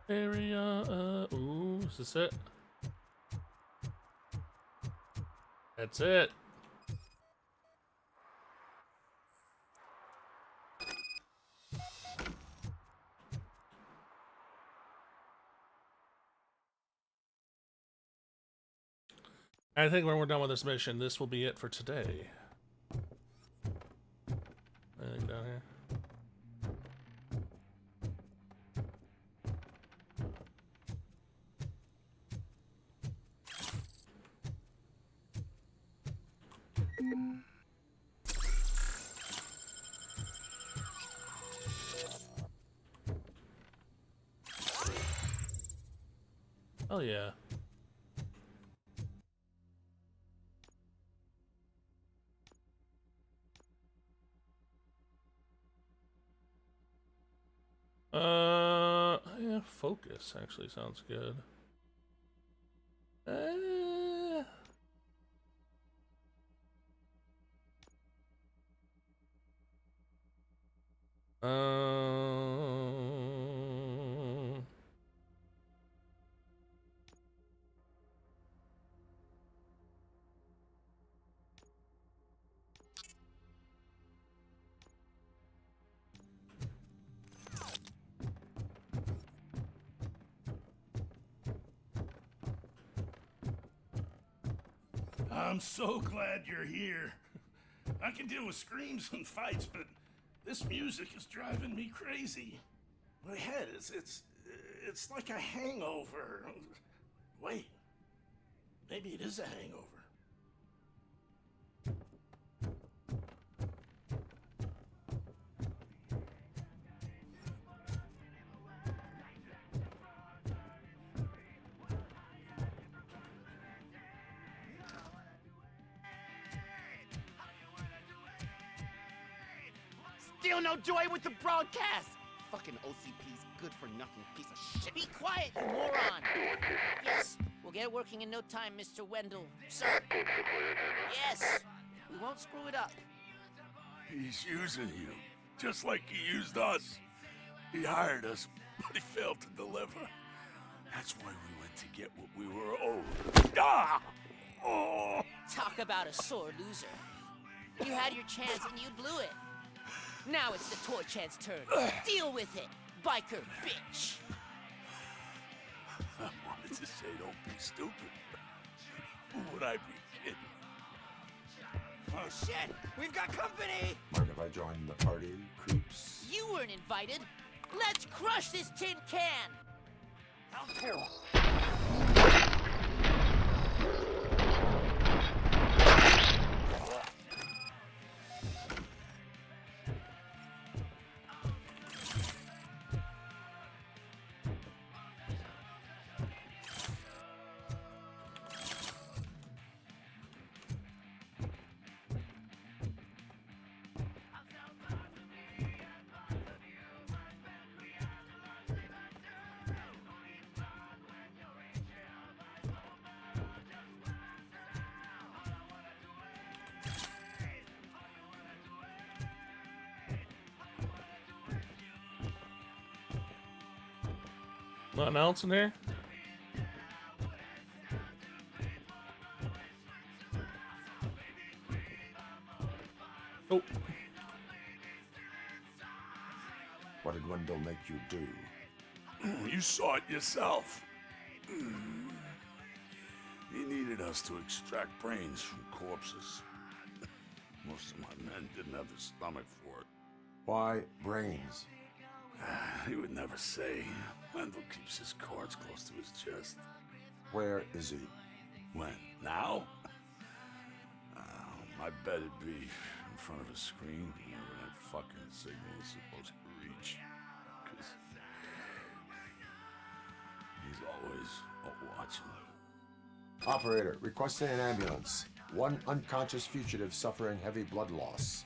Area, ooh, is this it? That's it. I think when we're done with this mission, this will be it for today. Anything down here? Oh yeah. Yeah, focus actually sounds good. I'm so glad you're here. I can deal with screams and fights, but this music is driving me crazy. My head it's like a hangover. Wait, maybe it is a hangover. Still no joy with the broadcast! Fucking OCP's good-for-nothing piece of shit. Be quiet, you moron! Yes, we'll get it working in no time, Mr. Wendell. Sir. Yes, we won't screw it up. He's using you, just like he used us. He hired us, but he failed to deliver. That's why we went to get what we were owed. Ah! Oh! Talk about a sore loser. You had your chance and you blew it. Now it's the toy chance turn. Deal with it, biker bitch. I wanted to say don't be stupid. Who would I be kidding? Oh shit, we've got company! Mind if I join the party, creeps? You weren't invited. Let's crush this tin can! Nothing else in there? Oh. What did Wendell make you do? You saw it yourself. He needed us to extract brains from corpses. Most of my men didn't have the stomach for it. Why brains? He would never say. Wendell keeps his cards close to his chest. Where is he? When? Now? I bet it'd be in front of a screen wherever that fucking signal is supposed to reach. 'Cause he's always watching. Operator, requesting an ambulance. One unconscious fugitive suffering heavy blood loss.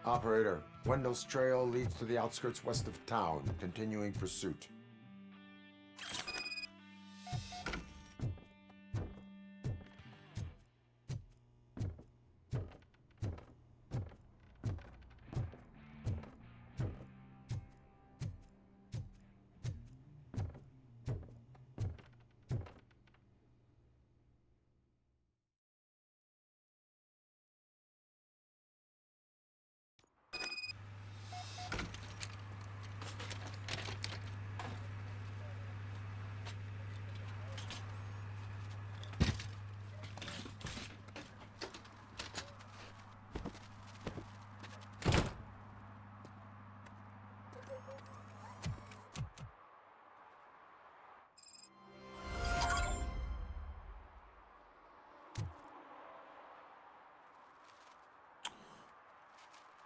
Operator, Wendell's trail leads to the outskirts west of town, continuing pursuit.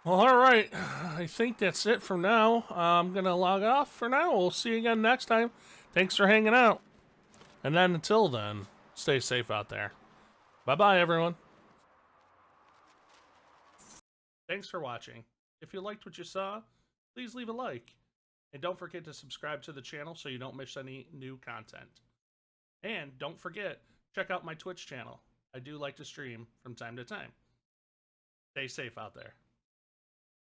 Well, all right. I think that's it for now. I'm going to log off for now. We'll see you again next time. Thanks for hanging out. And then until then, stay safe out there. Bye-bye, everyone. Thanks for watching. If you liked what you saw, please leave a like. And don't forget to subscribe to the channel so you don't miss any new content. And don't forget, check out my Twitch channel. I do like to stream from time to time. Stay safe out there.